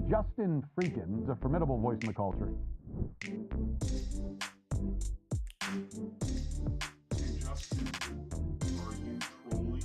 JustinFREAKIN is a formidable voice in the culture. Hey Justin, are you trolling?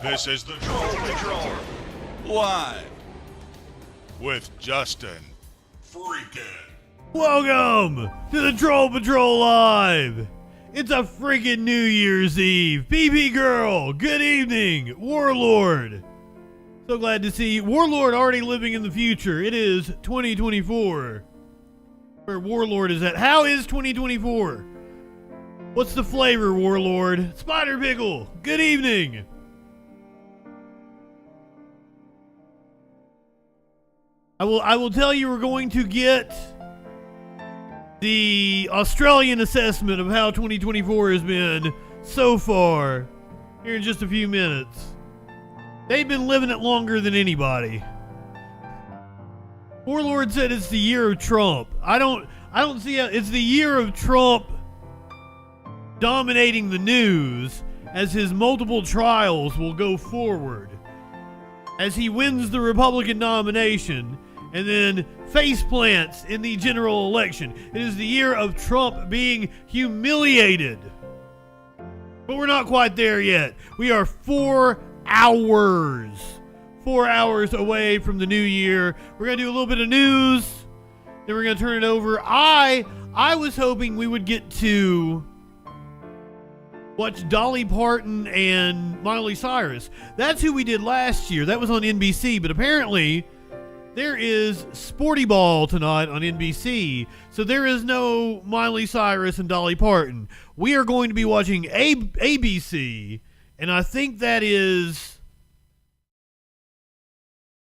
This is the Troll Patrol, live with JustinFREAKIN. Welcome to the Troll Patrol Live. It's a freaking New Year's Eve. PP Girl, good evening. Warlord, so glad to see you. Warlord already living in the future. It is 2024. Where Warlord is at. How is 2024? What's the flavor, Warlord? Spider Pickle, good evening. I will tell you we're going to get the Australian assessment of how 2024 has been so far here in just a few minutes. They've been living it longer than anybody. Warlord said it's the year of Trump. I don't see how it's the year of Trump dominating the news as his multiple trials will go forward, as he wins the Republican nomination and then face plants in the general election. It is the year of Trump being humiliated. But we're not quite there yet. We are 4 hours away from the new year. We're going to do a little bit of news, then we're going to turn it over. I was hoping we would get to watch Dolly Parton and Miley Cyrus. That's who we did last year. That was on NBC, but apparently there is Sporty Ball tonight on NBC, so there is no Miley Cyrus and Dolly Parton. We are going to be watching ABC, and I think that is...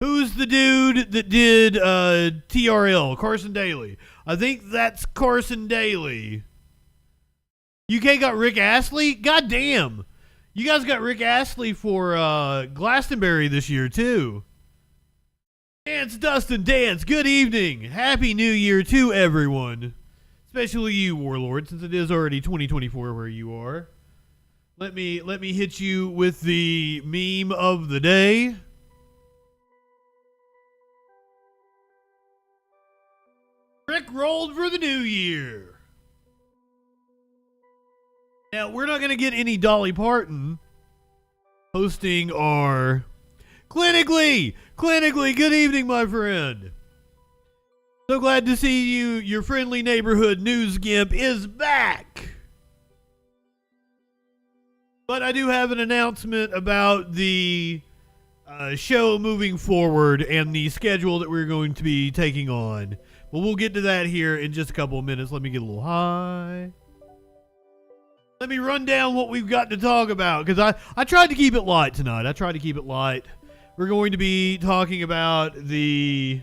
Who's the dude that did TRL? Carson Daly. I think that's Carson Daly. UK got Rick Astley? God damn. You guys got Rick Astley for Glastonbury this year, too. Dance, Dustin, dance. Good evening. Happy New Year to everyone. Especially you, Warlord, since it is already 2024 where you are. Let me hit you with the meme of the day. Rick rolled for the new year. Now, we're not going to get any Dolly Parton hosting our Clinically, good evening, my friend. So glad to see you. Your friendly neighborhood news gimp is back. But I do have an announcement about the show moving forward and the schedule that we're going to be taking on. But we'll get to that here in just a couple of minutes. Let me get a little high. Let me run down what we've got to talk about, because I tried to keep it light tonight. We're going to be talking about the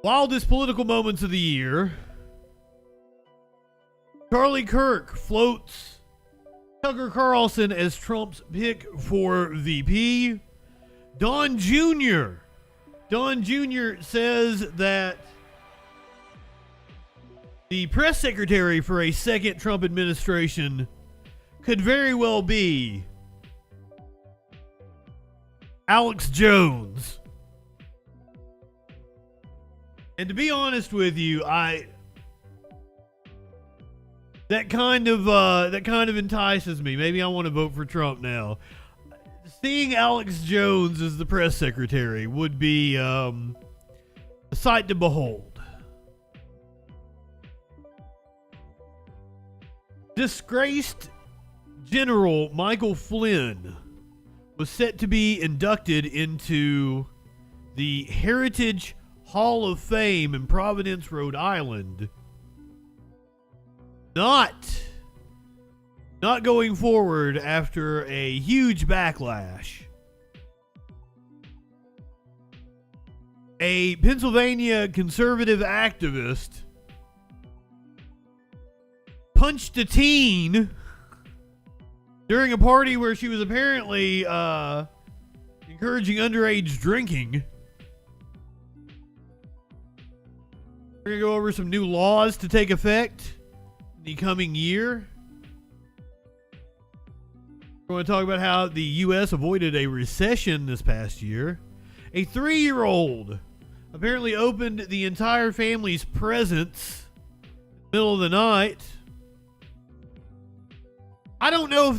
wildest political moments of the year. Charlie Kirk floats Tucker Carlson as Trump's pick for VP. Don Jr. says that the press secretary for a second Trump administration could very well be Alex Jones. And to be honest with you, that kind of entices me. Maybe I want to vote for Trump now. Seeing Alex Jones as the press secretary would be a sight to behold. Disgraced General Michael Flynn was set to be inducted into the Heritage Hall of Fame in Providence, Rhode Island. Not going forward after a huge backlash. A Pennsylvania conservative activist punched a teen during a party where she was apparently encouraging underage drinking. We're going to go over some new laws to take effect in the coming year. We're going to talk about how the U.S. avoided a recession this past year. A 3-year-old apparently opened the entire family's presents in the middle of the night. I don't know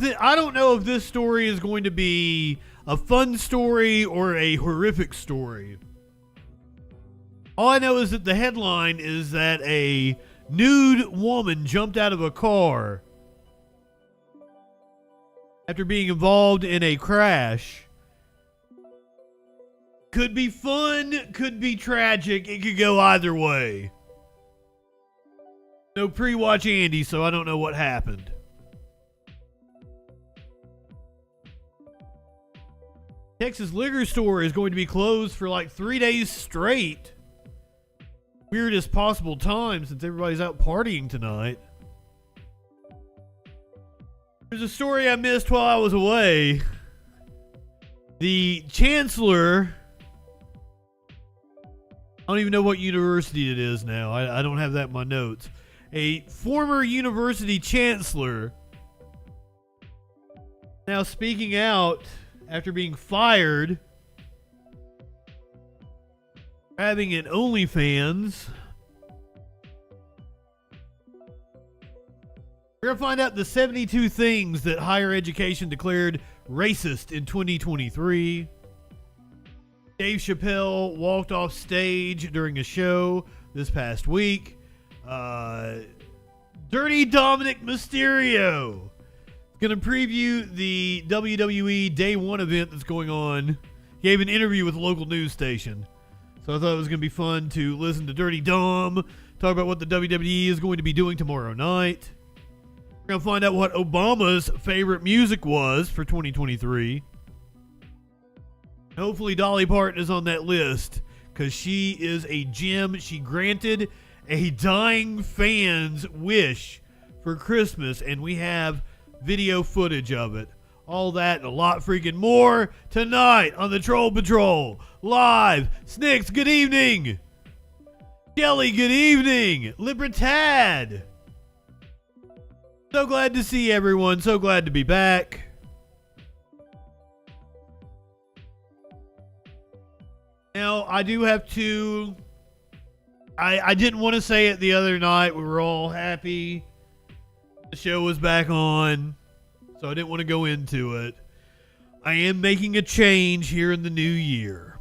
if this story is going to be a fun story or a horrific story. All I know is that the headline is that a nude woman jumped out of a car after being involved in a crash. Could be fun, could be tragic, it could go either way. No pre-watch Andy, so I don't know what happened. Texas liquor store is going to be closed for like 3 days straight. Weirdest possible time since everybody's out partying tonight. There's a story I missed while I was away. The chancellor, I don't even know what university it is now. I don't have that in my notes. a former university chancellor, now speaking out after being fired, having an OnlyFans. We're going to find out the 72 things that higher education declared racist in 2023. Dave Chappelle walked off stage during a show this past week. Dirty Dominic Mysterio is going to preview the WWE Day 1 event that's going on. He gave an interview with a local news station. So I thought it was going to be fun to listen to Dirty Dom talk about what the WWE is going to be doing tomorrow night. We're going to find out what Obama's favorite music was for 2023. Hopefully Dolly Parton is on that list because she is a gem. She granted a dying fan's wish for Christmas, and we have video footage of it. All that and a lot freaking more tonight on the Troll Patrol live. Snicks, good evening. Kelly, good evening. Libertad. So glad to see everyone. So glad to be back. Now, I do have to... I didn't want to say it the other night. We were all happy. The show was back on. So I didn't want to go into it. I am making a change here in the new year.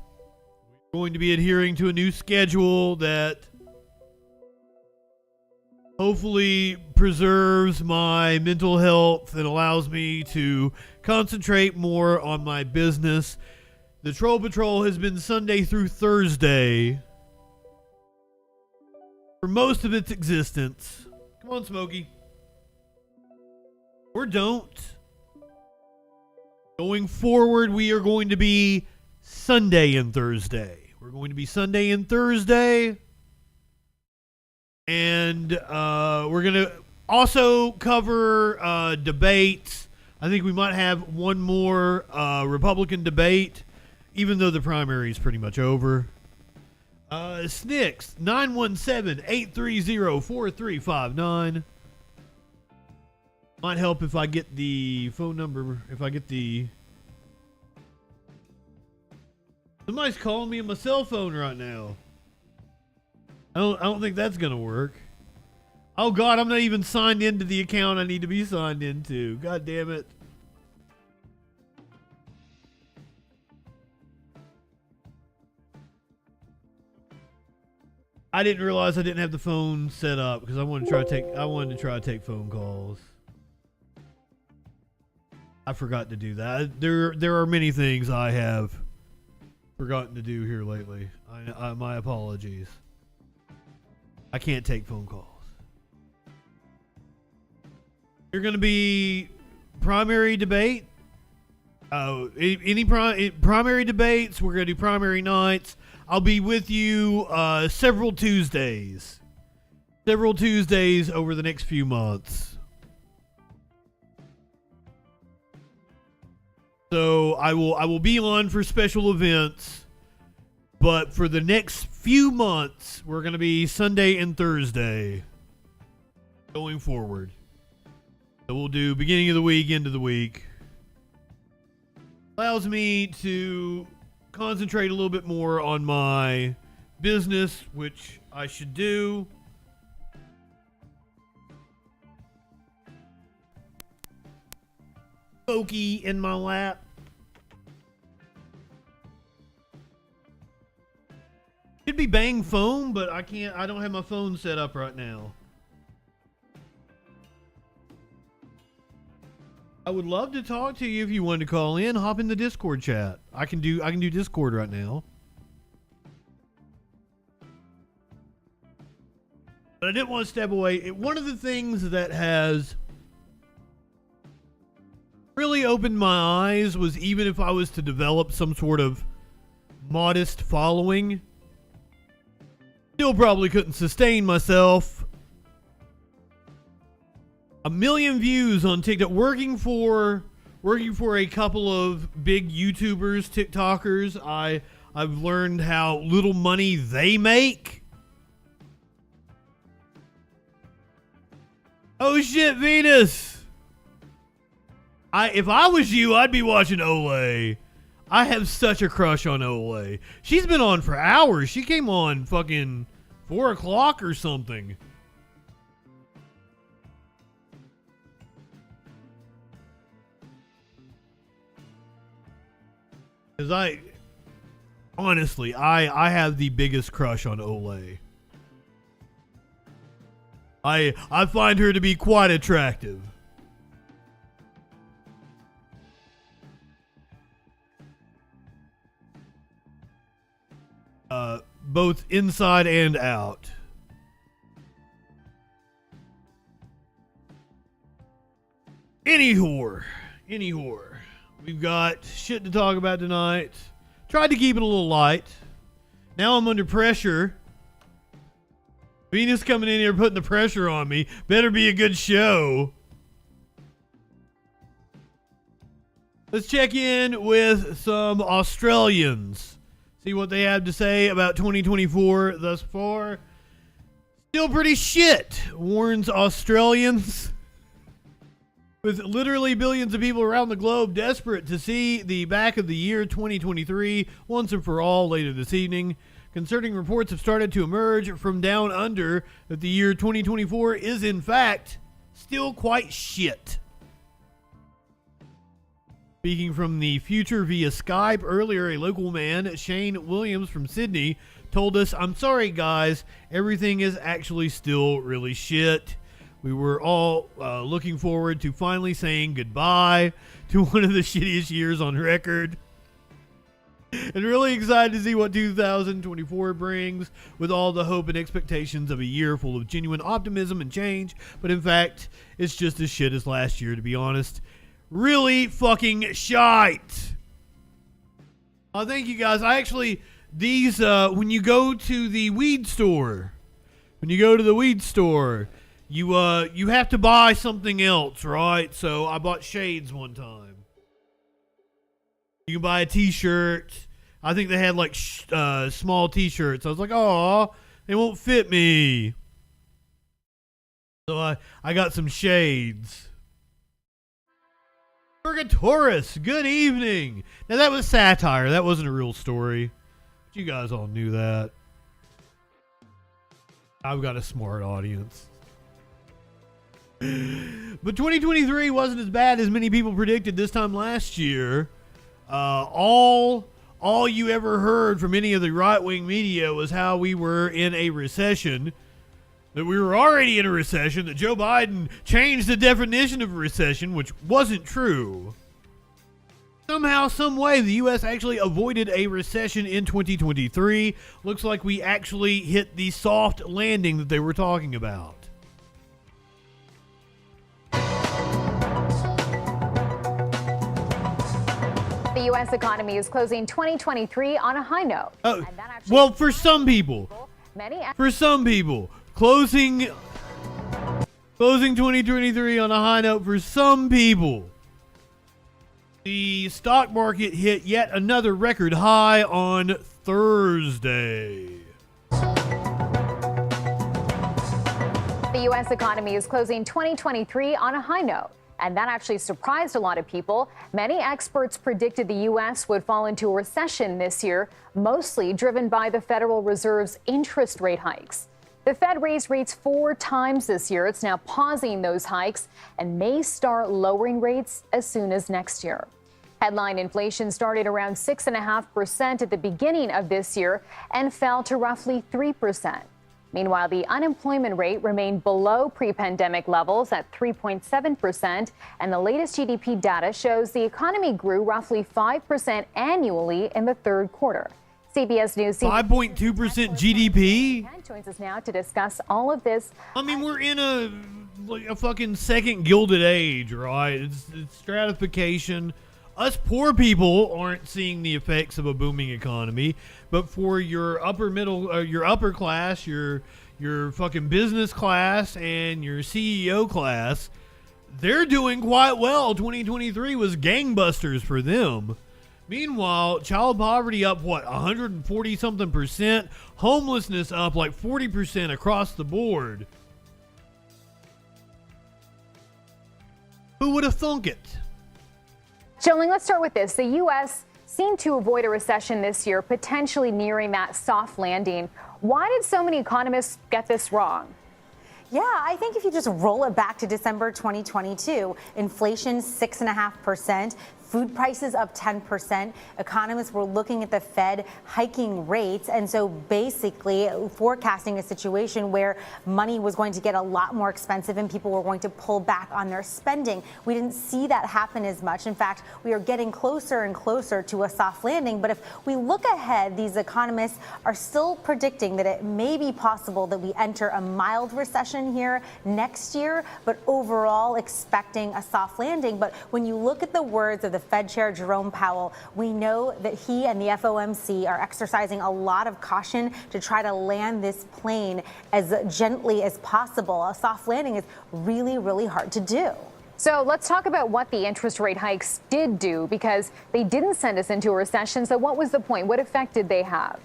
We're going to be adhering to a new schedule that hopefully preserves my mental health and allows me to concentrate more on my business. The Troll Patrol has been Sunday through Thursday for most of its existence. Come on, Smokey. Or don't. Going forward, we are going to be Sunday and Thursday. We're going to be Sunday and Thursday. And we're going to also cover debates. I think we might have one more Republican debate, even though the primary is pretty much over. Snicks, 917-830-4359. Might help if I get the phone number, if I get the... Somebody's calling me on my cell phone right now. I don't think that's gonna work. Oh God, I'm not even signed into the account I need to be signed into. God damn it. I didn't realize I didn't have the phone set up because I wanted to try to take phone calls. I forgot to do that. There are many things I have forgotten to do here lately. My apologies. I can't take phone calls. You're going to be primary debate. Primary debates. We're going to do primary nights. I'll be with you several Tuesdays. Several Tuesdays over the next few months. So I will be on for special events, but for the next few months, we're going to be Sunday and Thursday going forward. So we'll do beginning of the week, end of the week. Allows me to concentrate a little bit more on my business, which I should do. Pokey in my lap. Should be Bang phone, but I don't have my phone set up right now. I would love to talk to you if you wanted to call in. Hop in the Discord chat. I can do Discord right now. But I didn't want to step away. One of the things that has really opened my eyes was even if I was to develop some sort of modest following, still probably couldn't sustain myself. 1 million views on TikTok. Working for a couple of big YouTubers, TikTokers, I've learned how little money they make. Oh shit, Venus. If I was you, I'd be watching Olay. I have such a crush on Olay. She's been on for hours. She came on fucking 4 o'clock or something. Cause honestly, I have the biggest crush on Olay. I find her to be quite attractive. Both inside and out. Any whore. We've got shit to talk about tonight. Tried to keep it a little light. Now I'm under pressure. Venus coming in here putting the pressure on me. Better be a good show. Let's check in with some Australians. See what they have to say about 2024 thus far. Still pretty shit, warns Australians. With literally billions of people around the globe desperate to see the back of the year 2023 once and for all later this evening, concerning reports have started to emerge from down under that the year 2024 is in fact still quite shit. Speaking from the future via Skype earlier, a local man, Shane Williams from Sydney, told us, "I'm sorry guys, everything is actually still really shit. We were all looking forward to finally saying goodbye to one of the shittiest years on record. And really excited to see what 2024 brings with all the hope and expectations of a year full of genuine optimism and change. But in fact, it's just as shit as last year, to be honest. Really fucking shite." Thank you guys. I actually, these, when you go to the weed store, you have to buy something else, right? So I bought shades one time. You can buy a t-shirt. I think they had like small t-shirts. I was like, oh, they won't fit me. So I got some shades. Purgatorus, good evening. Now that was satire. That wasn't a real story. But you guys all knew that. I've got a smart audience. But 2023 wasn't as bad as many people predicted this time last year. All you ever heard from any of the right-wing media was how we were in a recession, that we were already in a recession, that Joe Biden changed the definition of a recession, which wasn't true. Somehow, some way, the U.S. actually avoided a recession in 2023. Looks like we actually hit the soft landing that they were talking about. The U.S. economy is closing 2023 on a high note. Well, for some people, closing 2023 on a high note for some people. The stock market hit yet another record high on Thursday. The U.S. economy is closing 2023 on a high note. And that actually surprised a lot of people. Many experts predicted the U.S. would fall into a recession this year, mostly driven by the Federal Reserve's interest rate hikes. The Fed raised rates 4 times this year. It's now pausing those hikes and may start lowering rates as soon as next year. Headline inflation started around 6.5% at the beginning of this year and fell to roughly 3%. Meanwhile, the unemployment rate remained below pre-pandemic levels at 3.7%, and the latest GDP data shows the economy grew roughly 5% annually in the third quarter. CBS News 5.2% GDP joins us now to discuss all of this. I mean, we're in a fucking second Gilded Age, right? It's stratification. Us poor people aren't seeing the effects of a booming economy, but for your upper middle, your upper class, your fucking business class, and your CEO class, they're doing quite well. 2023 was gangbusters for them. Meanwhile, child poverty up, 140 something percent, homelessness up like 40% across the board. Who would have thunk it? Jolene, let's start with this. The U.S. seemed to avoid a recession this year, potentially nearing that soft landing. Why did so many economists get this wrong? Yeah, I think if you just roll it back to December 2022, inflation 6.5%. Food prices up 10%. Economists were looking at the Fed hiking rates, and so basically forecasting a situation where money was going to get a lot more expensive and people were going to pull back on their spending. We didn't see that happen as much. In fact, we are getting closer and closer to a soft landing. But if we look ahead, these economists are still predicting that it may be possible that we enter a mild recession here next year, but overall expecting a soft landing. But when you look at the words of the Fed Chair Jerome Powell, we know that he and the FOMC are exercising a lot of caution to try to land this plane as gently as possible. A soft landing is really, really hard to do. So let's talk about what the interest rate hikes did do, because they didn't send us into a recession. So what was the point? What effect did they have?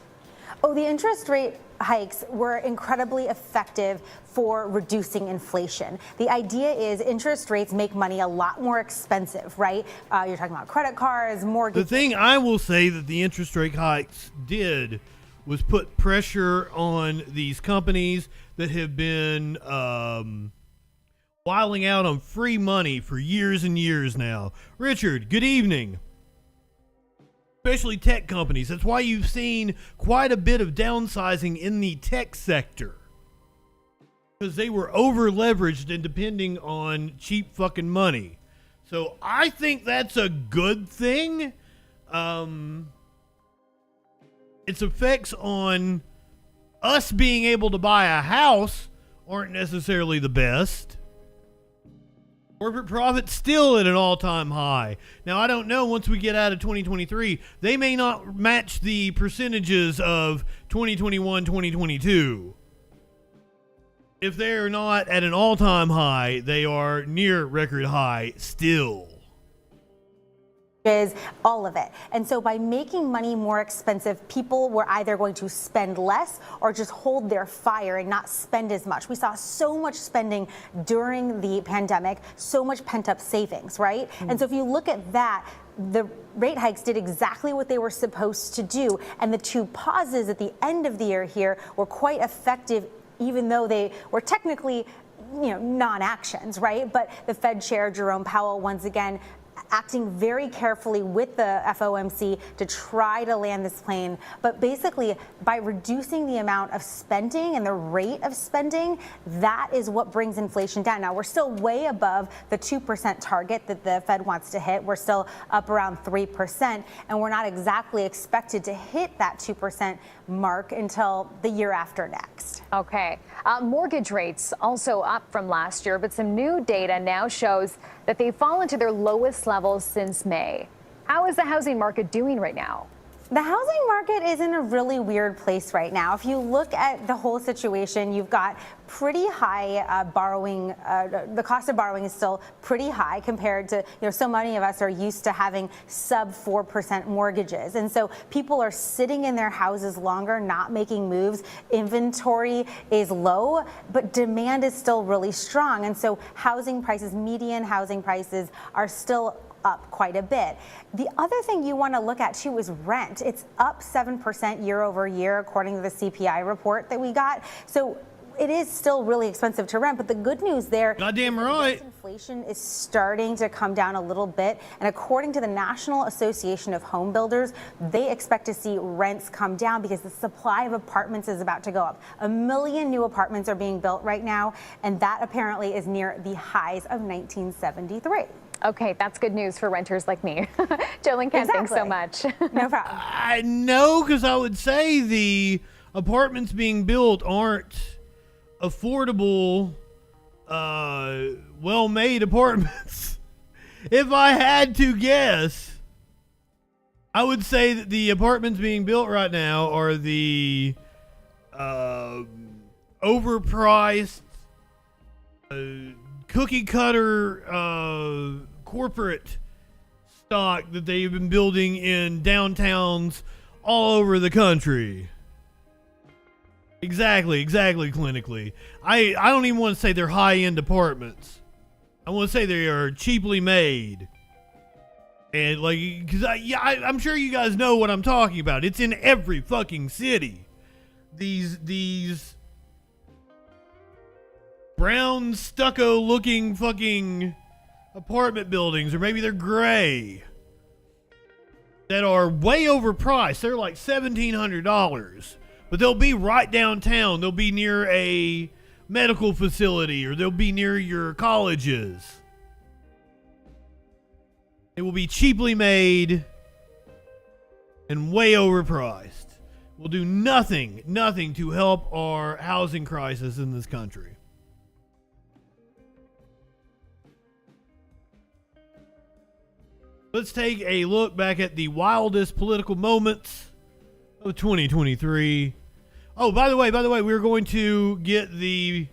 Oh, the interest rate hikes were incredibly effective for reducing inflation. The idea is interest rates make money a lot more expensive, right? You're talking about credit cards, mortgages. The thing I will say that the interest rate hikes did was put pressure on these companies that have been whiling out on free money for years and years now. Richard, good evening. Especially tech companies. That's why you've seen quite a bit of downsizing in the tech sector. Because they were over leveraged and depending on cheap fucking money. So I think that's a good thing. Its effects on us being able to buy a house aren't necessarily the best. Corporate profit's still at an all-time high. Now, I don't know, once we get out of 2023, they may not match the percentages of 2021, 2022. If they're not at an all-time high, they are near record high still. Is all of it. And so by making money more expensive, people were either going to spend less or just hold their fire and not spend as much. We saw so much spending during the pandemic, so much pent-up savings, right? And so if you look at that, the rate hikes did exactly what they were supposed to do. And the two pauses at the end of the year here were quite effective, even though they were technically, non-actions, right? But the Fed Chair Jerome Powell, once again, acting very carefully with the FOMC to try to land this plane. But basically, by reducing the amount of spending and the rate of spending, that is what brings inflation down. Now, we're still way above the 2% target that the Fed wants to hit. We're still up around 3%, and we're not exactly expected to hit that 2% mark until the year after next. Okay. Mortgage rates also up from last year, but some new data now shows that they've fallen to their lowest levels since May. How is the housing market doing right now? The housing market is in a really weird place right now. If you look at the whole situation, you've got pretty high borrowing. The cost of borrowing is still pretty high compared to, so many of us are used to having sub 4% mortgages. And so people are sitting in their houses longer, not making moves. Inventory is low, but demand is still really strong. And so housing prices, median housing prices are still up quite a bit. The other thing you want to look at too is rent. It's up 7% year over year, according to the CPI report that we got. So it is still really expensive to rent, but the good news there, goddamn right, inflation is starting to come down a little bit. And according to the National Association of Home Builders, they expect to see rents come down because the supply of apartments is about to go up. 1 million new apartments are being built right now, and that apparently is near the highs of 1973. Okay, that's good news for renters like me. Jolene Kent, thanks so much. No problem. I know, because I would say the apartments being built aren't affordable, well-made apartments. If I had to guess, I would say that the apartments being built right now are the overpriced, cookie cutter corporate stock that they've been building in downtowns all over the country. Exactly, clinically. I don't even want to say they're high-end apartments. I want to say they are cheaply made. And like, because I'm sure you guys know what I'm talking about. It's in every fucking city. These brown stucco looking fucking apartment buildings, or maybe they're gray, that are way overpriced. They're like $1,700, but they'll be right downtown. They'll be near a medical facility, or they'll be near your colleges. It will be cheaply made and way overpriced. Will do nothing to help our housing crisis in this country. Let's take a look back at the wildest political moments of 2023. Oh, by the way, we're going to get the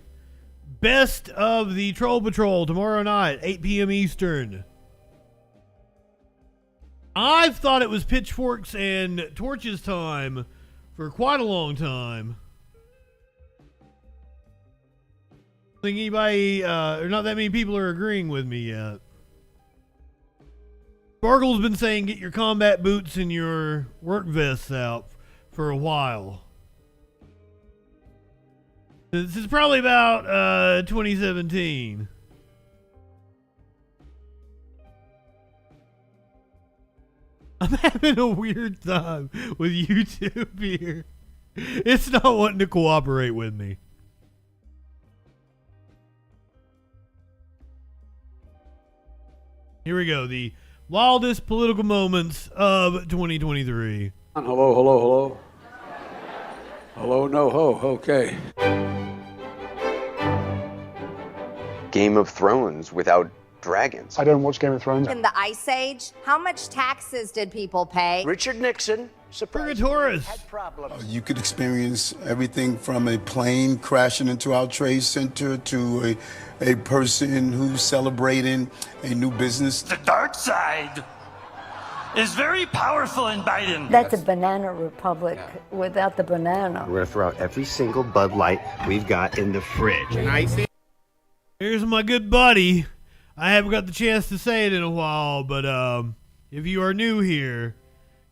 best of the Troll Patrol tomorrow night, 8 p.m. Eastern. I've thought it was pitchforks and torches time for quite a long time. I think anybody, or not that many people are agreeing with me yet. Sparkle's been saying get your combat boots and your work vests out for a while. This is probably about 2017. I'm having a weird time with YouTube here. It's not wanting to cooperate with me. Here we go. The wildest political moments of 2023. Hello. Hello, no ho, okay. Game of Thrones without dragons. I don't watch Game of Thrones. In the Ice Age, how much taxes did people pay? Richard Nixon, Purgatorus. had problems. You could experience everything from a plane crashing into our trade center to a person who's celebrating a new business. The dark side is very powerful in Biden. That's a banana republic without the banana. We're gonna throw out every single Bud Light we've got in the fridge. Here's my good buddy. I haven't got the chance to say it in a while, but if you are new here,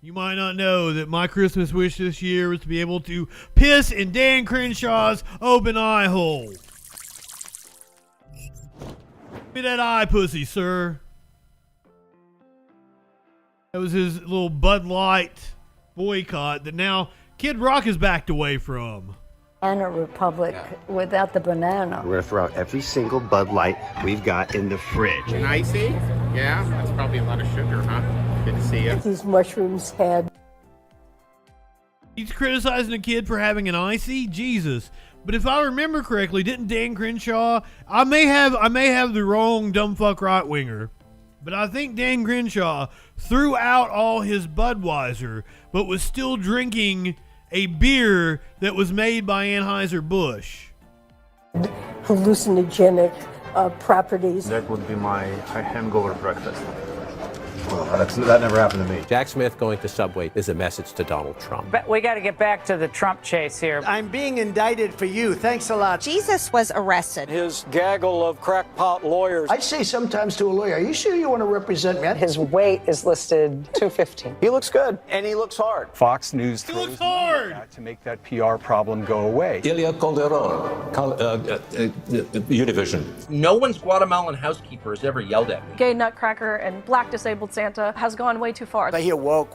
you might not know that my Christmas wish this year was to be able to piss in Dan Crenshaw's open eye hole. Give me that eye pussy, sir. That was his little Bud Light boycott that now Kid Rock has backed away from. Banana republic without the banana. We're gonna throw out every single Bud Light we've got in the fridge. Icy? Yeah, that's probably a lot of sugar, huh? Good to see you. These mushrooms had. He's criticizing a kid for having an icy? Jesus. But if I remember correctly, didn't Dan Crenshaw, I may have the wrong dumb fuck right winger, but I think Dan Crenshaw threw out all his Budweiser, but was still drinking a beer that was made by Anheuser-Busch. Hallucinogenic properties. That would be my hangover breakfast. Well, that never happened to me. Jack Smith going to Subway is a message to Donald Trump. But we got to get back to the Trump chase here. I'm being indicted for you. Thanks a lot. Jesus was arrested. His gaggle of crackpot lawyers. I say sometimes to a lawyer, are you sure you want to represent me? His weight is listed 215. He looks good, and he looks hard. Fox News He looks hard! to make that PR problem go away. Ilya Calderon, Univision. No one's Guatemalan housekeeper has ever yelled at me. Gay nutcracker and black disabled Santa has gone way too far. I hear woke.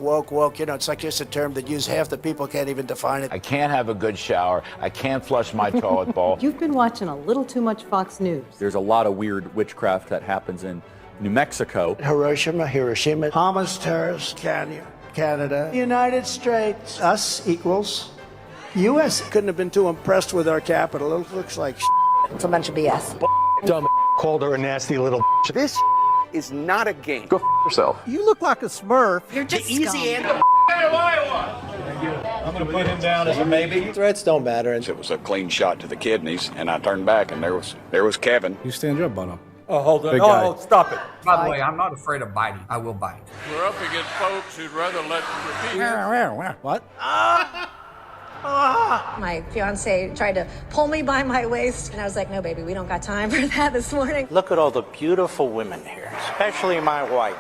You know, it's like just a term that use half the people can't even define it. I can't have a good shower. I can't flush my toilet bowl. You've been watching a little too much Fox News. There's a lot of weird witchcraft that happens in New Mexico. Hiroshima, Hamas terrorist, Canada, United States, us equals. U.S. couldn't have been too impressed with our capital. It looks like It's a bunch of BS. Dumb. Called her a nasty little. This is not a game. Go yourself. You look like a Smurf. You're just easy scum. I'm going to put him down as a maybe. Threats don't matter. It was a clean shot to the kidneys, and I turned back, and there was Kevin. You stand up, Bono. Oh, hold on. Big guy. Oh, stop it. By the way, I'm not afraid of biting. I will bite. We're up against folks who'd rather let repeat. What? My fiance tried to pull me by my waist, and I was like, no, baby, we don't got time for that this morning. Look at all the beautiful women here, especially my wife.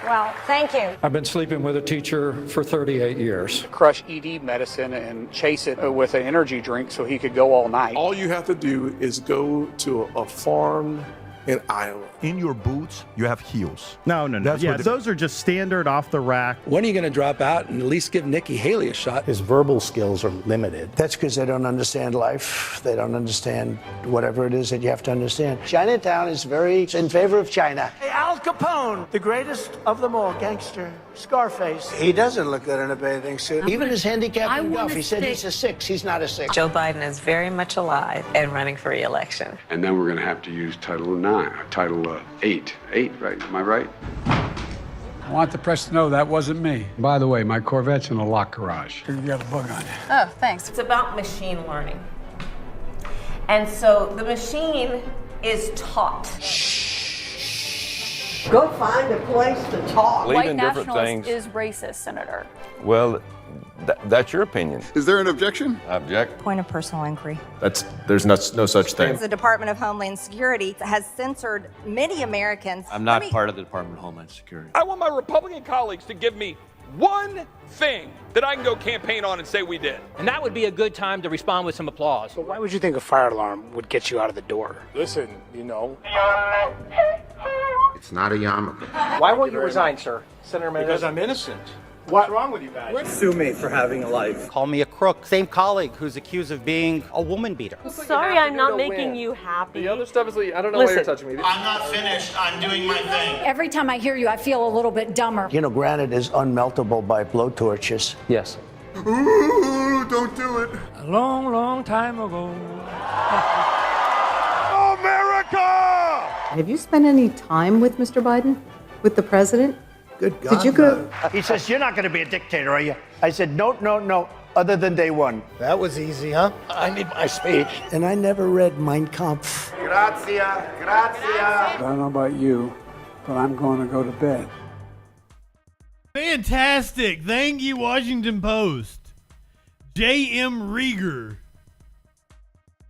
Well, thank you. I've been sleeping with a teacher for 38 years. Crush ED medicine and chase it with an energy drink so he could go all night. All you have to do is go to a farm in Iowa. In your boots, you have heels. No. Yeah, those are just standard off the rack. When are you going to drop out and at least give Nikki Haley a shot? His verbal skills are limited. That's because they don't understand life. They don't understand whatever it is that you have to understand. Chinatown is very in favor of China. Hey, Al Capone, the greatest of them all, gangster, Scarface. He doesn't look good in a bathing suit. Even his handicap in golf, he said he's a 6. He's not a 6. Joe Biden is very much alive and running for re-election. And then we're going to have to use Title 9, Title 8, right? Am I right? I want the press to know that wasn't me. By the way, my Corvette's in a locked garage. You got a bug on it. Oh, thanks. It's about machine learning. And so the machine is taught. Go find a place to talk. White nationalist is racist, Senator. Well, that's your opinion. Is there an objection? Object. Point of personal inquiry. There's no such thing. The Department of Homeland Security has censored many Americans. I'm not part of the Department of Homeland Security. I want my Republican colleagues to give me one thing that I can go campaign on and say we did. And that would be a good time to respond with some applause. So why would you think a fire alarm would get you out of the door? Listen, It's not a yarmulke. Why won't you resign, sir? Senator Menendez? Because I'm innocent. What's wrong with you guys? Sue me for having a life. Call me a crook. Same colleague who's accused of being a woman beater. Sorry, I'm not making you happy. The other stuff is, I don't know why you're touching me. I'm not finished. I'm doing my thing. Every time I hear you, I feel a little bit dumber. You know, granite is unmeltable by blowtorches. Yes. Ooh, don't do it. A long, long time ago. America! Have you spent any time with Mr. Biden? With the president? Good God. Did you go? He says, you're not going to be a dictator, are you? I said, no, other than day one. That was easy, huh? I need my speech. And I never read Mein Kampf. Grazia. I don't know about you, but I'm going to go to bed. Fantastic. Thank you, Washington Post. J.M. Rieger,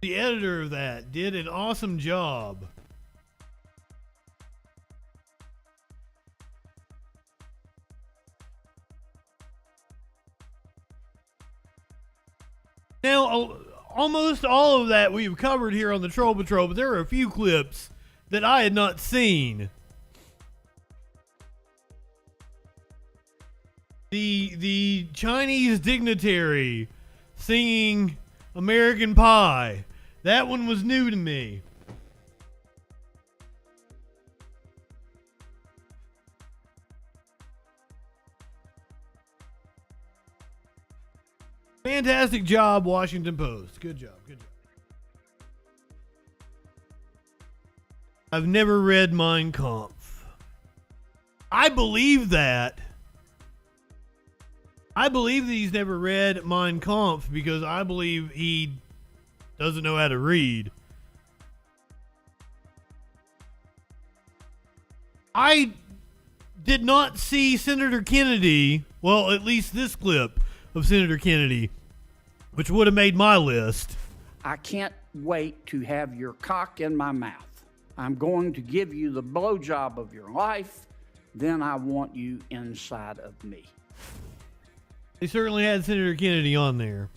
the editor of that, did an awesome job. Now, almost all of that we've covered here on the Troll Patrol, but there are a few clips that I had not seen. The Chinese dignitary singing American Pie. That one was new to me. Fantastic job, Washington Post. Good job. I've never read Mein Kampf. I believe that. I believe that he's never read Mein Kampf because I believe he doesn't know how to read. I did not see Senator Kennedy, well, at least this clip of Senator Kennedy, which would have made my list. I can't wait to have your cock in my mouth. I'm going to give you the blowjob of your life. Then I want you inside of me. They certainly had Senator Kennedy on there.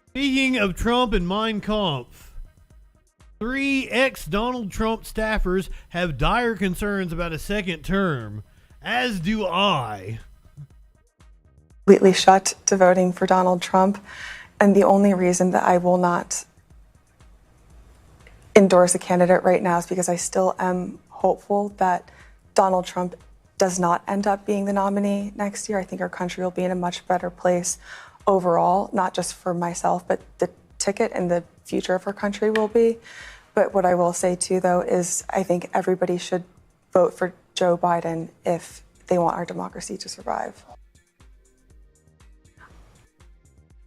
Speaking of Trump and Mein Kampf, 3 ex-Donald Trump staffers have dire concerns about a second term, as do I. Completely shut to voting for Donald Trump, and the only reason that I will not endorse a candidate right now is because I still am hopeful that Donald Trump does not end up being the nominee next year. I think our country will be in a much better place overall, not just for myself, but the ticket and the future of our country will be. But what I will say too, though, is I think everybody should vote for Joe Biden if they want our democracy to survive.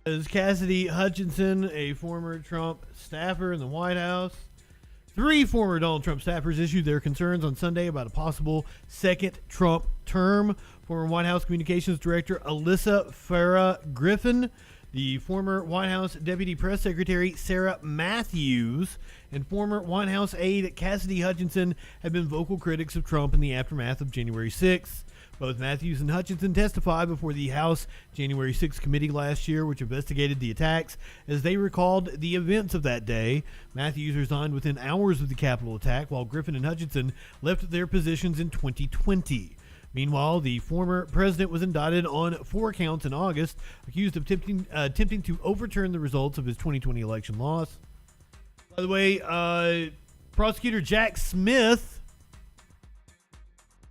As Cassidy Hutchinson, a former Trump staffer in the White House, 3 former Donald Trump staffers issued their concerns on Sunday about a possible second Trump term. Former White House Communications Director Alyssa Farah Griffin, the former White House Deputy Press Secretary Sarah Matthews, and former White House aide Cassidy Hutchinson have been vocal critics of Trump in the aftermath of January 6th. Both Matthews and Hutchinson testified before the House January 6th committee last year, which investigated the attacks, as they recalled the events of that day. Matthews resigned within hours of the Capitol attack, while Griffin and Hutchinson left their positions in 2020. Meanwhile, the former president was indicted on 4 counts in August, accused of attempting to overturn the results of his 2020 election loss. By the way, prosecutor Jack Smith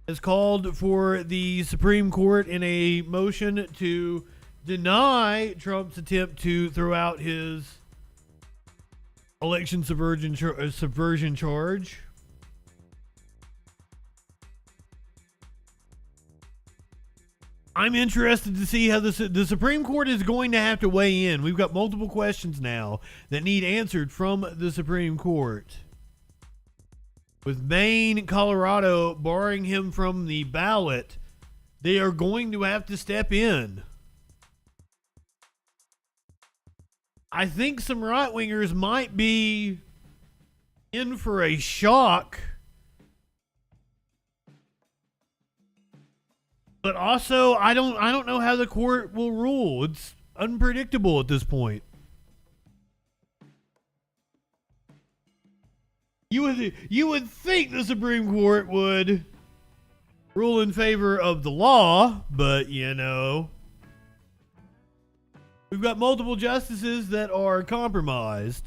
has called for the Supreme Court in a motion to deny Trump's attempt to throw out his election subversion charge. I'm interested to see how the Supreme Court is going to have to weigh in. We've got multiple questions now that need answered from the Supreme Court. With Maine and Colorado barring him from the ballot, they are going to have to step in. I think some right-wingers might be in for a shock. But also, I don't know how the court will rule. It's unpredictable at this point. You would think the Supreme Court would rule in favor of the law, but you know, we've got multiple justices that are compromised.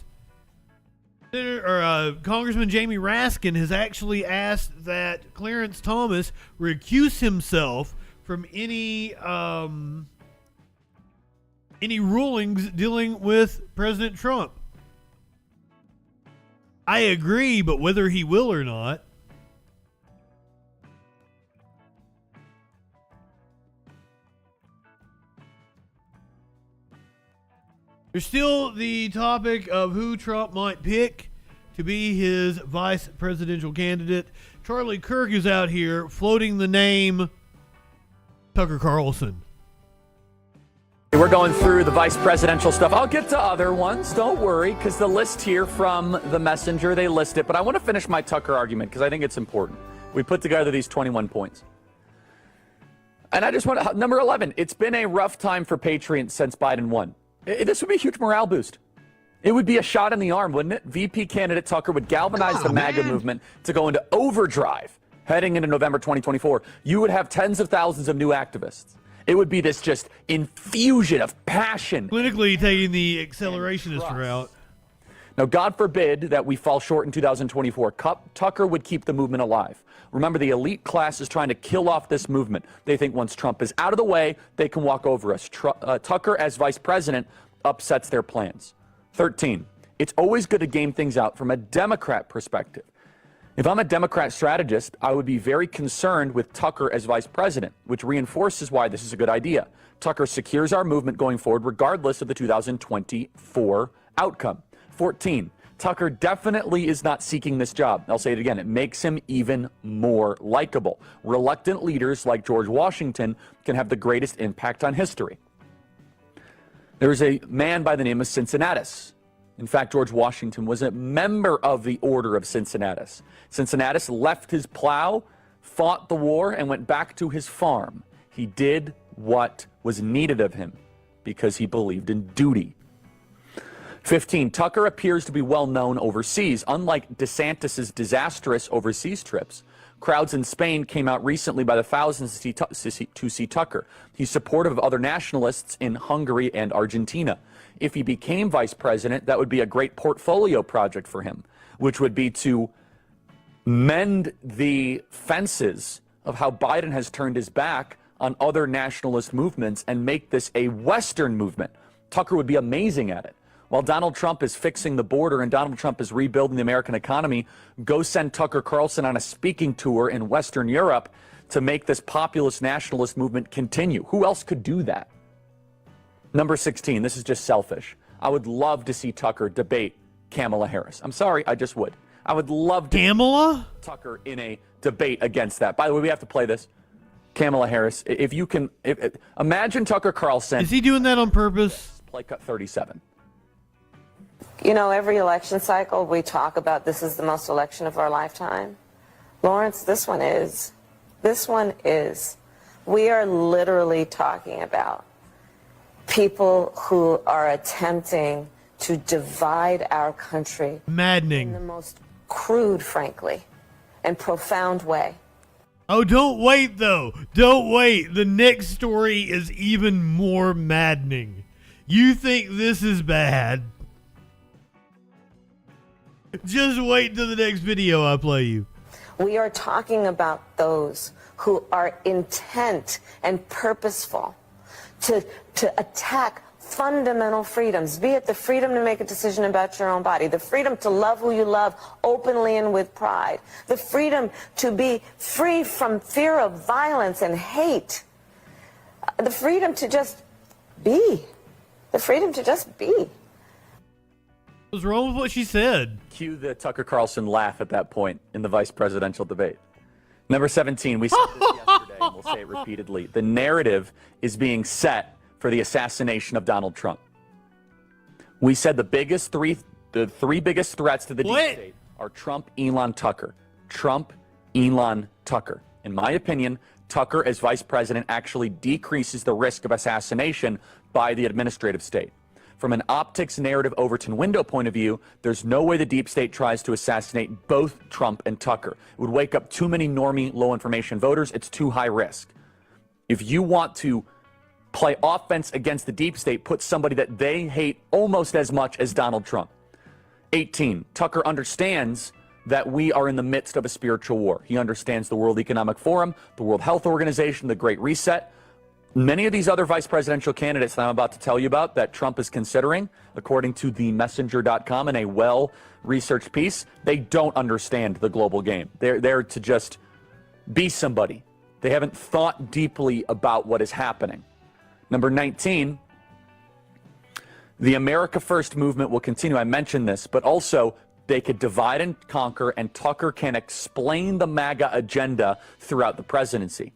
Congressman Jamie Raskin has actually asked that Clarence Thomas recuse himself from any rulings dealing with President Trump. I agree, but whether he will or not. There's still the topic of who Trump might pick to be his vice presidential candidate. Charlie Kirk is out here floating the name Tucker Carlson. We're going through the vice presidential stuff. I'll get to other ones, don't worry, because the list here from the Messenger, they list it. But I want to finish my Tucker argument because I think it's important. We put together these 21 points. And I just want to, number 11, it's been a rough time for patriots since Biden won. This would be a huge morale boost. It would be a shot in the arm, wouldn't it? VP candidate Tucker would galvanize the MAGA movement to go into overdrive heading into November 2024. You would have tens of thousands of new activists. It would be this just infusion of passion. Politically taking the accelerationist route. Now, God forbid that we fall short in 2024. Tucker would keep the movement alive. Remember, the elite class is trying to kill off this movement. They think once Trump is out of the way, they can walk over us. Tucker as vice president upsets their plans. 13, it's always good to game things out from a Democrat perspective. If I'm a Democrat strategist, I would be very concerned with Tucker as vice president, which reinforces why this is a good idea. Tucker secures our movement going forward regardless of the 2024 outcome. 14, Tucker definitely is not seeking this job. I'll say it again. It makes him even more likable. Reluctant leaders like George Washington can have the greatest impact on history. There's a man by the name of Cincinnatus. In fact, George Washington was a member of the Order of Cincinnatus. Cincinnatus left his plow, fought the war, and went back to his farm. He did what was needed of him because he believed in duty. 15, Tucker appears to be well known overseas. Unlike DeSantis's disastrous overseas trips, crowds in Spain came out recently by the thousands to see Tucker. He's supportive of other nationalists in Hungary and Argentina. If he became vice president, that would be a great portfolio project for him, which would be to mend the fences of how Biden has turned his back on other nationalist movements and make this a Western movement. Tucker would be amazing at it. While Donald Trump is fixing the border and Donald Trump is rebuilding the American economy, go send Tucker Carlson on a speaking tour in Western Europe to make this populist nationalist movement continue. Who else could do that? Number 16, this is just selfish. I would love to see Tucker debate Kamala Harris. I'm sorry, I just would. I would love to Kamala Tucker in a debate against that. By the way, we have to play this. Kamala Harris, if you can, imagine Tucker Carlson. Is he doing that on purpose? Play cut 37. You know, every election cycle we talk about this is the most election of our lifetime. Lawrence, this one is. This one is. We are literally talking about people who are attempting to divide our country. Maddening. In the most crude, frankly, and profound way. Oh, don't wait, though. Don't wait. The next story is even more maddening. You think this is bad? Just wait until the next video I play you. We are talking about those who are intent and purposeful to attack fundamental freedoms, be it the freedom to make a decision about your own body, the freedom to love who you love openly and with pride, the freedom to be free from fear of violence and hate, the freedom to just be, the freedom to just be. What's wrong with what she said? Cue the Tucker Carlson laugh at that point in the vice presidential debate. Number 17, we said this yesterday, and we'll say it repeatedly. The narrative is being set for the assassination of Donald Trump. We said the three biggest threats to the deep state are Trump, Elon, Tucker. Trump, Elon, Tucker. In my opinion, Tucker as vice president actually decreases the risk of assassination by the administrative state. From an optics narrative Overton window point of view, there's no way the deep state tries to assassinate both Trump and Tucker. It would wake up too many normie, low information voters. It's too high risk. If you want to play offense against the deep state, put somebody that they hate almost as much as Donald Trump. 18, Tucker understands that we are in the midst of a spiritual war. He understands the World Economic Forum, the World Health Organization, the Great Reset. Many of these other vice presidential candidates that I'm about to tell you about that Trump is considering, according to the messenger.com in a well-researched piece, they don't understand the global game. They're there to just be somebody. They haven't thought deeply about what is happening. Number 19, the America First movement will continue. I mentioned this, but also they could divide and conquer, and Tucker can explain the MAGA agenda throughout the presidency.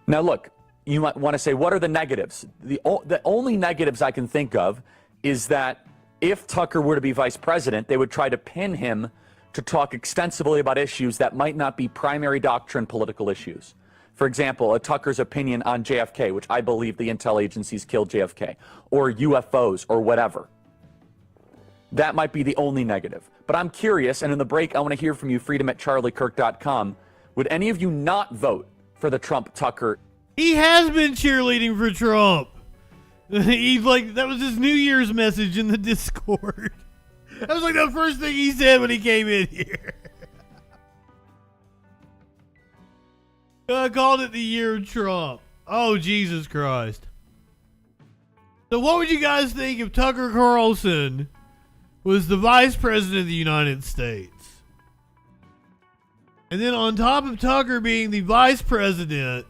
Now, look, you might want to say, what are the negatives? The only negatives I can think of is that if Tucker were to be vice president, they would try to pin him to talk extensively about issues that might not be primary doctrine political issues. For example, Tucker's opinion on JFK, which I believe the intel agencies killed JFK, or UFOs, or whatever. That might be the only negative. But I'm curious, and in the break, I want to hear from you, freedom@charliekirk.com. Would any of you not vote for the Trump-Tucker? He has been cheerleading for Trump. He's like, that was his New Year's message in the Discord. That was like the first thing he said when he came in here. I called it the year of Trump. Oh, Jesus Christ. So what would you guys think if Tucker Carlson was the vice president of the United States? And then on top of Tucker being the vice president,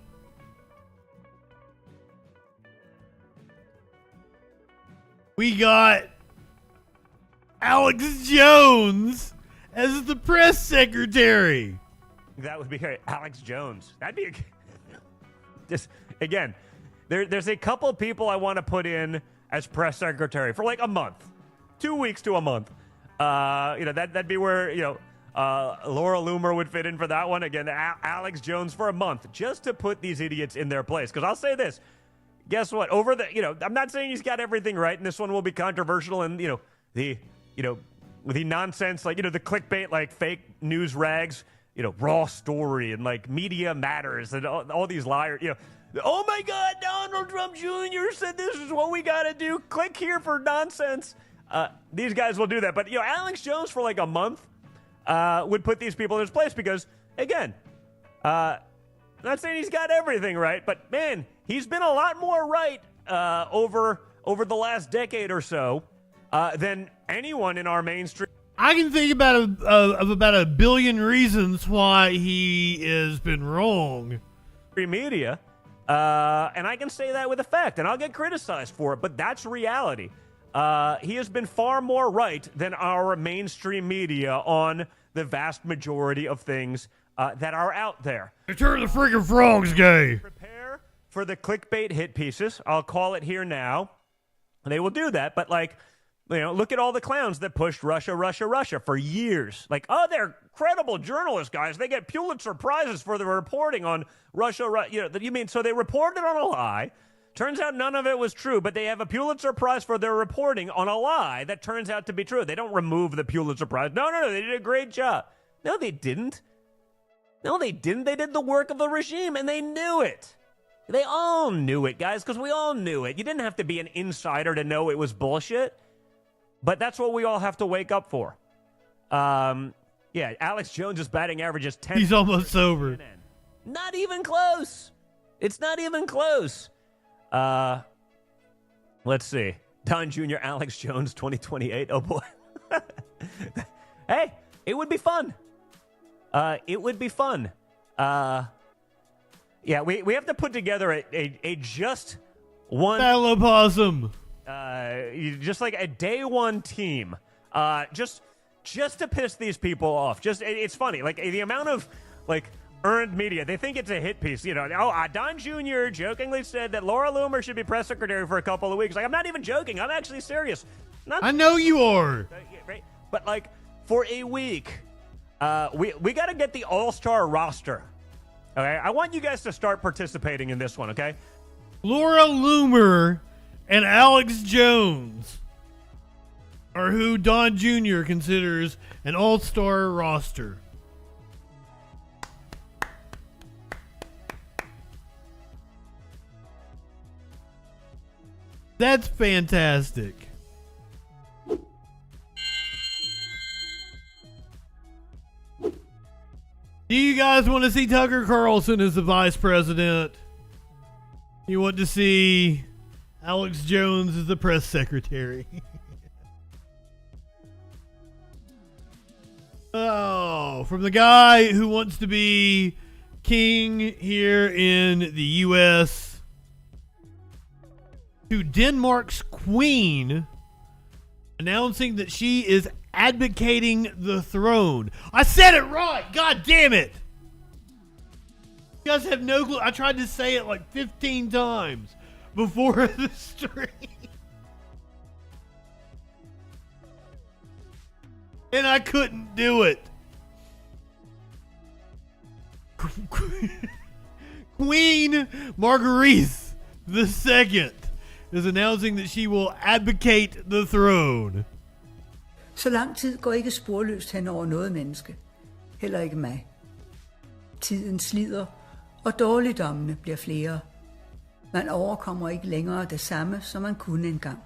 we got Alex Jones as the press secretary. That would be great. Alex Jones. That'd be just again. There's a couple people I want to put in as press secretary for like a month, 2 weeks to a month. That'd be where Laura Loomer would fit in for that one. Again, Alex Jones for a month just to put these idiots in their place. Because I'll say this. Guess what? I'm not saying he's got everything right, and this one will be controversial, and the nonsense, the clickbait, like fake news rags, raw story, and like media matters, and all these liars, oh my God, Donald Trump Jr. said this is what we got to do. Click here for nonsense. These guys will do that, but Alex Jones for like a month would put these people in his place because, again, not saying he's got everything right, but man, he's been a lot more right over the last decade or so than anyone in our mainstream. I can think about about a billion reasons why he has been wrong. Media, and I can say that with effect, and I'll get criticized for it, but that's reality. He has been far more right than our mainstream media on the vast majority of things that are out there. Turn the freaking frogs gay. Prepare for the clickbait hit pieces. I'll call it here now. They will do that, but like, look at all the clowns that pushed Russia, Russia, Russia for years. Like, oh, they're credible journalists, guys. They get Pulitzer Prizes for the reporting on Russia. So they reported on a lie. Turns out none of it was true, but they have a Pulitzer Prize for their reporting on a lie that turns out to be true. They don't remove the Pulitzer Prize. No, they did a great job. No, they didn't. They did the work of the regime, and they knew it. They all knew it, guys, because we all knew it. You didn't have to be an insider to know it was bullshit. But that's what we all have to wake up for. Alex Jones' batting average is 10. He's almost sober. Not even close. It's not even close. Let's see. Don Jr., Alex Jones, 2028. Oh, boy. Hey, it would be fun. It would be fun. We have to put together a just one. Battle opossum. Just like a day one team. Just to piss these people off. It's funny. Like, the amount of, earned media. They think it's a hit piece. Don Jr. jokingly said that Laura Loomer should be press secretary for a couple of weeks. Like, I'm not even joking. I'm actually serious. I know you are. Right? But, for a week, we got to get the all-star roster. Okay? I want you guys to start participating in this one, okay? Laura Loomer and Alex Jones are who Don Jr. considers an all-star roster. That's fantastic. Do you guys want to see Tucker Carlson as the vice president? You want to see Alex Jones as the press secretary? Oh, from the guy who wants to be king here in the U.S. to Denmark's queen announcing that she is advocating the throne. I said it right! God damn it! You guys have no clue. I tried to say it 15 times before the stream. And I couldn't do it. Queen Marguerite II is announcing that she will advocate the throne. Så lang tid går ikke sporløst hen over noget menneske. Heller ikke mig. Tiden slider, og dårligdommene bliver flere. Man overkommer ikke længere det samme, som man kunne engang.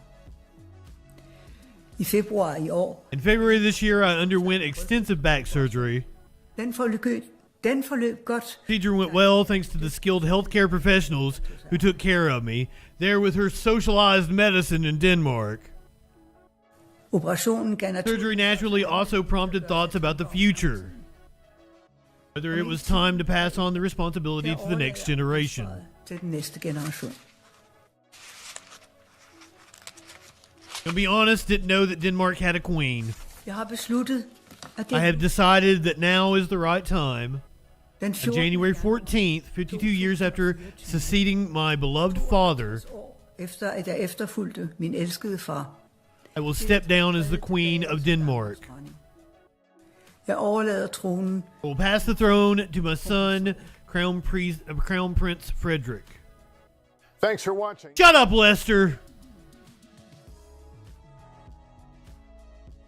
I februar i år. In February this year, I underwent extensive back surgery. Den forløb godt. Procedure went well thanks to the skilled healthcare professionals who took care of me there with her socialized medicine in Denmark. Surgery naturally also prompted thoughts about the future. Whether it was time to pass on the responsibility to the next generation. Til den næste generation. To be honest, didn't know that Denmark had a queen. Jeg har besluttet, at I have decided that now is the right time. On January 14th, 52 years after succeeding my beloved father, efter at jeg efterfulgte min elskede far. I will step down as the Queen of Denmark. Jeg overlader tronen. I will pass the throne to my son, Crown Prince Frederick. Thanks for watching. Shut up, Lester.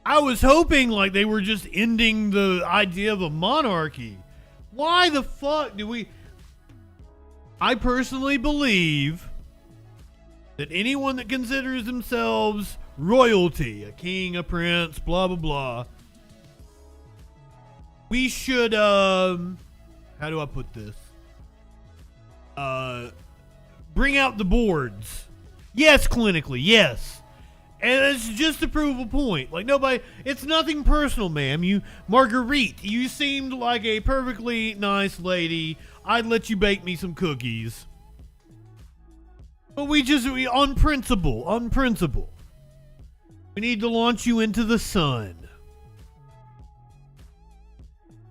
I was hoping they were just ending the idea of a monarchy. Why the fuck do we... I personally believe that anyone that considers themselves royalty, a king, a prince, blah, blah, blah, we should, how do I put this? Bring out the boards. Yes, clinically, yes. And it's just to prove a point. Nobody, it's nothing personal, ma'am. Marguerite, you seemed like a perfectly nice lady. I'd let you bake me some cookies. But we on principle. We need to launch you into the sun.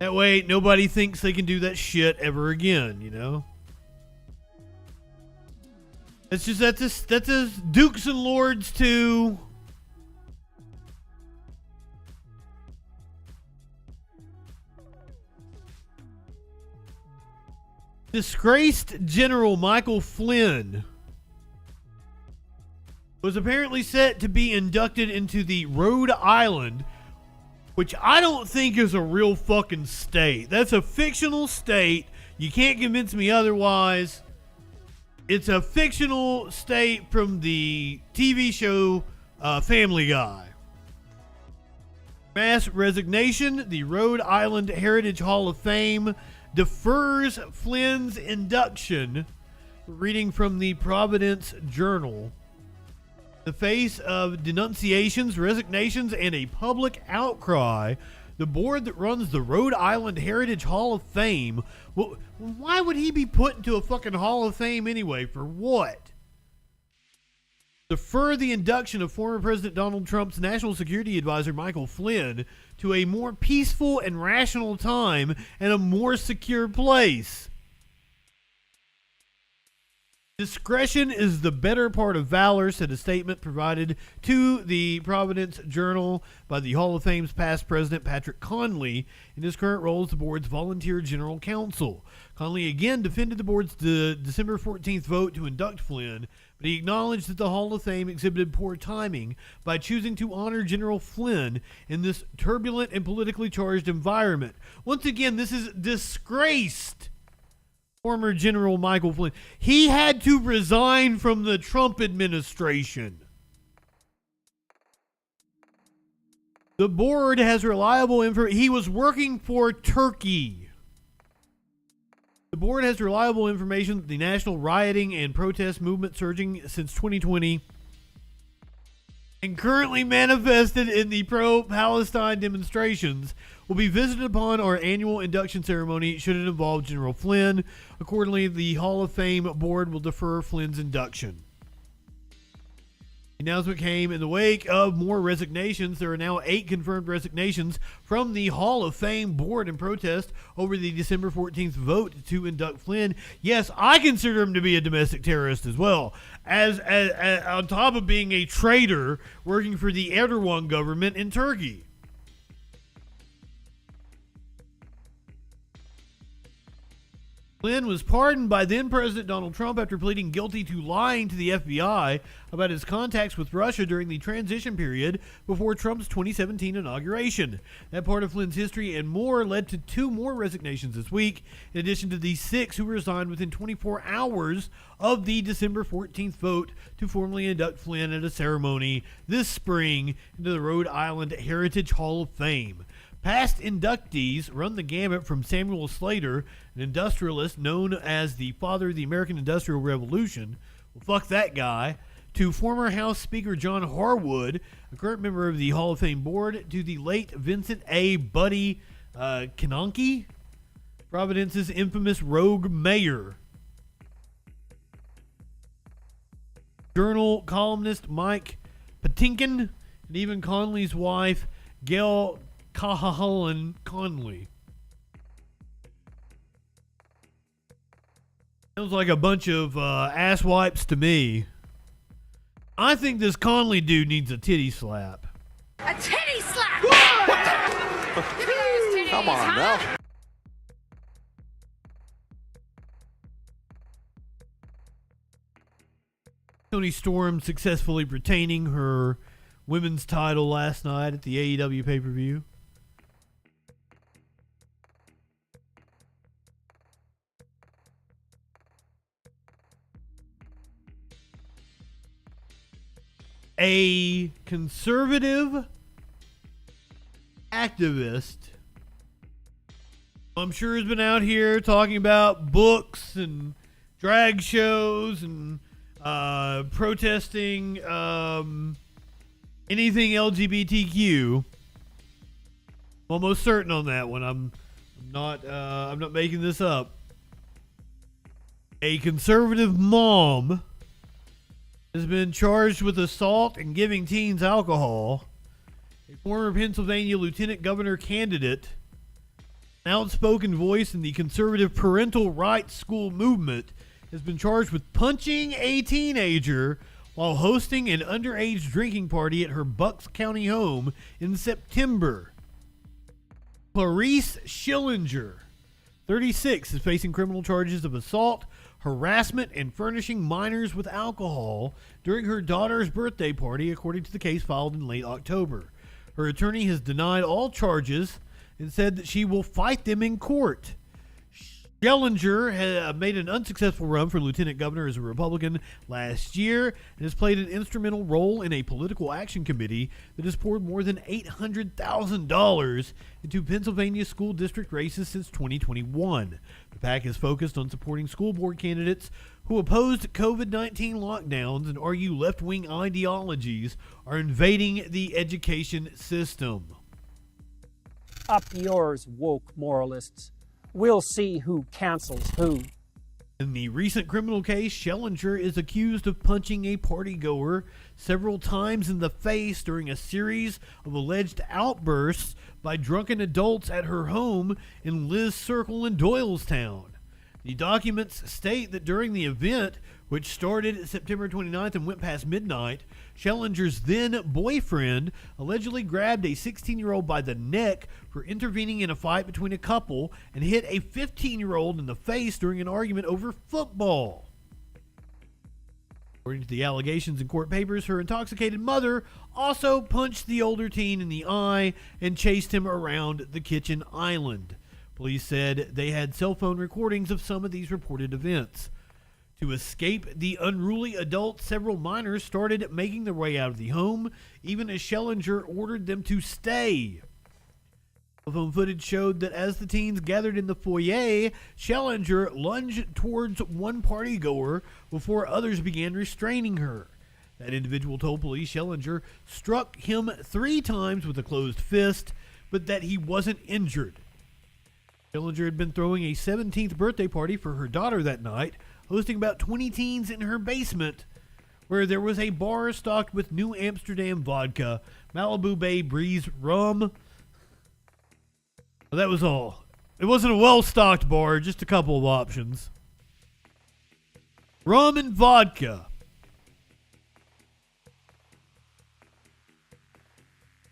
That way, nobody thinks they can do that shit ever again, you know? That's a Dukes and Lords to disgraced General Michael Flynn was apparently set to be inducted into the Rhode Island, which I don't think is a real fucking state. That's a fictional state. You can't convince me otherwise. It's a fictional state from the TV show Family Guy. Mass resignation. The Rhode Island Heritage Hall of Fame defers Flynn's induction. Reading from the Providence Journal. In the face of denunciations, resignations, and a public outcry, the board that runs the Rhode Island Heritage Hall of Fame, well, why would he be put into a fucking Hall of Fame anyway? For what? Defer the induction of former President Donald Trump's National Security Advisor Michael Flynn to a more peaceful and rational time and a more secure place. Discretion is the better part of valor, said a statement provided to the Providence Journal by the Hall of Fame's past president Patrick Conley in his current role as the board's volunteer general counsel. Conley again defended the board's December 14th vote to induct Flynn, but he acknowledged that the Hall of Fame exhibited poor timing by choosing to honor General Flynn in this turbulent and politically charged environment. Once again, this is disgraced. Former General Michael Flynn. He had to resign from the Trump administration. The board has reliable information. He was working for Turkey. The board has reliable information that the national rioting and protest movement surging since 2020 and currently manifested in the pro-Palestine demonstrations will be visited upon our annual induction ceremony should it involve General Flynn. Accordingly, the Hall of Fame board will defer Flynn's induction. The announcement came in the wake of more resignations. There are now 8 confirmed resignations from the Hall of Fame board in protest over the December 14th vote to induct Flynn. Yes, I consider him to be a domestic terrorist as well, as on top of being a traitor working for the Erdogan government in Turkey. Flynn was pardoned by then-President Donald Trump after pleading guilty to lying to the FBI about his contacts with Russia during the transition period before Trump's 2017 inauguration. That part of Flynn's history and more led to 2 more resignations this week, in addition to the 6 who resigned within 24 hours of the December 14th vote to formally induct Flynn at a ceremony this spring into the Rhode Island Heritage Hall of Fame. Past inductees run the gamut from Samuel Slater, an industrialist known as the father of the American Industrial Revolution, well, fuck that guy, to former House Speaker John Harwood, a current member of the Hall of Fame board, to the late Vincent A. Buddy Kanonke, Providence's infamous rogue mayor. Journal columnist Mike Patinkin, and even Conley's wife, Gail Cahalan Conley. Sounds like a bunch of ass wipes to me. I think this Conley dude needs a titty slap. A titty slap! Give me those titties, Come on huh? now. Toni Storm successfully retaining her women's title last night at the AEW pay-per-view. A conservative activist, I'm sure, has been out here talking about books and drag shows and protesting anything LGBTQ. I'm almost certain on that one. I'm not making this up. A conservative mom has been charged with assault and giving teens alcohol. A former Pennsylvania lieutenant governor candidate An outspoken voice in the conservative parental rights school movement has been charged with punching a teenager while hosting an underage drinking party at her Bucks County home in September. Clarice Schillinger, 36, is facing criminal charges of assault, harassment, and furnishing minors with alcohol during her daughter's birthday party, according to the case filed in late October. Her attorney has denied all charges and said that she will fight them in court. Schillinger made an unsuccessful run for lieutenant governor as a Republican last year and has played an instrumental role in a political action committee that has poured more than $800,000 into Pennsylvania school district races since 2021. The PAC is focused on supporting school board candidates who opposed COVID-19 lockdowns and argue left-wing ideologies are invading the education system. Up yours, woke moralists. We'll see who cancels who. In the recent criminal case, Schillinger is accused of punching a partygoer several times in the face during a series of alleged outbursts by drunken adults at her home in Liz Circle in Doylestown. The documents state that during the event, which started September 29th and went past midnight, Schillinger's then boyfriend allegedly grabbed a 16-year-old by the neck for intervening in a fight between a couple and hit a 15-year-old in the face during an argument over football. According to the allegations in court papers, her intoxicated mother also punched the older teen in the eye and chased him around the kitchen island. Police said they had cell phone recordings of some of these reported events. To escape the unruly adults, several minors started making their way out of the home, even as Schillinger ordered them to stay. Cell phone footage showed that as the teens gathered in the foyer, Schillinger lunged towards one partygoer before others began restraining her. That individual told police Schillinger struck him 3 times with a closed fist, but that he wasn't injured. Schillinger had been throwing a 17th birthday party for her daughter that night, hosting about 20 teens in her basement, where there was a bar stocked with New Amsterdam vodka, Malibu Bay Breeze rum. Well, that was all. It wasn't a well-stocked bar, just a couple of options. Rum and vodka.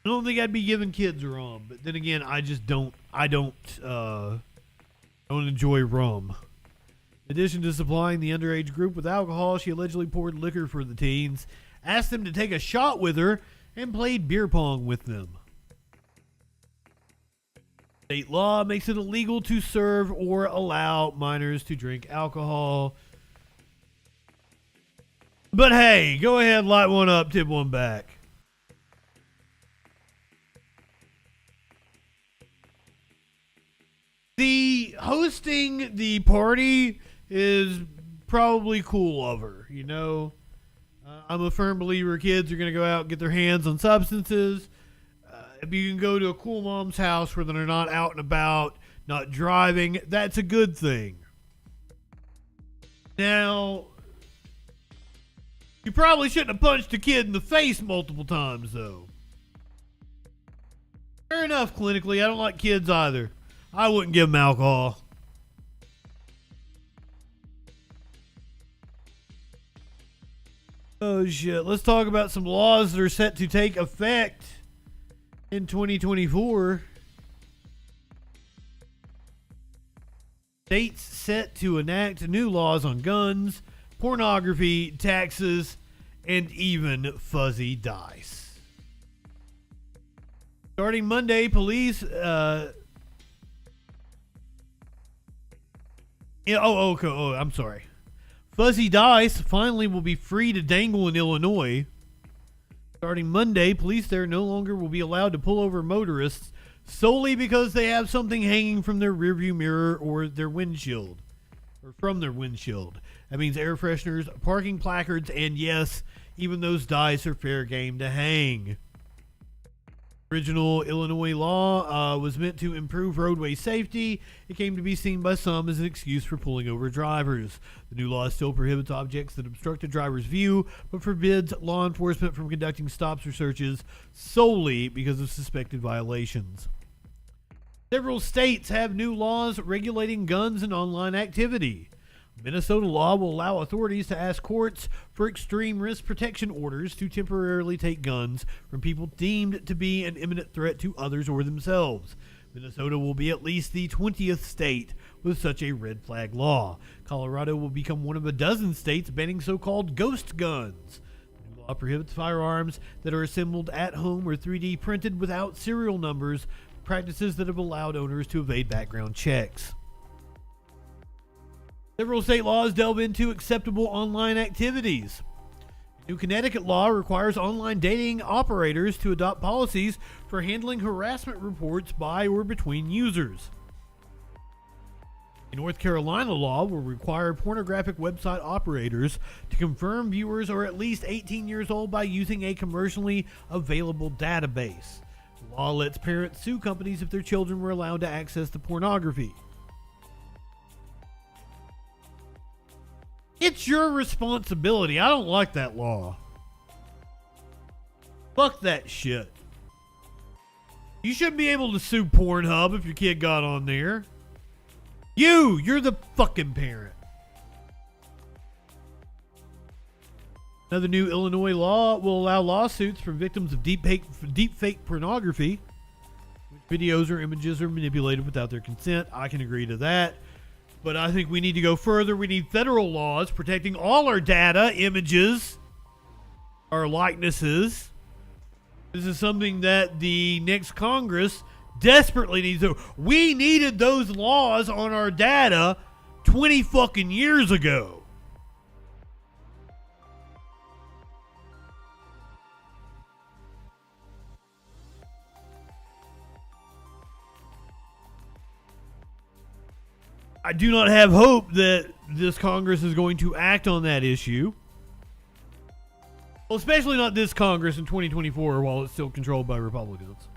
I don't think I'd be giving kids rum, but then again, I don't enjoy rum. In addition to supplying the underage group with alcohol, she allegedly poured liquor for the teens, asked them to take a shot with her, and played beer pong with them. State law makes it illegal to serve or allow minors to drink alcohol. But hey, go ahead, light one up, tip one back. The hosting the party is probably cool of her, you know. I'm a firm believer kids are going to go out and get their hands on substances. If you can go to a cool mom's house where they're not out and about, not driving, that's a good thing. Now, you probably shouldn't have punched a kid in the face multiple times, though. Fair enough, clinically. I don't like kids either. I wouldn't give them alcohol. Oh, shit. Let's talk about some laws that are set to take effect in 2024. States set to enact new laws on guns, pornography, taxes, and even fuzzy dice. Starting Monday, police... I'm sorry. Fuzzy dice finally will be free to dangle in Illinois. Starting Monday, police there no longer will be allowed to pull over motorists solely because they have something hanging from their rearview mirror or their windshield, or from their windshield. That means air fresheners, parking placards, and yes, even those dice are fair game to hang. Original Illinois law was meant to improve roadway safety. It came to be seen by some as an excuse for pulling over drivers. The new law still prohibits objects that obstruct a driver's view, but forbids law enforcement from conducting stops or searches solely because of suspected violations. Several states have new laws regulating guns and online activity. Minnesota law will allow authorities to ask courts for extreme risk protection orders to temporarily take guns from people deemed to be an imminent threat to others or themselves. Minnesota will be at least the 20th state with such a red flag law. Colorado will become one of a dozen states banning so-called ghost guns. The new law prohibits firearms that are assembled at home or 3D printed without serial numbers, practices that have allowed owners to evade background checks. Several state laws delve into acceptable online activities. New Connecticut law requires online dating operators to adopt policies for handling harassment reports by or between users. A North Carolina law will require pornographic website operators to confirm viewers are at least 18 years old by using a commercially available database. The law lets parents sue companies if their children were allowed to access the pornography. It's your responsibility. I don't like that law. Fuck that shit. You shouldn't be able to sue Pornhub if your kid got on there. You're the fucking parent. Another new Illinois law will allow lawsuits from victims of deep fake pornography. Which videos or images are manipulated without their consent. I can agree to that. But I think we need to go further. We need federal laws protecting all our data, images, our likenesses. This is something that the next Congress desperately needs to. We needed those laws on our data 20 fucking years ago. I do not have hope that this Congress is going to act on that issue. Well, especially not this Congress in 2024 while it's still controlled by Republicans.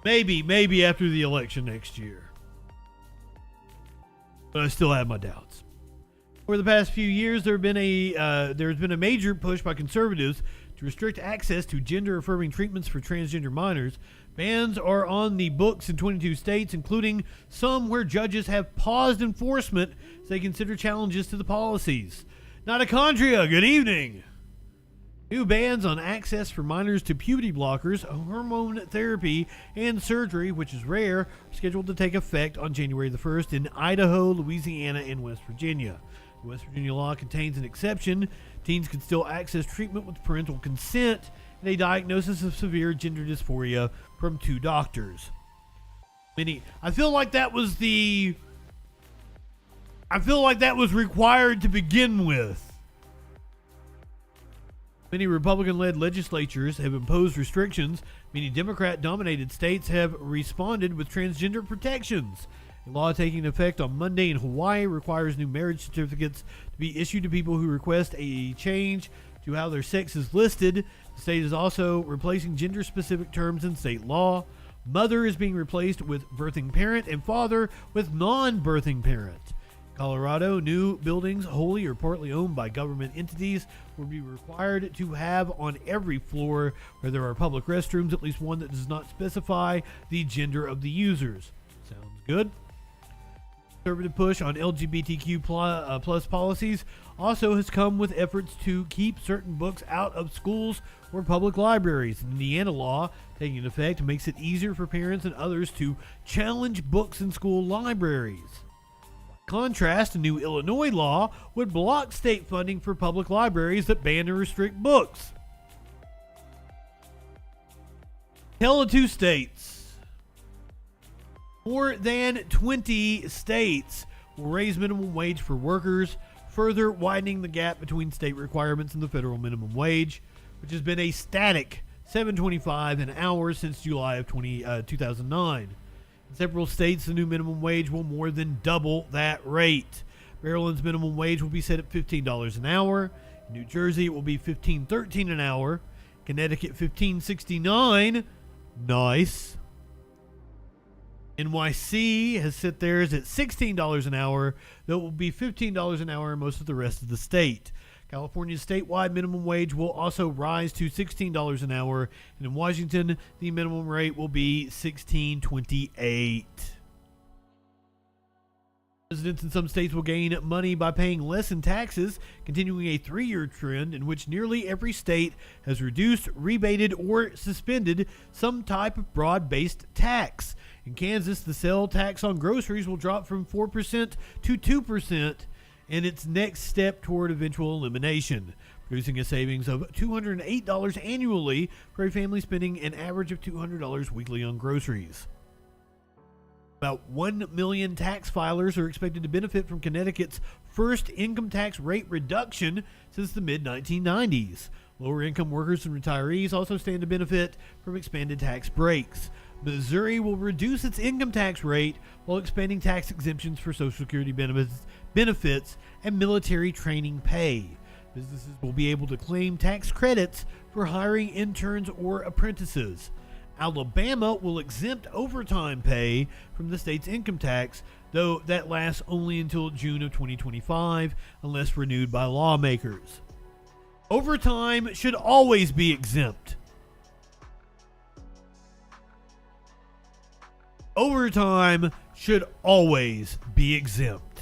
Maybe after the election next year. But I still have my doubts. Over the past few years, there's been a major push by conservatives to restrict access to gender-affirming treatments for transgender minors. Bans are on the books in 22 states, including some where judges have paused enforcement as they consider challenges to the policies. Mitochondria, good evening. New bans on access for minors to puberty blockers, hormone therapy, and surgery, which is rare, are scheduled to take effect on January the 1st in Idaho, Louisiana, and West Virginia. The West Virginia law contains an exception. Teens can still access treatment with parental consent and a diagnosis of severe gender dysphoria from 2 doctors. I feel like that was required to begin with. Many Republican-led legislatures have imposed restrictions. Many Democrat-dominated states have responded with transgender protections. A law taking effect on Monday in Hawaii requires new marriage certificates to be issued to people who request a change to how their sex is listed. The state is also replacing gender-specific terms in state law. Mother is being replaced with birthing parent and father with non-birthing parent. Colorado, new buildings wholly or partly owned by government entities will be required to have on every floor where there are public restrooms at least one that does not specify the gender of the users. Sounds good. Conservative push on LGBTQ plus policies also has come with efforts to keep certain books out of schools or public libraries. The Indiana law, taking effect, makes it easier for parents and others to challenge books in school libraries. By contrast, a new Illinois law would block state funding for public libraries that ban or restrict books. Tell the 2 states. More than 20 states will raise minimum wage for workers, further widening the gap between state requirements and the federal minimum wage, which has been a static $7.25 an hour since July of 2009. In several states, the new minimum wage will more than double that rate. Maryland's minimum wage will be set at $15 an hour. In New Jersey, it will be $15.13 an hour. Connecticut, $15.69. Nice. NYC has set theirs at $16 an hour, though it will be $15 an hour in most of the rest of the state. California's statewide minimum wage will also rise to $16 an hour, and in Washington, the minimum rate will be $16.28. Residents in some states will gain money by paying less in taxes, continuing a 3-year trend in which nearly every state has reduced, rebated, or suspended some type of broad-based tax. In Kansas, the sale tax on groceries will drop from 4% to 2% in its next step toward eventual elimination, producing a savings of $208 annually for a family spending an average of $200 weekly on groceries. About 1 million tax filers are expected to benefit from Connecticut's first income tax rate reduction since the mid-1990s. Lower income workers and retirees also stand to benefit from expanded tax breaks. Missouri will reduce its income tax rate while expanding tax exemptions for Social Security benefits and military training pay. Businesses will be able to claim tax credits for hiring interns or apprentices. Alabama will exempt overtime pay from the state's income tax, though that lasts only until June of 2025, unless renewed by lawmakers. Overtime should always be exempt. Overtime should always be exempt.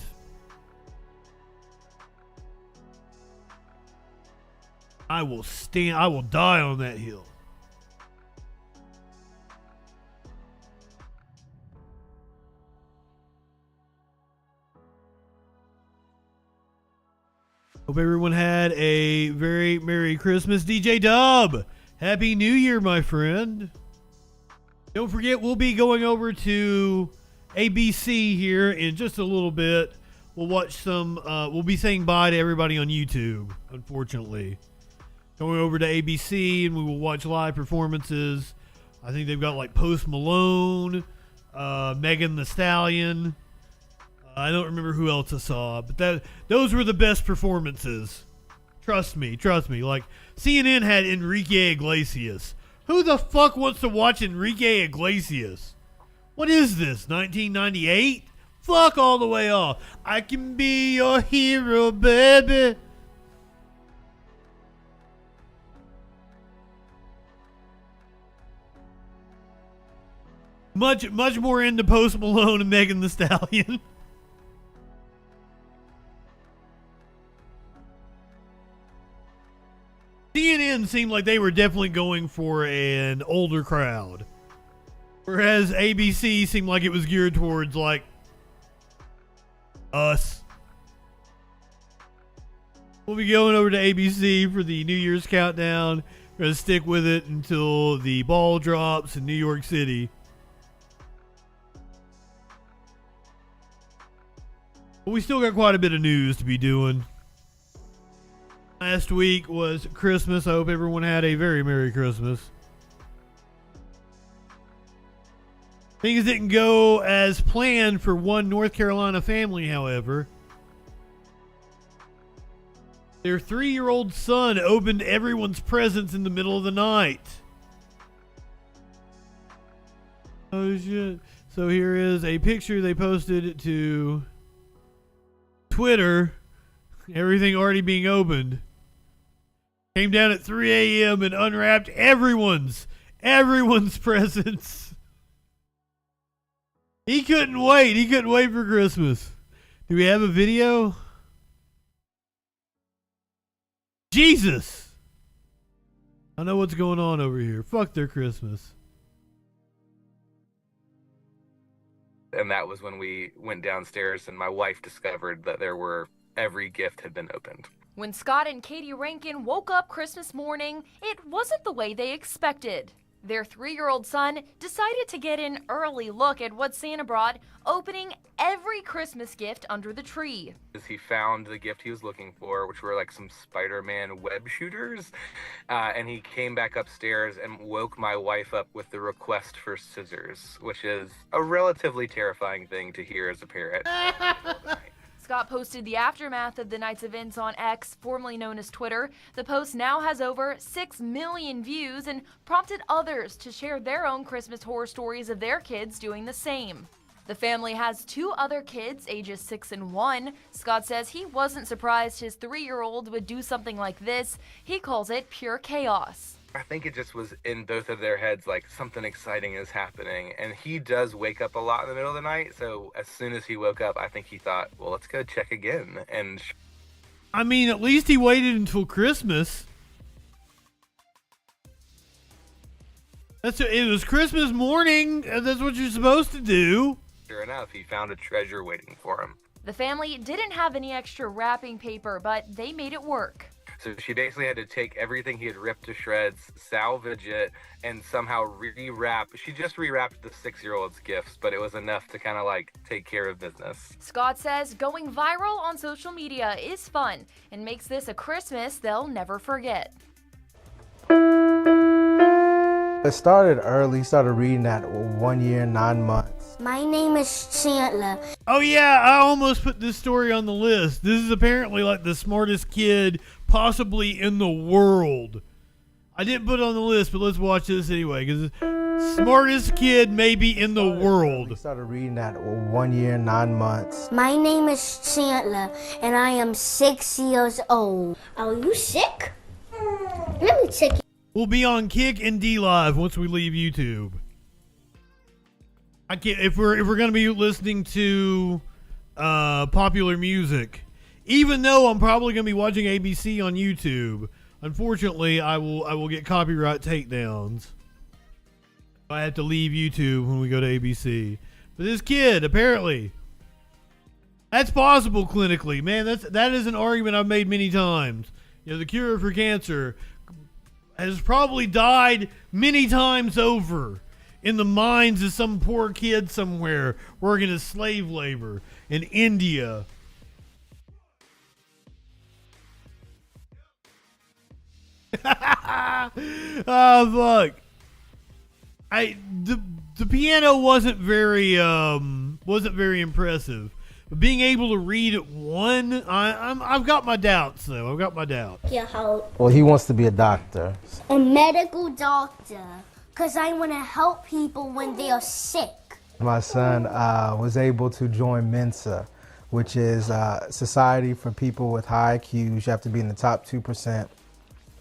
I will die on that hill. Hope everyone had a very Merry Christmas. DJ Dub, Happy New Year, my friend. Don't forget, we'll be going over to ABC here in just a little bit. We'll watch some, we'll be saying bye to everybody on YouTube, unfortunately. Going over to ABC and we will watch live performances. I think they've got like Post Malone, Megan Thee Stallion. I don't remember who else I saw, but those were the best performances. Trust me. Like, CNN had Enrique Iglesias. Who the fuck wants to watch Enrique Iglesias? What is this, 1998? Fuck all the way off. I can be your hero, baby. Much more into Post Malone and Megan Thee Stallion. CNN seemed like they were definitely going for an older crowd, whereas ABC seemed like it was geared towards like us. We'll be going over to ABC for the New Year's countdown. We're going to stick with it until the ball drops in New York City. But we still got quite a bit of news to be doing. Last week was Christmas. I hope everyone had a very Merry Christmas. Things didn't go as planned for one North Carolina family, however. Their 3-year-old son opened everyone's presents in the middle of the night. Oh shit. So here is a picture they posted to Twitter. Everything already being opened. Came down at 3 a.m. and unwrapped everyone's presents. He couldn't wait. He couldn't wait for Christmas. Do we have a video? Jesus! I know what's going on over here. Fuck their Christmas. And that was when we went downstairs and my wife discovered that every gift had been opened. When Scott and Katie Rankin woke up Christmas morning, it wasn't the way they expected. Their 3-year-old son decided to get an early look at what Santa brought, opening every Christmas gift under the tree. He found the gift he was looking for, which were like some Spider-Man web shooters, and he came back upstairs and woke my wife up with the request for scissors, which is a relatively terrifying thing to hear as a parent. Scott posted the aftermath of the night's events on X, formerly known as Twitter. The post now has over 6 million views and prompted others to share their own Christmas horror stories of their kids doing the same. The family has 2 other kids, ages 6 and 1. Scott says he wasn't surprised his 3-year-old would do something like this. He calls it pure chaos. I think it just was in both of their heads, like something exciting is happening. And he does wake up a lot in the middle of the night. So as soon as he woke up, I think he thought, well, let's go check again. And I mean, at least he waited until Christmas. It was Christmas morning. That's what you're supposed to do. sure enough, he found a treasure waiting for him. The family didn't have any extra wrapping paper, but they made it work. So she basically had to take everything he had ripped to shreds, salvage it, and somehow rewrap. She just rewrapped the 6-year-old's gifts, but it was enough to kind of like take care of business. Scott says going viral on social media is fun and makes this a Christmas they'll never forget. It started early, started reading at 1 year, 9 months. My name is Chandler. Oh yeah, I almost put this story on the list. This is apparently like the smartest kid possibly in the world. I didn't put it on the list, but let's watch this anyway, because smartest kid maybe in the world. Started reading at 1 year, 9 months. My name is Chandler, and I am 6 years old. Are you sick? Let me check. We'll be on Kick and D Live once we leave YouTube. I can't if we're gonna be listening to popular music, even though I'm probably gonna be watching ABC on YouTube. Unfortunately, I will get copyright takedowns. I have to leave YouTube when we go to ABC. But this kid, apparently, that's possible clinically, man. That is an argument I've made many times. You know, the cure for cancer has probably died many times over in the minds of some poor kid somewhere working as slave labor in India. Oh fuck! The piano wasn't very impressive. But being able to read at 1, I've got my doubts though. I've got my doubts. Yeah, how? Well, he wants to be a doctor. A medical doctor, because I want to help people when they are sick. My son was able to join Mensa, which is a society for people with high IQs. You have to be in the top 2%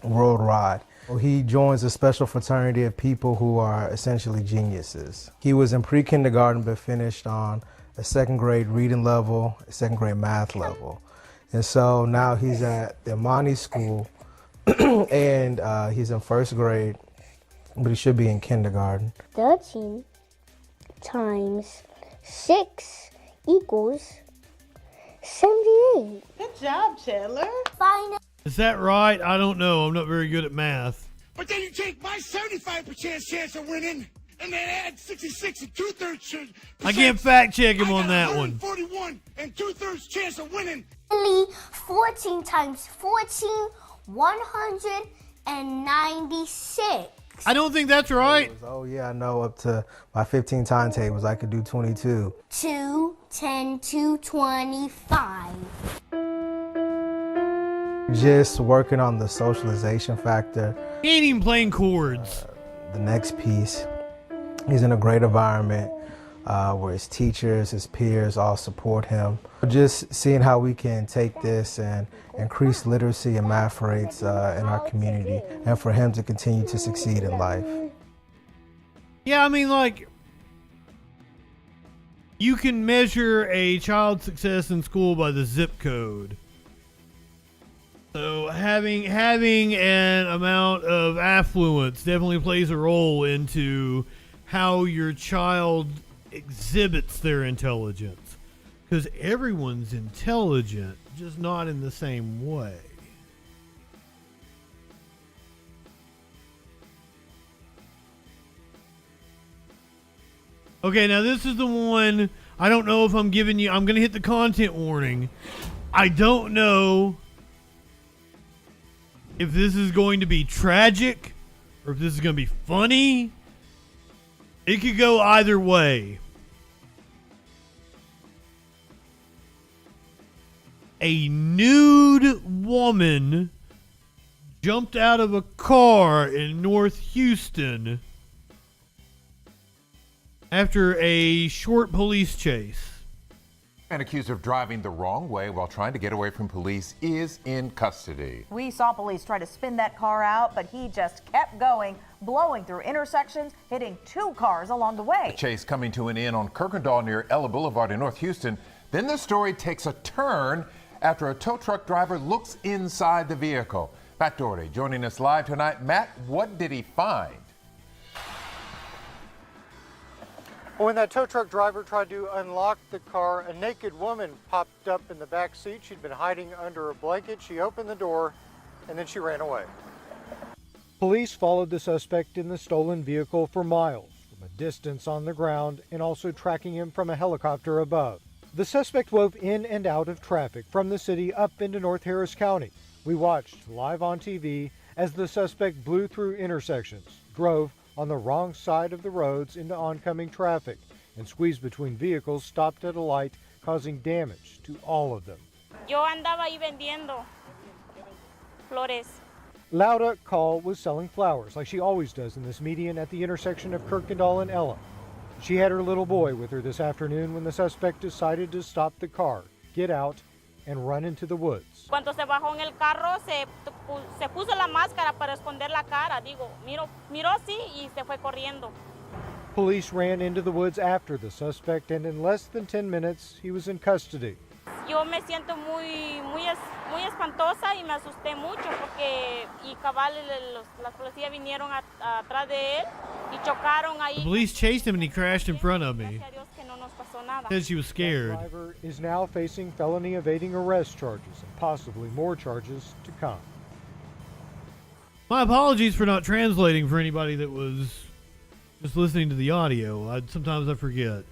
worldwide. He joins a special fraternity of people who are essentially geniuses. He was in pre-kindergarten but finished on a 2nd grade reading level, a 2nd grade math level. And so now he's at the Amani school and he's in 1st grade, but he should be in kindergarten. 13 times 6 equals 78. Good job, Chandler. Fine. Is that right? I don't know. I'm not very good at math. But then you take my 75% chance of winning and then add 66 and 2/3. I can't fact check him on that one. 41 and 2/3 chance of winning. 14 times 14, 196. I don't think that's right. Oh yeah, I know. Up to my 15 timetables, I could do 22. 2, 10 to 25. Just working on the socialization factor. He ain't even playing chords. The next piece, he's in a great environment where his teachers, his peers all support him. Just seeing how we can take this and increase literacy and math rates in our community and for him to continue to succeed in life. Yeah, I mean, like, you can measure a child's success in school by the zip code. So having an amount of affluence definitely plays a role into how your child exhibits their intelligence. Because everyone's intelligent, just not in the same way. Okay, now this is the one, I don't know if I'm going to hit the content warning. I don't know if this is going to be tragic or if this is going to be funny. It could go either way. A nude woman jumped out of a car in North Houston after a short police chase. Man accused of driving the wrong way while trying to get away from police is in custody. We saw police try to spin that car out, but he just kept going, blowing through intersections, hitting 2 cars along the way. The chase coming to an end on Kirkendall near Ella Boulevard in North Houston. Then the story takes a turn after a tow truck driver looks inside the vehicle. Matt Doherty joining us live tonight. Matt, what did he find? When that tow truck driver tried to unlock the car, a naked woman popped up in the back seat. She'd been hiding under a blanket. She opened the door and then she ran away. Police followed the suspect in the stolen vehicle for miles, from a distance on the ground and also tracking him from a helicopter above. The suspect wove in and out of traffic from the city up into North Harris County. We watched live on TV as the suspect blew through intersections, drove on the wrong side of the roads into oncoming traffic, and squeezed between vehicles stopped at a light, causing damage to all of them. Yo andaba ahí vendiendo flores. Laura Call was selling flowers like she always does in this median at the intersection of Kirkendall and Ella. She had her little boy with her this afternoon when the suspect decided to stop the car, get out, and run into the woods. Cuando se bajó en el carro, se puso la máscara para esconder la cara. Digo, miró así y se fue corriendo. Police ran into the woods after the suspect, and in less than 10 minutes, he was in custody. Yo me siento muy espantosa y me asusté mucho porque y cabal las policías vinieron atrás de él y chocaron ahí. The police chased him and he crashed in front of me. Said she was scared. The driver is now facing felony evading arrest charges and possibly more charges to come. My apologies for not translating for anybody that was just listening to the audio. Sometimes I forget.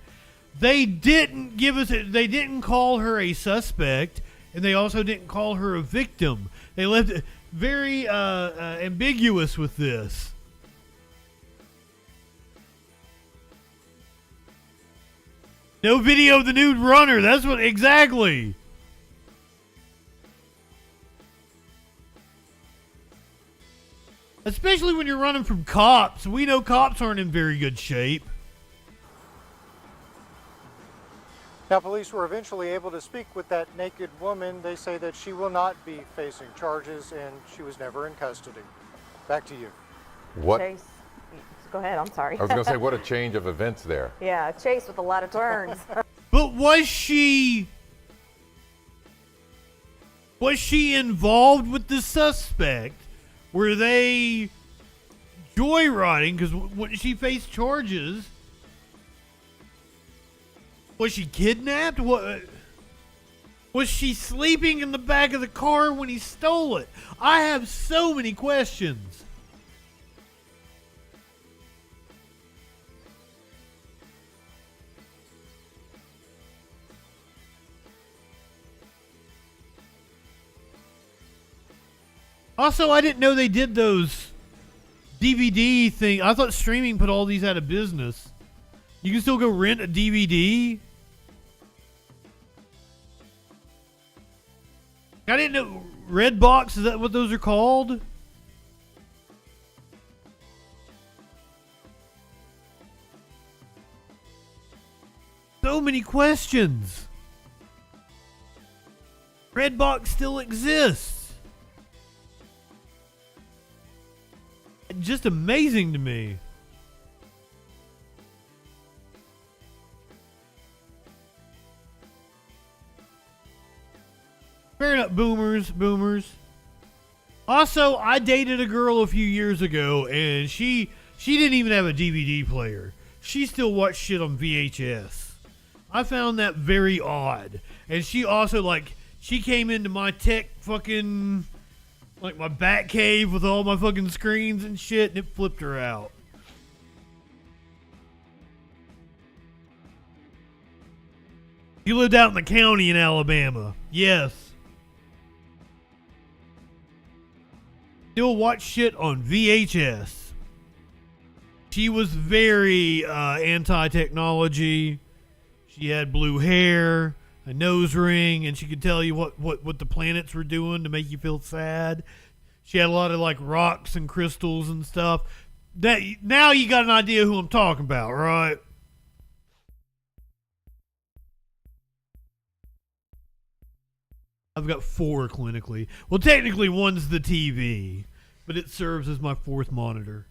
They didn't give us they didn't call her a suspect, and they also didn't call her a victim. They left it very ambiguous with this. No video of the nude runner. That's what exactly. Especially when you're running from cops. We know cops aren't in very good shape. Now, police were eventually able to speak with that naked woman. They say that she will not be facing charges and she was never in custody. Back to you. What? Chase. Go ahead, I'm sorry. I was going to say, what a change of events there. Yeah, chase with a lot of turns. But was she involved with the suspect? Were they joyriding? Because when she faced charges, was she kidnapped? What? Was she sleeping in the back of the car when he stole it? I have so many questions. Also, I didn't know they did those DVD thing. I thought streaming put all these out of business. You can still go rent a DVD. I didn't know. Redbox, is that what those are called? So many questions. Redbox still exists. Just amazing to me. Fair enough, boomers. Also, I dated a girl a few years ago, and she didn't even have a DVD player. She still watched shit on VHS. I found that very odd. And she also, she came into my tech fucking... my bat cave with all my fucking screens and shit, and it flipped her out. You lived out in the county in Alabama. Yes. Still watch shit on VHS. She was very anti-technology. She had blue hair, a nose ring, and she could tell you what the planets were doing to make you feel sad. She had a lot of rocks and crystals and stuff. Now you got an idea who I'm talking about, right? I've got 4 clinically. Well, technically one's the TV, but it serves as my 4th monitor.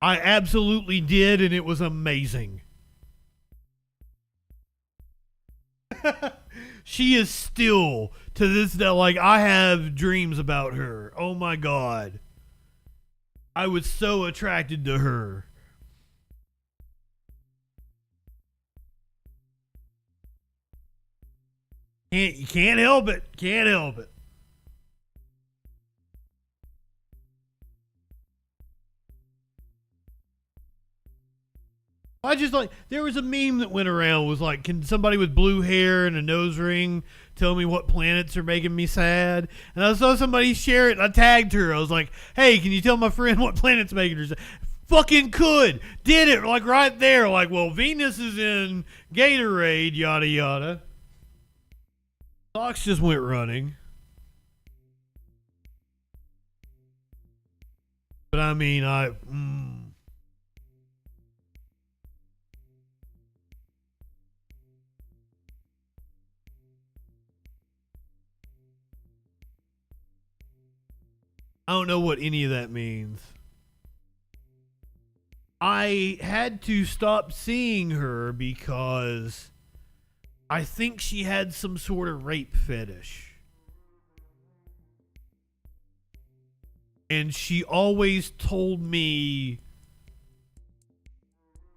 I absolutely did, and it was amazing. She is still, to this day, like, I have dreams about her. Oh my God. I was so attracted to her. You can't help it. Can't help it. I just like, there was a meme that went around, was like, can somebody with blue hair and a nose ring tell me what planets are making me sad? And I saw somebody share it, and I tagged her. I was like, hey, can you tell my friend what planet's making her sad? Fucking could. Did it, like, right there. Like, well, Venus is in Gatorade, yada yada. Socks just went running. But I mean, I don't know what any of that means. I had to stop seeing her because I think she had some sort of rape fetish. And she always told me,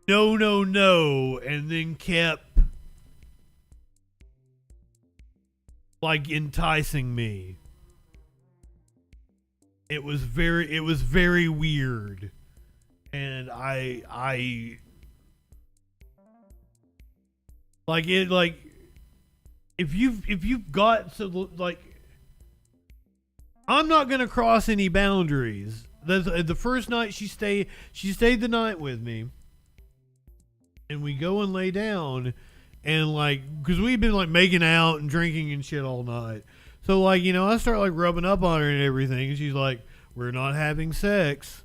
no, no, no, and then kept, like, enticing me. It was very weird. And I like it, like, if you've got, so, like, I'm not gonna cross any boundaries. The first night she stayed the night with me, and we go and lay down, and, like, because we've been, like, making out and drinking and shit all night. So, like, you know, I start, like, rubbing up on her and everything, and she's like, we're not having sex.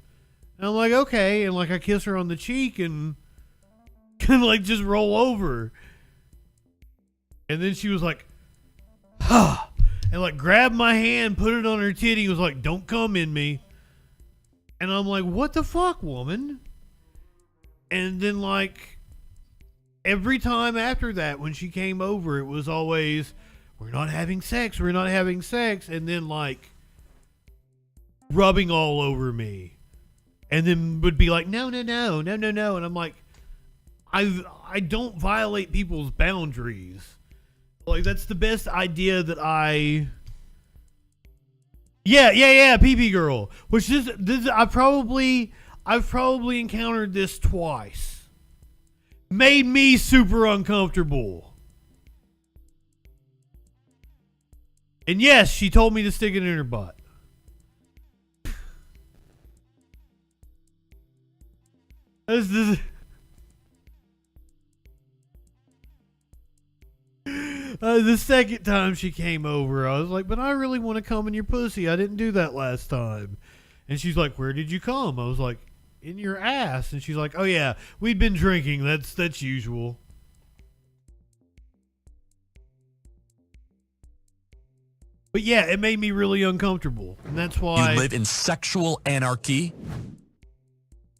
And I'm like, okay. And, like, I kiss her on the cheek and can, like, just roll over. And then she was like, huh. And, like, grabbed my hand, put it on her titty, was like, don't come in me. And I'm like, what the fuck, woman? And then, like, every time after that, when she came over, it was always, we're not having sex, we're not having sex. And then, like, rubbing all over me. And then would be like, no, no, no, no, no, no. And I'm like, I don't violate people's boundaries. Like, that's the best idea that Yeah, pee-pee girl. Which this I've probably encountered this twice. Made me super uncomfortable. And yes, she told me to stick it in her butt. The second time she came over, I was like, but I really want to come in your pussy. I didn't do that last time. And she's like, where did you come? I was like, in your ass. And she's like, oh yeah, we'd been drinking. That's usual. But yeah, it made me really uncomfortable. And that's why... You live in sexual anarchy?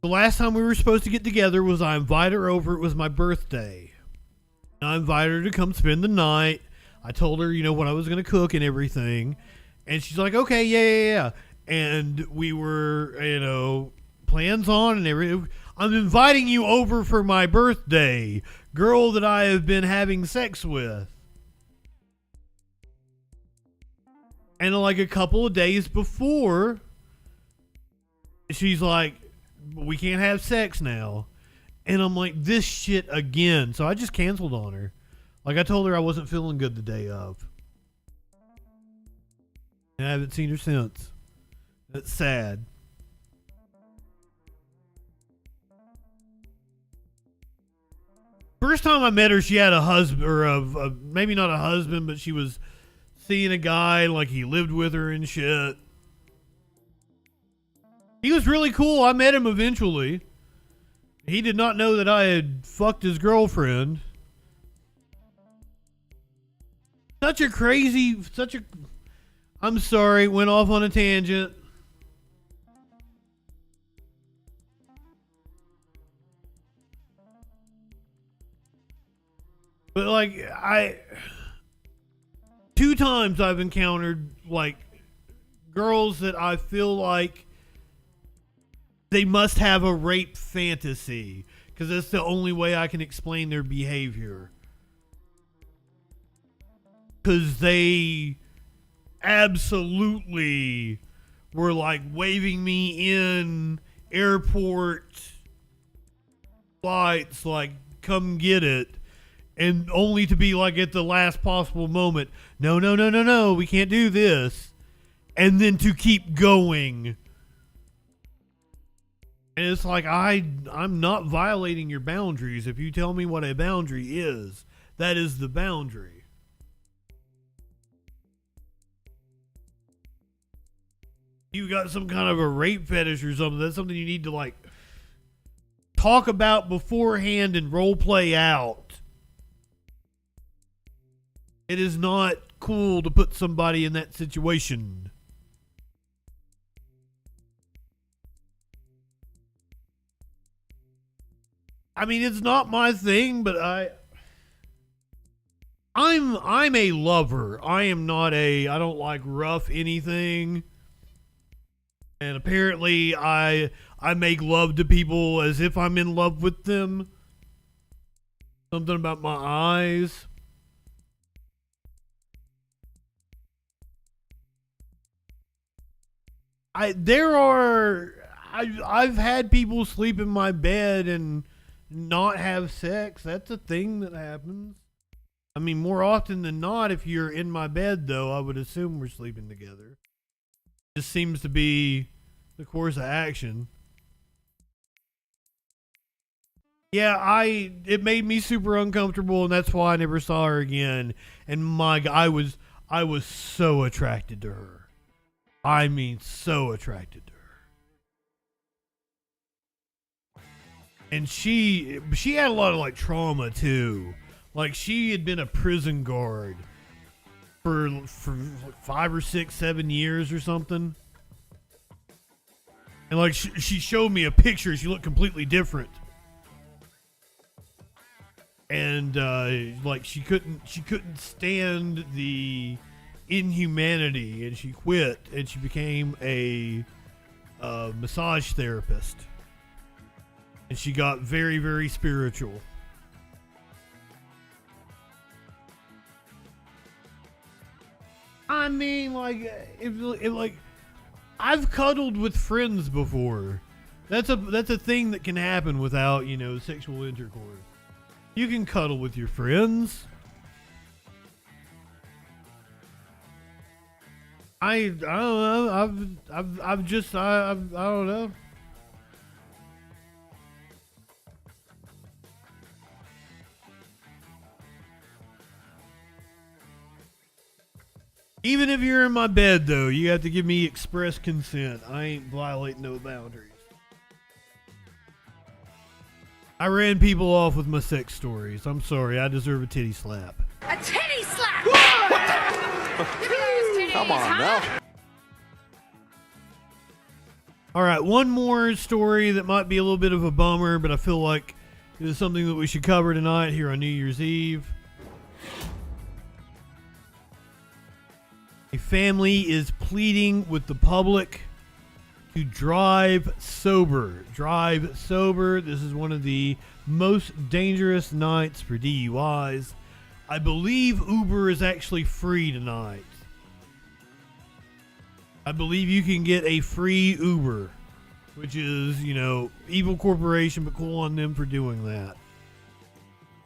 The last time we were supposed to get together was I invited her over. It was my birthday. I invited her to come spend the night. I told her, you know, what I was going to cook and everything. And she's like, okay, yeah. And we were, you know, plans on and everything. I'm inviting you over for my birthday. Girl that I have been having sex with. And like a couple of days before, she's like, we can't have sex now. And I'm like, this shit again. So I just canceled on her. Like, I told her I wasn't feeling good the day of. And I haven't seen her since. That's sad. First time I met her, she had a husband, or maybe not a husband, but she was seeing a guy, like he lived with her and shit. He was really cool. I met him eventually. He did not know that I had fucked his girlfriend. I'm sorry, went off on a tangent. But like, two times I've encountered like girls that I feel like they must have a rape fantasy, because that's the only way I can explain their behavior. Because they absolutely were like waving me in airport flights, like, come get it. And only to be like at the last possible moment, no, we can't do this. And then to keep going. And it's like, I'm not violating your boundaries. If you tell me what a boundary is, that is the boundary. You got some kind of a rape fetish or something, that's something you need to like talk about beforehand and role play out. It is not cool to put somebody in that situation. I mean, it's not my thing, but I'm a lover. I don't like rough anything. And apparently I make love to people as if I'm in love with them. Something about my eyes. I've had people sleep in my bed and not have sex. That's a thing that happens. I mean, more often than not, if you're in my bed, though, I would assume we're sleeping together. Just seems to be the course of action. Yeah, it made me super uncomfortable, and that's why I never saw her again. And I was so attracted to her. I mean, so attracted to her. And she had a lot of like trauma too. Like, she had been a prison guard for 5 or 6, 7 years or something. And like she showed me a picture. She looked completely different. And like she couldn't stand the inhumanity, and she quit, and she became a massage therapist, and she got very, very spiritual. I mean, like, if like, I've cuddled with friends before. That's a thing that can happen without, sexual intercourse. You can cuddle with your friends. I don't know. I don't know. Even if you're in my bed, though, you have to give me express consent. I ain't violating no boundaries. I ran people off with my sex stories. I'm sorry. I deserve a titty slap. A titty slap! Give me those titties, Come on now. All right, one more story that might be a little bit of a bummer, but I feel like it is something that we should cover tonight here on New Year's Eve. A family is pleading with the public to drive sober. Drive sober. This is one of the most dangerous nights for DUIs. I believe Uber is actually free tonight. I believe you can get a free Uber, which is, evil corporation, but cool on them for doing that.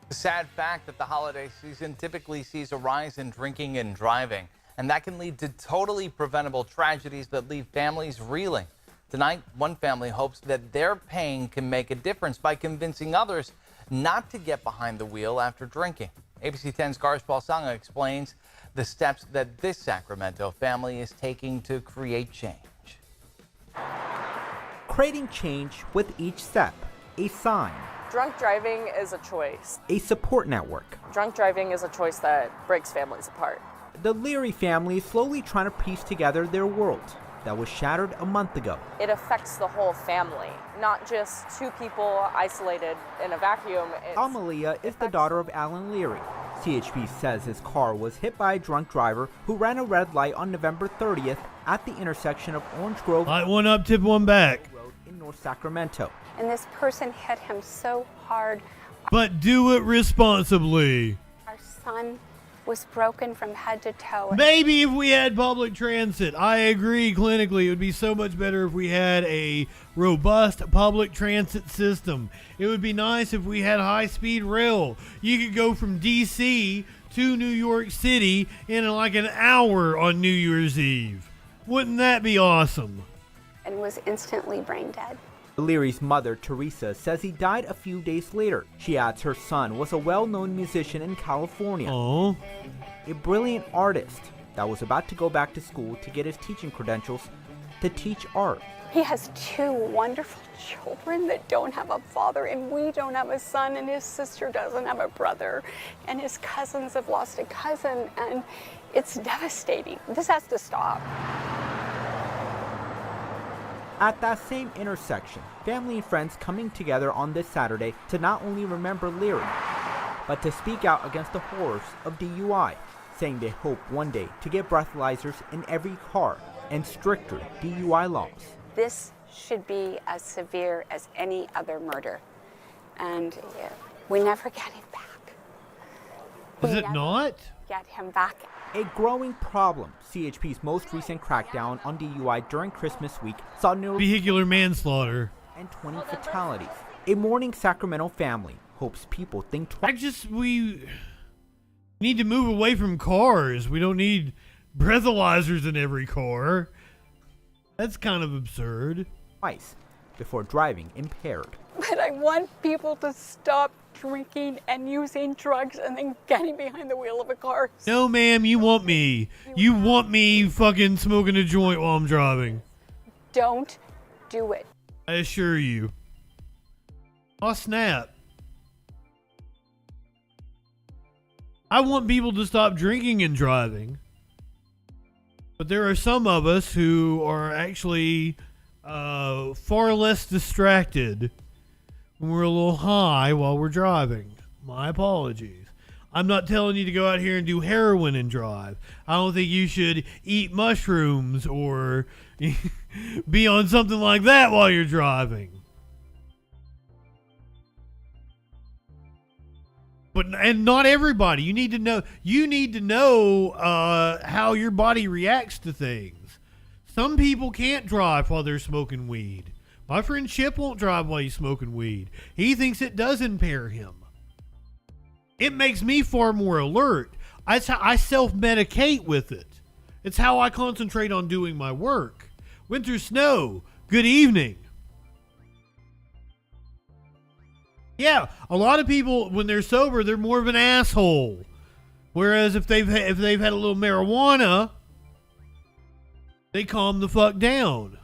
The sad fact that the holiday season typically sees a rise in drinking and driving, and that can lead to totally preventable tragedies that leave families reeling. Tonight, one family hopes that their pain can make a difference by convincing others not to get behind the wheel after drinking. ABC 10's Garsh Balsanga explains the steps that this Sacramento family is taking to create change. Creating change with each step. a sign, Drunk driving is a choice. a support network. Drunk driving is a choice that breaks families apart. The Leary family is slowly trying to piece together their world that was shattered a month ago. It affects the whole family, not just two people isolated in a vacuum. Amalia is the daughter of Alan Leary. CHP says his car was hit by a drunk driver who ran a red light on November 30th at the intersection of Orange Grove Light one up, tip one back. Road in North Sacramento. And this person hit him so hard. But do it responsibly. Our son was broken from head to toe. Maybe if we had public transit. I agree clinically. It would be so much better if we had a robust public transit system. It would be nice if we had high-speed rail. You could go from D.C. to New York City in like an hour on New Year's Eve. Wouldn't that be awesome? And was instantly brain dead. Leary's mother, Teresa, says he died a few days later. She adds her son was a well-known musician in California. Oh. A brilliant artist that was about to go back to school to get his teaching credentials to teach art. He has two wonderful children that don't have a father, and we don't have a son, and his sister doesn't have a brother, and his cousins have lost a cousin, and it's devastating. This has to stop. At that same intersection, family and friends coming together on this Saturday to not only remember Leary, but to speak out against the horrors of DUI, saying they hope one day to get breathalyzers in every car and stricter DUI laws. This should be as severe as any other murder, and we never get him back. Is it not? Get him back. A growing problem. CHP's most recent crackdown on DUI during Christmas week saw nearly vehicular manslaughter and 20 fatalities. A mourning Sacramento family hopes people think twice. We need to move away from cars. We don't need breathalyzers in every car. That's kind of absurd. Twice before driving impaired. But I want people to stop drinking and using drugs and then getting behind the wheel of a car. No, ma'am, you want me. You want me fucking smoking a joint while I'm driving. Don't do it. I assure you. Oh, snap. I want people to stop drinking and driving. But there are some of us who are actually far less distracted when we're a little high while we're driving. My apologies. I'm not telling you to go out here and do heroin and drive. I don't think you should eat mushrooms or be on something like that while you're driving. And not everybody. You need to know how your body reacts to things. Some people can't drive while they're smoking weed. My friend Chip won't drive while he's smoking weed. He thinks it does impair him. It makes me far more alert. I self-medicate with it. It's how I concentrate on doing my work. Winter Snow, good evening. Yeah, a lot of people, when they're sober, they're more of an asshole. Whereas if they've had a little marijuana, they calm the fuck down.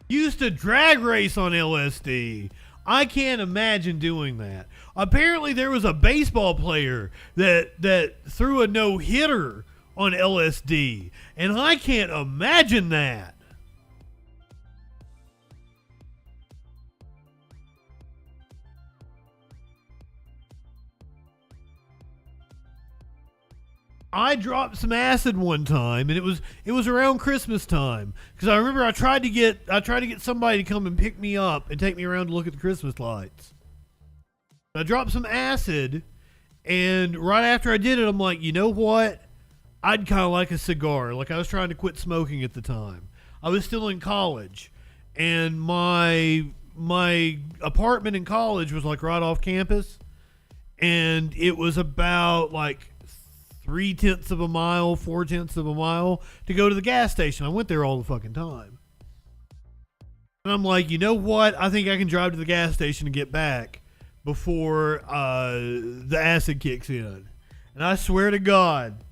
Used to drag race on LSD. I can't imagine doing that. Apparently there was a baseball player that threw a no-hitter on LSD. And I can't imagine that. I dropped some acid one time, and it was around Christmas time, because I remember I tried to get somebody to come and pick me up and take me around to look at the Christmas lights. I dropped some acid, and right after I did it, I'm like, you know what? I'd kind of like a cigar. Like, I was trying to quit smoking at the time. I was still in college, and my apartment in college was like right off campus, and it was about like 3/10 of a mile, 4/10 of a mile to go to the gas station. I went there all the fucking time. And I'm like, you know what? I think I can drive to the gas station and get back before the acid kicks in. And I swear to God,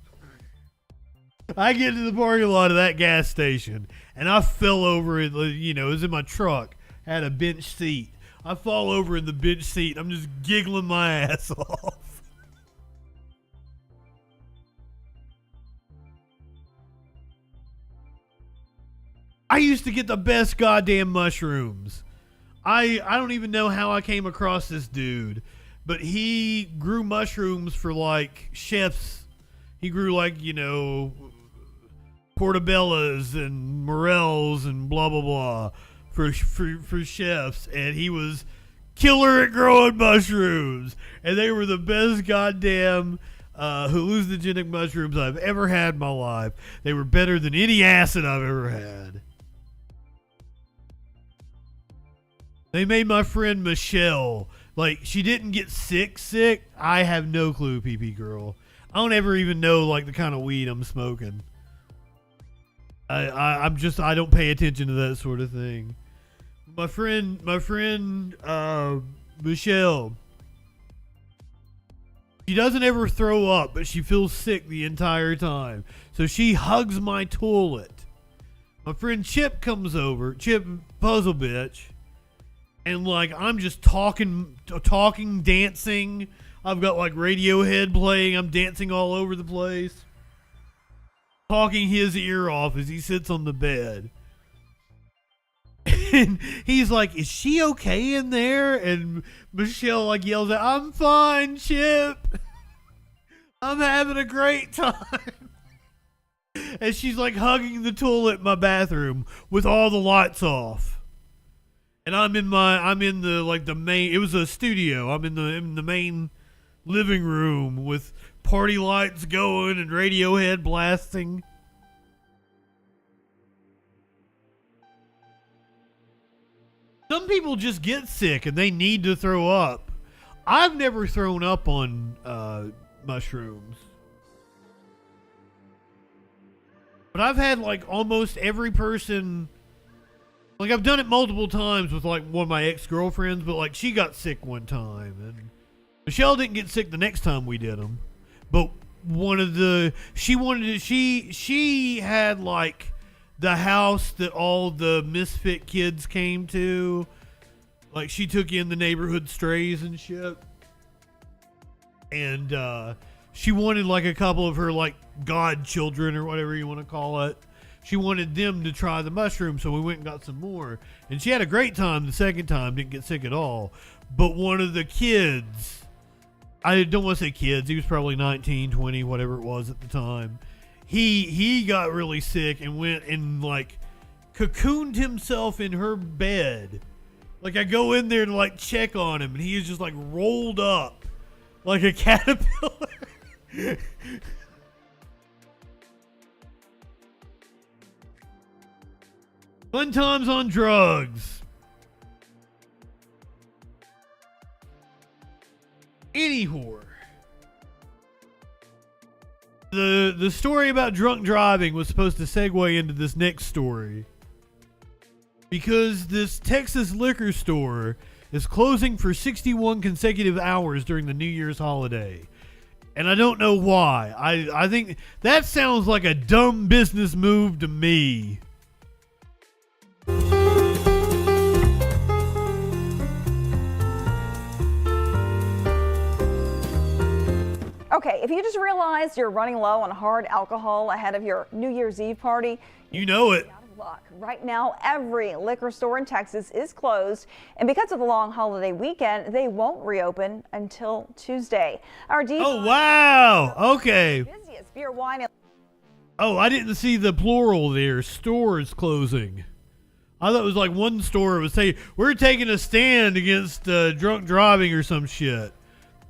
I get to the parking lot of that gas station, and I fell over it. It was in my truck. I had a bench seat. I fall over in the bench seat. I'm just giggling my ass off. I used to get the best goddamn mushrooms. I don't even know how I came across this dude, but he grew mushrooms for like chefs. He grew like, portobellas and morels and blah blah blah for chefs, and he was killer at growing mushrooms, and they were the best goddamn hallucinogenic mushrooms I've ever had in my life. They were better than any acid I've ever had. They made my friend Michelle, like, she didn't get sick. I have no clue, PP girl. I don't ever even know like the kind of weed I'm smoking. I don't pay attention to that sort of thing. My friend Michelle, she doesn't ever throw up, but she feels sick the entire time. So she hugs my toilet. My friend Chip comes over, Chip Puzzle Bitch, and like I'm just talking, dancing. I've got like Radiohead playing. I'm dancing all over the place, talking his ear off as he sits on the bed. And he's like, "Is she okay in there?" And Michelle like yells out, "I'm fine, Chip. I'm having a great time." And she's like hugging the toilet in my bathroom with all the lights off. And I'm in the main, it was a studio. I'm in the main living room with party lights going and Radiohead blasting. Some people just get sick and they need to throw up. I've never thrown up on mushrooms. But I've had like almost every person, like I've done it multiple times with like one of my ex-girlfriends, but like she got sick one time and Michelle didn't get sick the next time we did them. But she had like the house that all the misfit kids came to. Like she took in the neighborhood strays and shit. And she wanted like a couple of her like godchildren or whatever you want to call it. She wanted them to try the mushroom, so we went and got some more. And she had a great time the second time, didn't get sick at all. But one of the kids, I don't want to say kids, he was probably 19, 20, whatever it was at the time. He got really sick and went and like cocooned himself in her bed. Like I go in there to like check on him and he is just like rolled up like a caterpillar. Fun times on drugs. Anyhow, the story about drunk driving was supposed to segue into this next story, because this Texas liquor store is closing for 61 consecutive hours during the New Year's holiday. And I don't know why. I think that sounds like a dumb business move to me. Okay, if you just realized you're running low on hard alcohol ahead of your New Year's Eve party, you know it. Out of luck. Right now, every liquor store in Texas is closed, and because of the long holiday weekend, they won't reopen until Tuesday. Oh wow! Okay. Busiest beer, wine, and oh, I didn't see the plural there. Stores closing. I thought it was like one store was saying we're taking a stand against drunk driving or some shit.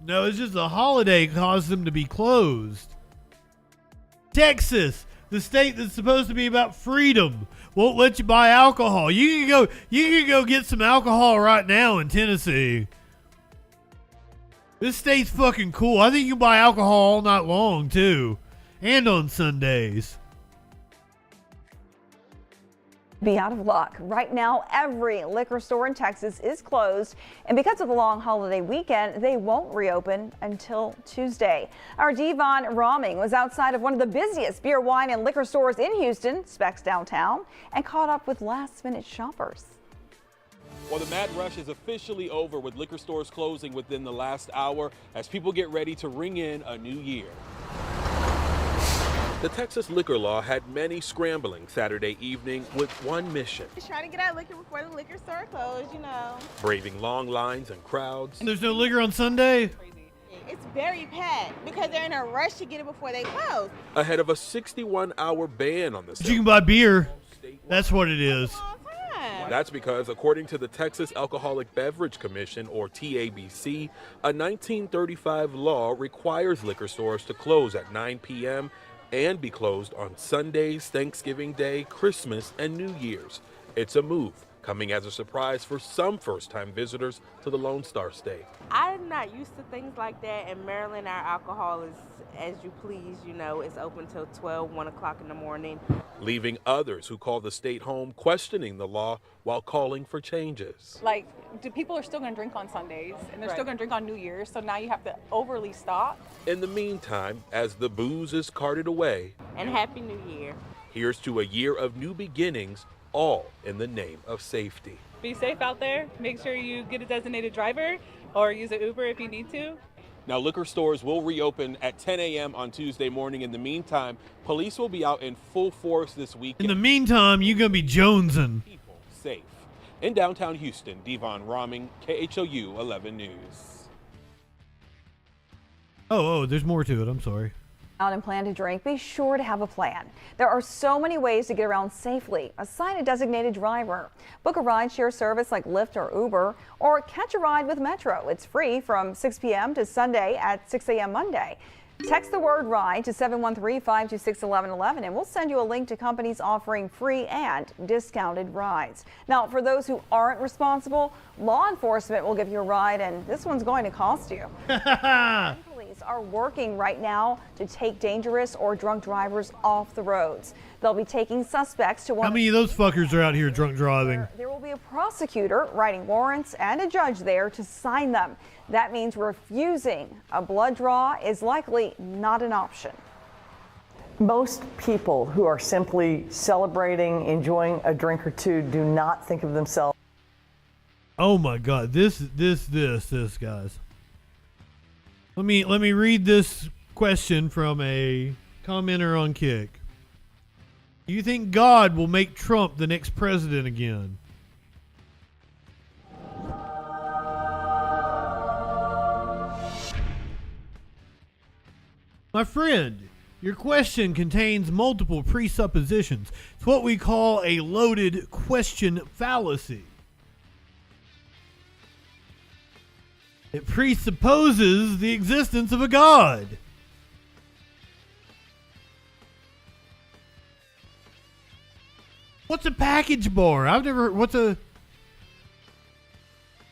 No, it's just a holiday caused them to be closed. Texas, the state that's supposed to be about freedom, won't let you buy alcohol. You can go get some alcohol right now in Tennessee. This state's fucking cool. I think you can buy alcohol all night long too, and on Sundays. Be out of luck. Right now, every liquor store in Texas is closed, and because of the long holiday weekend, they won't reopen until Tuesday. Our Devon Rahming was outside of one of the busiest beer, wine, and liquor stores in Houston, Specs Downtown, and caught up with last-minute shoppers. Well, the mad rush is officially over with liquor stores closing within the last hour as people get ready to ring in a new year. The Texas liquor law had many scrambling Saturday evening with one mission. Just trying to get our liquor before the liquor store closed, you know. Braving long lines and crowds. And there's no liquor on Sunday? It's very packed because they're in a rush to get it before they close. Ahead of a 61-hour ban on the But you can buy beer. That's what it is. That's because, according to the Texas Alcoholic Beverage Commission, or TABC, a 1935 law requires liquor stores to close at 9 p.m. and be closed on Sundays, Thanksgiving Day, Christmas, and New Year's. It's a move coming as a surprise for some first-time visitors to the Lone Star State. I'm not used to things like that. In Maryland, our alcohol is as you please, you know, it's open till 12, 1 o'clock in the morning. Leaving others who call the state home questioning the law while calling for changes. Like, people are still going to drink on Sundays, and they're still going to drink on New Year's, so now you have to overly stock. In the meantime, as the booze is carted away, and Happy New Year. Here's to a year of new beginnings, all in the name of safety. Be safe out there. Make sure you get a designated driver or use an Uber if you need to. Now, liquor stores will reopen at 10 a.m. on Tuesday morning. In the meantime, police will be out in full force this weekend. In the meantime, you're going to be jonesing. People safe. In downtown Houston, Devon Rahming, KHOU 11 News. Oh, there's more to it. I'm sorry. Out and plan to drink, be sure to have a plan. There are so many ways to get around safely. Assign a designated driver. Book a ride-share service like Lyft or Uber, or catch a ride with Metro. It's free from 6 p.m. to Sunday at 6 a.m. Monday. Text the word RIDE to 713-526-1111 and we'll send you a link to companies offering free and discounted rides. Now, for those who aren't responsible, law enforcement will give you a ride, and this one's going to cost you. Police are working right now to take dangerous or drunk drivers off the roads. They'll be taking suspects to one. How many of those fuckers are out here drunk driving? There will be a prosecutor writing warrants and a judge there to sign them. That means refusing a blood draw is likely not an option. Most people who are simply celebrating, enjoying a drink or two, do not think of themselves. Oh my God, this guys. Let me read this question from a commenter on Kick. Do you think God will make Trump the next president again? My friend, your question contains multiple presuppositions. It's what we call a loaded question fallacy. It presupposes the existence of a God. What's a package bar? I've never. What's a.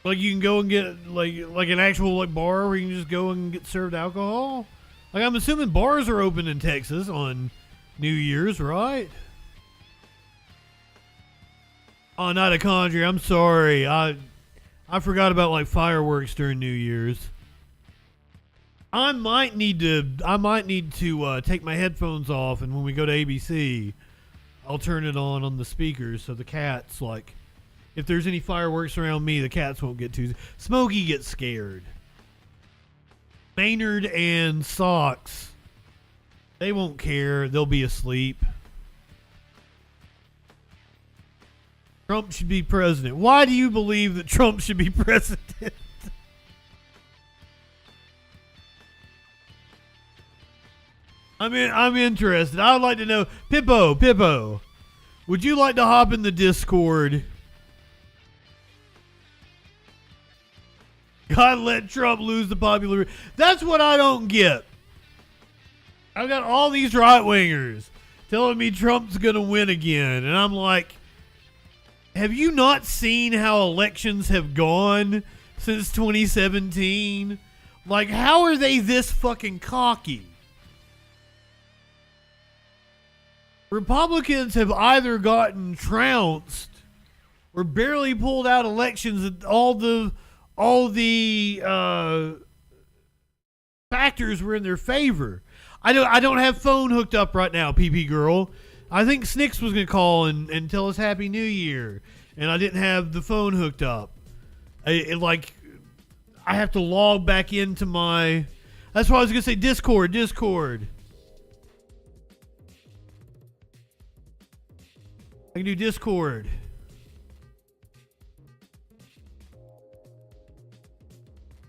Like you can go and get like an actual bar where you can just go and get served alcohol? Like I'm assuming bars are open in Texas on New Year's, right? Oh, not a conjuring. I'm sorry. I forgot about fireworks during New Year's. I might need to take my headphones off, and when we go to ABC, I'll turn it on the speakers so the cats, if there's any fireworks around me, the cats won't get too. Smokey gets scared. Maynard and Socks, they won't care. They'll be asleep. Trump should be president. Why do you believe that Trump should be president? I'm interested. I'd like to know, Pippo, would you like to hop in the Discord? God let Trump lose the popular. That's what I don't get. I've got all these right-wingers telling me Trump's going to win again. And I'm like, have you not seen how elections have gone since 2017? How are they this fucking cocky? Republicans have either gotten trounced or barely pulled out elections at all the factors were in their favor. I don't have phone hooked up right now, PP girl. I think Snicks was going to call and tell us Happy New Year, and I didn't have the phone hooked up. I have to log back into my... That's why I was going to say Discord. I can do Discord.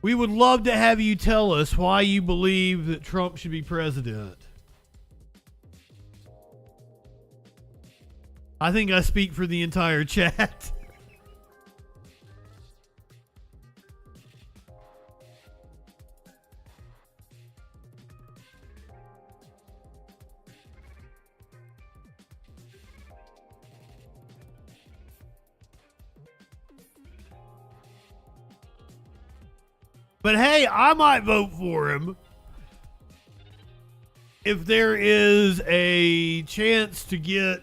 We would love to have you tell us why you believe that Trump should be president. I think I speak for the entire chat. But hey, I might vote for him if there is a chance to get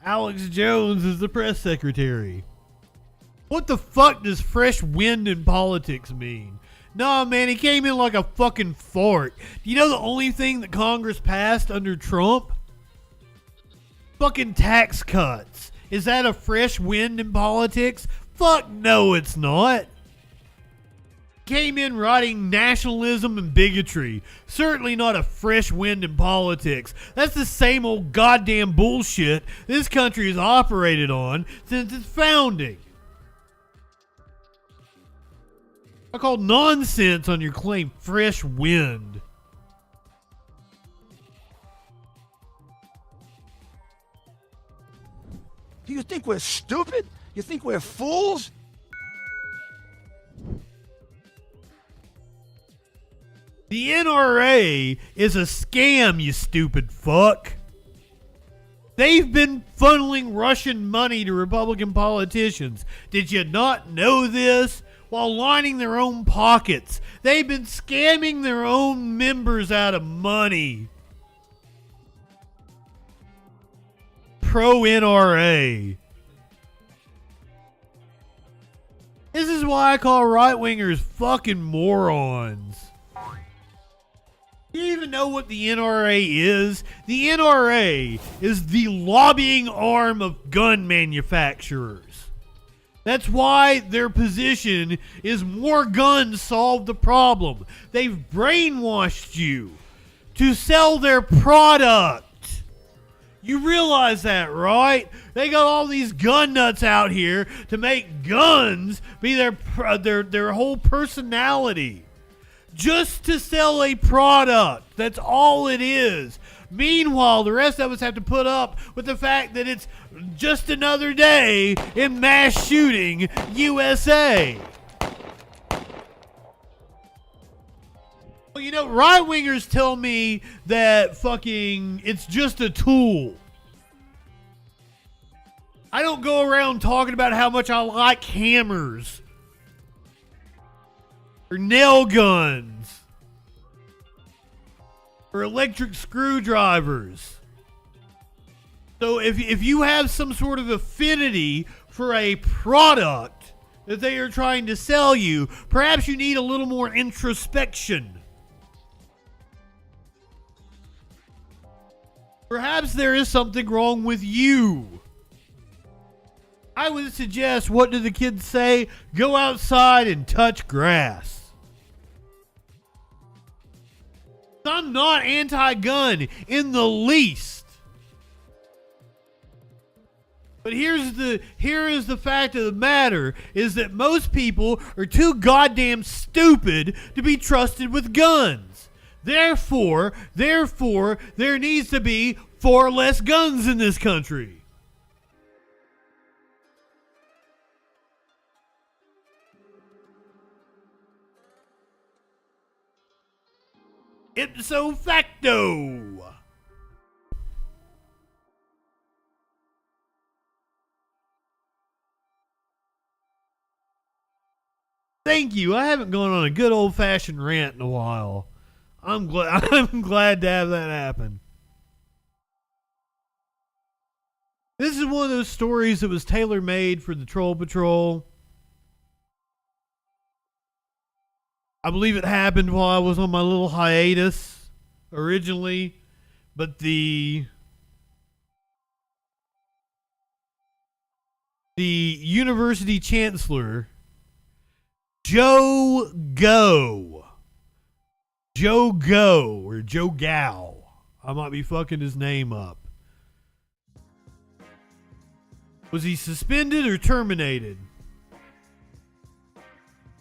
Alex Jones as the press secretary. What the fuck does fresh wind in politics mean? Nah, man, he came in like a fucking fart. Do you know the only thing that Congress passed under Trump? Fucking tax cuts. Is that a fresh wind in politics? Fuck no, it's not. Came in writing nationalism and bigotry. Certainly not a fresh wind in politics. That's the same old goddamn bullshit this country has operated on since its founding. I call nonsense on your claim fresh wind. Do you think we're stupid? You think we're fools? The NRA is a scam, you stupid fuck. They've been funneling Russian money to Republican politicians. Did you not know this? While lining their own pockets. They've been scamming their own members out of money. Pro-NRA. This is why I call right-wingers fucking morons. Do you even know what the NRA is? The NRA is the lobbying arm of gun manufacturers. That's why their position is more guns solve the problem. They've brainwashed you to sell their product. You realize that, right? They got all these gun nuts out here to make guns be their whole personality. Just to sell a product. That's all it is. Meanwhile, the rest of us have to put up with the fact that it's just another day in mass shooting USA. Well, you know, right-wingers tell me that fucking it's just a tool. I don't go around talking about how much I like hammers. Or nail guns. Or electric screwdrivers. So if you have some sort of affinity for a product that they are trying to sell you, perhaps you need a little more introspection. Perhaps there is something wrong with you. I would suggest, what do the kids say? Go outside and touch grass. I'm not anti-gun in the least. But here is the fact of the matter, is that most people are too goddamn stupid to be trusted with guns. Therefore, there needs to be 4 less guns in this country. Ipso facto. Thank you. I haven't gone on a good old-fashioned rant in a while. I'm glad to have that happen. This is one of those stories that was tailor-made for the Troll Patrol. I believe it happened while I was on my little hiatus originally, but the university chancellor, Joe Go, or Joe Gow, I might be fucking his name up. Was he suspended or terminated?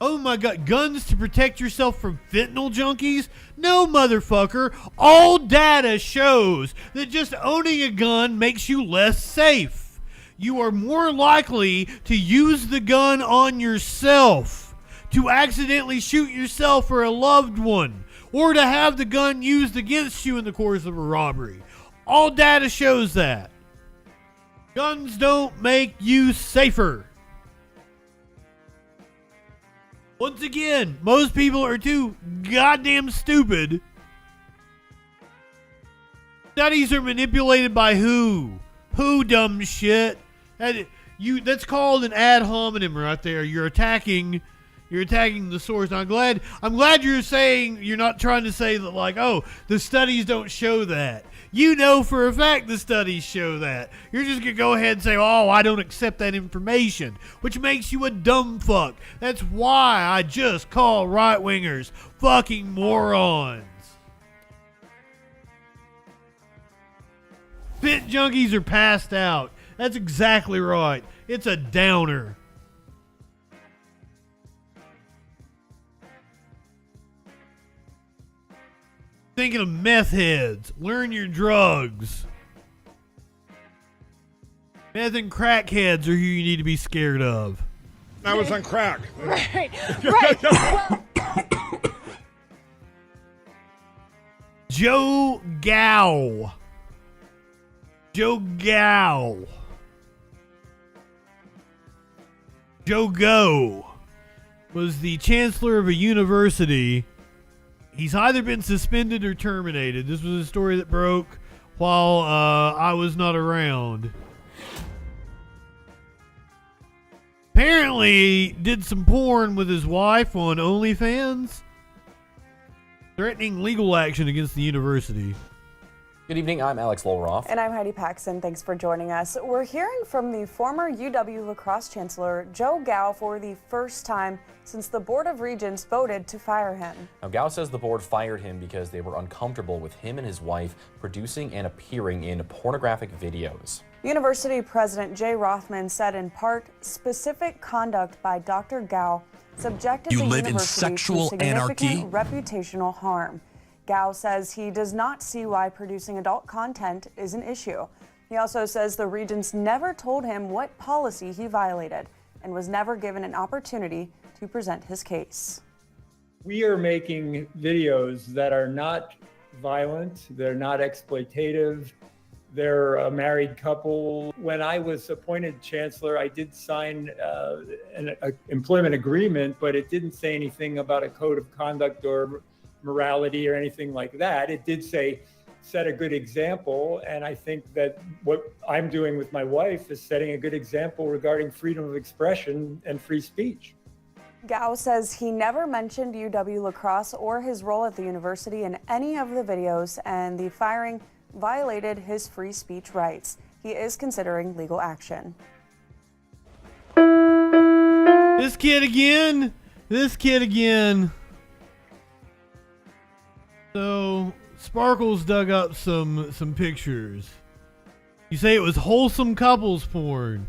Oh my God, guns to protect yourself from fentanyl junkies? No, motherfucker. All data shows that just owning a gun makes you less safe. You are more likely to use the gun on yourself, to accidentally shoot yourself or a loved one, or to have the gun used against you in the course of a robbery. All data shows that. Guns don't make you safer. Once again, most people are too goddamn stupid. Studies are manipulated by who? Who, dumb shit? That's called an ad hominem right there. You're attacking the source. Now, I'm glad you're saying, you're not trying to say that like, oh, the studies don't show that. You know for a fact the studies show that. You're just going to go ahead and say, oh, I don't accept that information, which makes you a dumb fuck. That's why I just call right-wingers fucking morons. Fit junkies are passed out. That's exactly right. It's a downer. Thinking of meth heads. Learn your drugs. Meth and crack heads are who you need to be scared of. I was on crack. Right. Well, Joe Gow. Joe Gow. Joe Go was the chancellor of a university. He's either been suspended or terminated. This was a story that broke while I was not around. Apparently did some porn with his wife on OnlyFans, threatening legal action against the university. Good evening, I'm Alex Lolroff. And I'm Heidi Paxson. Thanks for joining us. We're hearing from the former UW lacrosse chancellor, Joe Gow, for the first time since the Board of Regents voted to fire him. Now, Gow says the board fired him because they were uncomfortable with him and his wife producing and appearing in pornographic videos. University President Jay Rothman said in part, specific conduct by Dr. Gow subjected the university to significant reputational harm. Gow says he does not see why producing adult content is an issue. He also says the Regents never told him what policy he violated and was never given an opportunity to present his case. We are making videos that are not violent, they're not exploitative, they're a married couple. When I was appointed chancellor, I did sign an employment agreement, but it didn't say anything about a code of conduct or morality or anything like that. It did say, set a good example. And I think that what I'm doing with my wife is setting a good example regarding freedom of expression and free speech. Gow says he never mentioned UW lacrosse or his role at the university in any of the videos, and the firing violated his free speech rights. He is considering legal action. This kid again. So, Sparkles dug up some pictures. You say it was wholesome couples porn.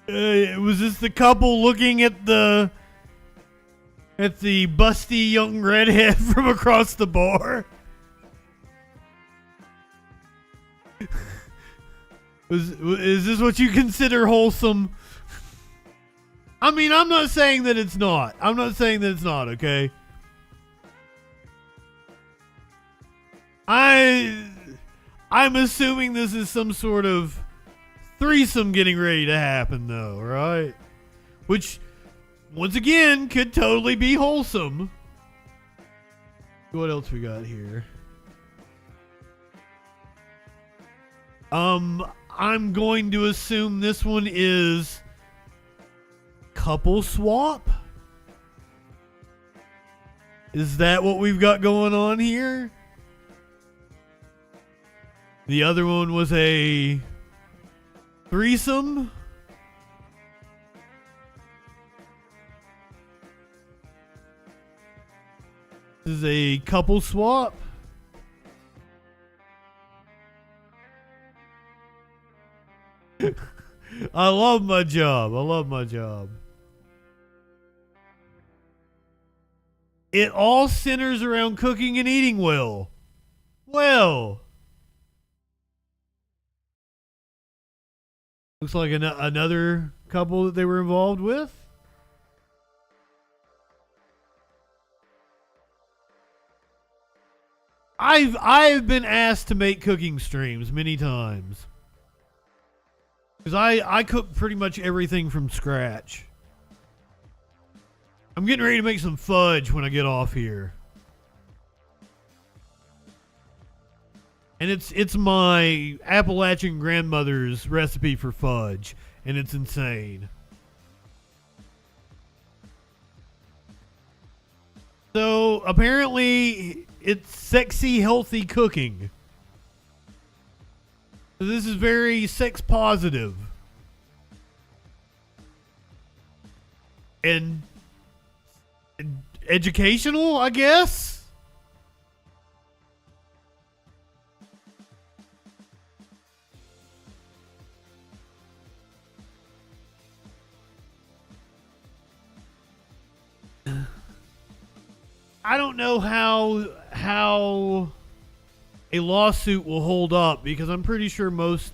Was this the couple looking at the busty young redhead from across the bar? Is this what you consider wholesome? I mean, I'm not saying that it's not. Okay? I'm assuming this is some sort of threesome getting ready to happen, though, right? Which, once again, could totally be wholesome. What else we got here? I'm going to assume this one is couple swap. Is that what we've got going on here? The other one was a threesome. This is a couple swap. I love my job. I love my job. It all centers around cooking and eating well. Well. Looks like another couple that they were involved with. I've been asked to make cooking streams many times. Because I cook pretty much everything from scratch. I'm getting ready to make some fudge when I get off here. And it's my Appalachian grandmother's recipe for fudge. And it's insane. So apparently it's sexy, healthy cooking. So this is very sex positive. And educational, I guess? I don't know how a lawsuit will hold up because I'm pretty sure most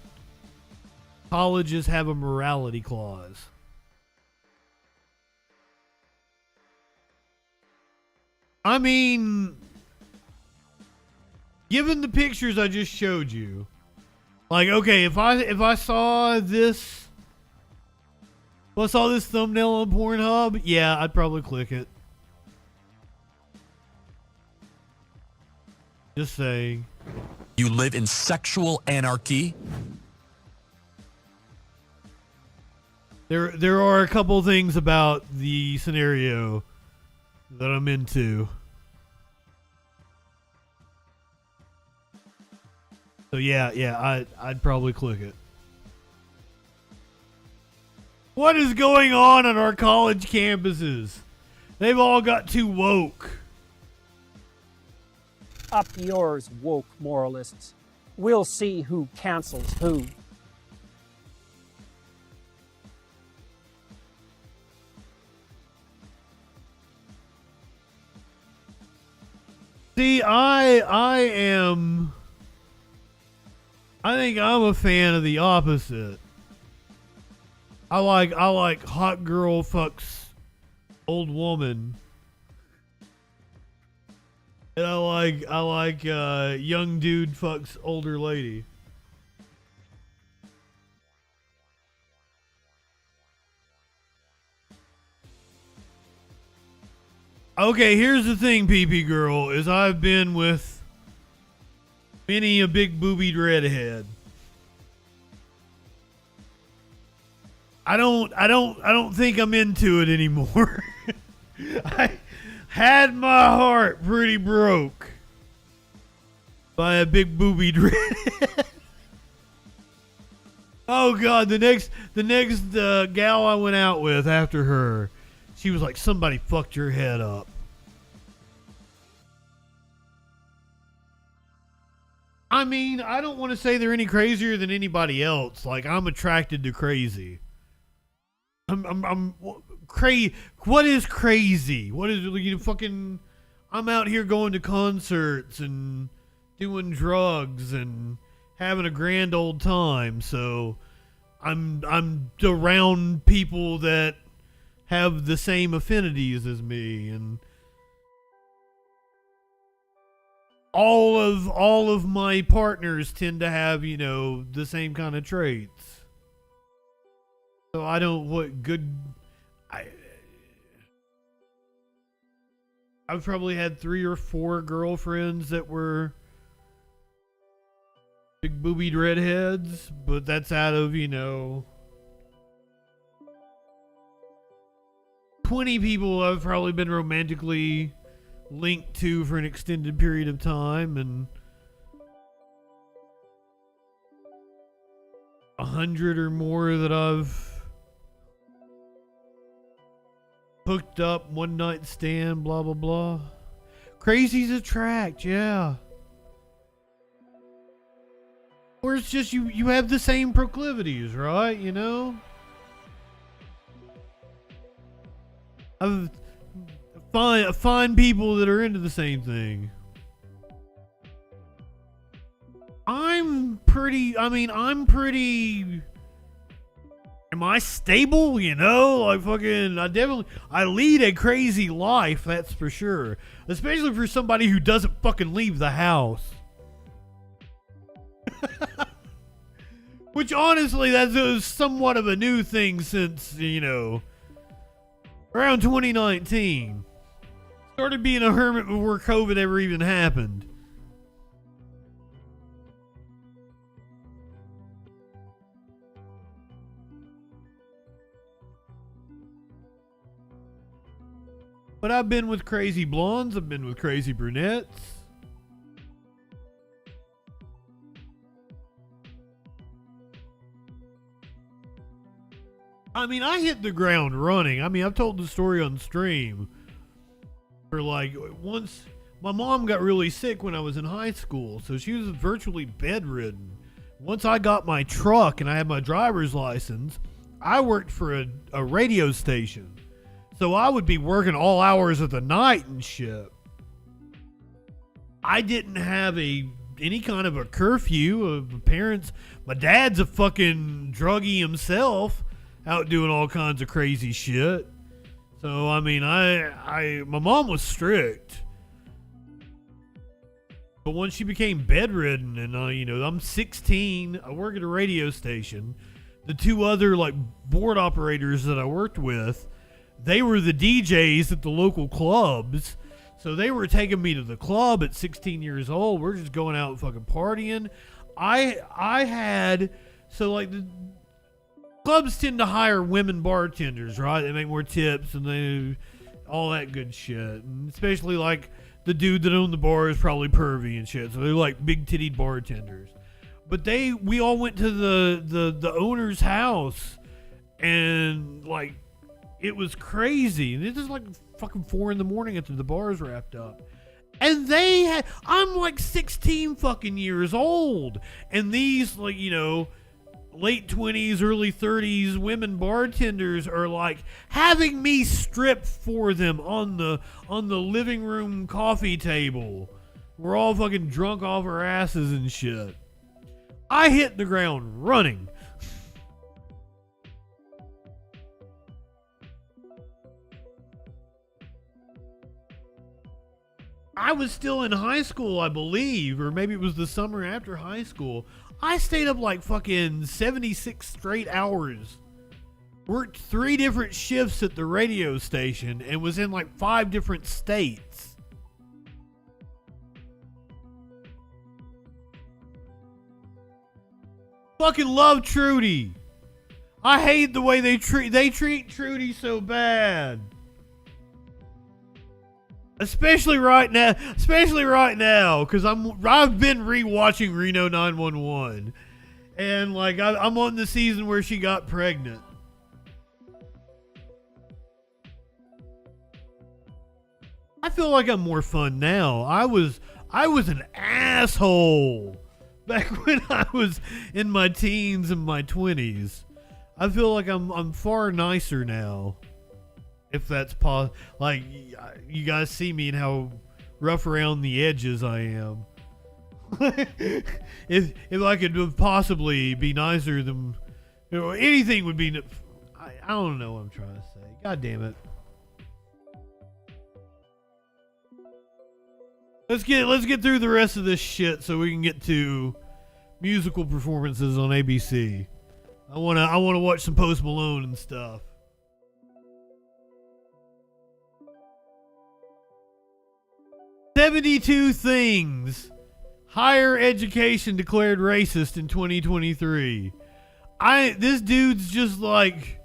colleges have a morality clause. I mean, given the pictures I just showed you, like, okay, if I saw this, thumbnail on Pornhub, yeah, I'd probably click it. Just saying. You live in sexual anarchy? There are a couple things about the scenario that I'm into. So yeah, I'd probably click it. What is going on our college campuses? They've all got too woke. Up yours, woke moralists. We'll see who cancels who. See, I think I'm a fan of the opposite. I like hot girl fucks old woman. And I like young dude fucks older lady. Okay, here's the thing, PP girl, is I've been with many a big boobied redhead. I don't think I'm into it anymore. I had my heart pretty broke by a big boobied redhead. Oh god, the next gal I went out with after her, she was like, somebody fucked your head up. I mean, I don't want to say they're any crazier than anybody else. Like, I'm attracted to crazy. I'm crazy. What is crazy? What is, you fucking, I'm out here going to concerts and doing drugs and having a grand old time. So I'm around people that have the same affinities as me, and all of my partners tend to have, you know, the same kind of traits. So I don't, I've probably had 3 or 4 girlfriends that were big boobied redheads, but that's out of, 20 people I've probably been romantically linked to for an extended period of time, and 100 or more that I've hooked up, one night stand, blah blah blah. Crazies attract, yeah. Or it's just you have the same proclivities, right? I've find people that are into the same thing. I'm pretty. Am I stable? Like fucking. I lead a crazy life. That's for sure. Especially for somebody who doesn't fucking leave the house. Which honestly, that's somewhat of a new thing since, around 2019. Started being a hermit before COVID ever even happened. But I've been with crazy blondes, I've been with crazy brunettes. I hit the ground running. I've told the story on stream. For once, my mom got really sick when I was in high school, so she was virtually bedridden. Once I got my truck and I had my driver's license, I worked for a radio station. So I would be working all hours of the night and shit. I didn't have any kind of a curfew of parents. My dad's a fucking druggie himself, out doing all kinds of crazy shit. So my mom was strict. But once she became bedridden and I'm 16, I work at a radio station. The two other board operators that I worked with, they were the DJs at the local clubs. So they were taking me to the club at 16 years old. We're just going out and fucking partying. The clubs tend to hire women bartenders, right? They make more tips and they all that good shit. And especially the dude that owned the bar is probably pervy and shit. So they're big tittied bartenders. But we all went to the owner's house and it was crazy. And this is fucking 4 a.m. after the bar's wrapped up. And I'm 16 fucking years old. And these late 20s, early 30s women bartenders are having me strip for them on the living room coffee table. We're all fucking drunk off our asses and shit. I hit the ground running. I was still in high school, I believe, or maybe it was the summer after high school. I stayed up fucking 76 straight hours. Worked 3 different shifts at the radio station and was in 5 different states. Fucking love Trudy. I hate the way they treat Trudy so bad. Especially right now, because I've been rewatching Reno 911, and I'm on the season where she got pregnant. I feel like I'm more fun now. I was an asshole back when I was in my teens and my 20s. I feel like I'm far nicer now. If that's you guys see me and how rough around the edges I am. if I could possibly be nicer than anything would be. I don't know what I'm trying to say. God damn it. Let's get through the rest of this shit so we can get to musical performances on ABC. I wanna watch some Post Malone and stuff. "72 Things Higher education declared racist in 2023. This dude's just like,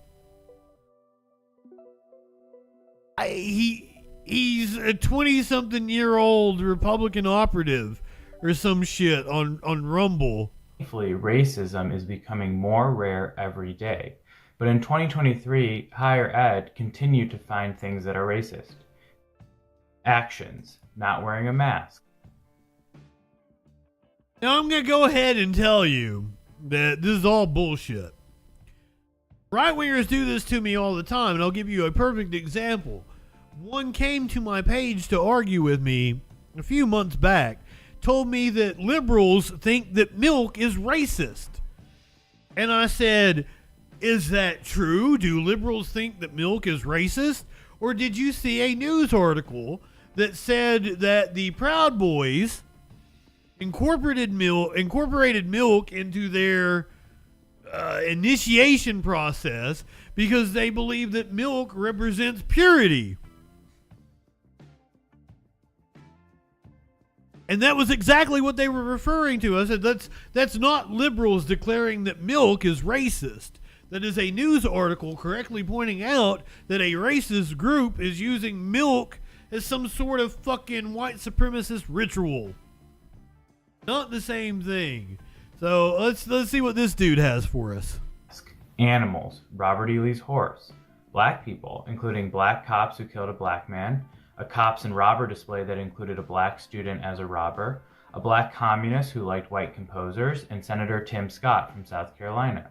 he's a 20-something-year-old Republican operative or some shit on Rumble. Thankfully, racism is becoming more rare every day. But in 2023, higher ed continued to find things that are racist. Actions, not wearing a mask. Now I'm going to go ahead and tell you that this is all bullshit. Right-wingers do this to me all the time, and I'll give you a perfect example. One came to my page to argue with me a few months back, told me that liberals think that milk is racist. And I said, is that true? Do liberals think that milk is racist? Or did you see a news article that said that the Proud Boys incorporated milk into their initiation process because they believe that milk represents purity? And that was exactly what they were referring to. I said, that's not liberals declaring that milk is racist. That is a news article correctly pointing out that a racist group is using milk as some sort of fucking white supremacist ritual. Not the same thing. So let's see what this dude has for us. Animals, Robert E. Lee's horse. Black people, including black cops who killed a black man, a cops and robber display that included a black student as a robber, a black communist who liked white composers, and Senator Tim Scott from South Carolina.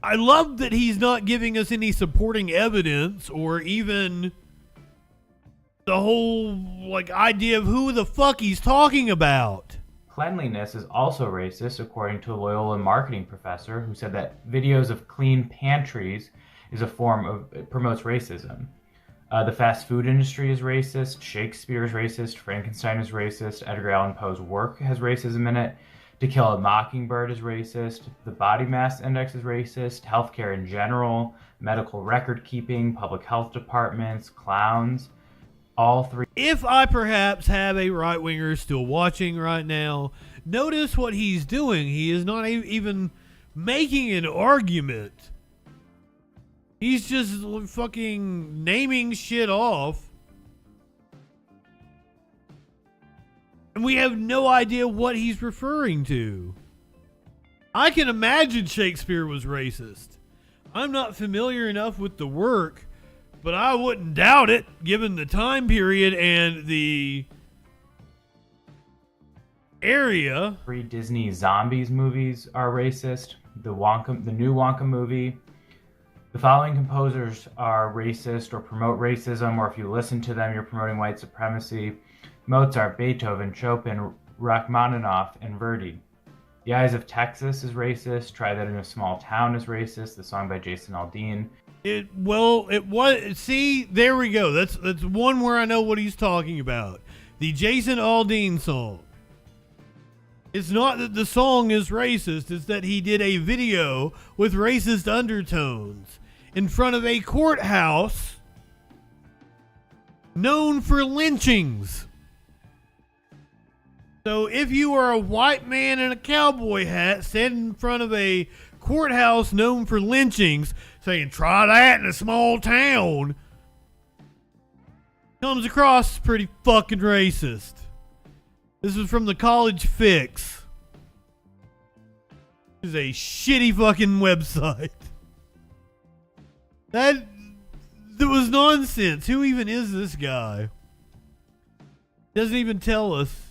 I love that he's not giving us any supporting evidence or even the whole idea of who the fuck he's talking about. Cleanliness is also racist, according to a Loyola marketing professor who said that videos of clean pantries is a form of promotes racism. The fast food industry is racist, Shakespeare is racist, Frankenstein is racist, Edgar Allan Poe's work has racism in it, To Kill a Mockingbird is racist, the body mass index is racist, healthcare in general, medical record keeping, public health departments, clowns, all three. If I perhaps have a right-winger still watching right now, notice what he's doing. He is not even making an argument. He's just fucking naming shit off. And we have no idea what he's referring to. I can imagine Shakespeare was racist. I'm not familiar enough with the work, but I wouldn't doubt it given the time period and the area. 3 Disney zombies movies are racist. The new Wonka movie. The following composers are racist or promote racism, or if you listen to them, you're promoting white supremacy. Mozart, Beethoven, Chopin, Rachmaninoff, and Verdi. The Eyes of Texas is racist. Try That in a Small Town is racist. The song by Jason Aldean. It was. See, there we go. That's one where I know what he's talking about. The Jason Aldean song. It's not that the song is racist. It's that he did a video with racist undertones in front of a courthouse known for lynchings. So if you are a white man in a cowboy hat standing in front of a courthouse known for lynchings saying, try that in a small town, comes across pretty fucking racist. This is from the College Fix. This is a shitty fucking website. That was nonsense. Who even is this guy? Doesn't even tell us.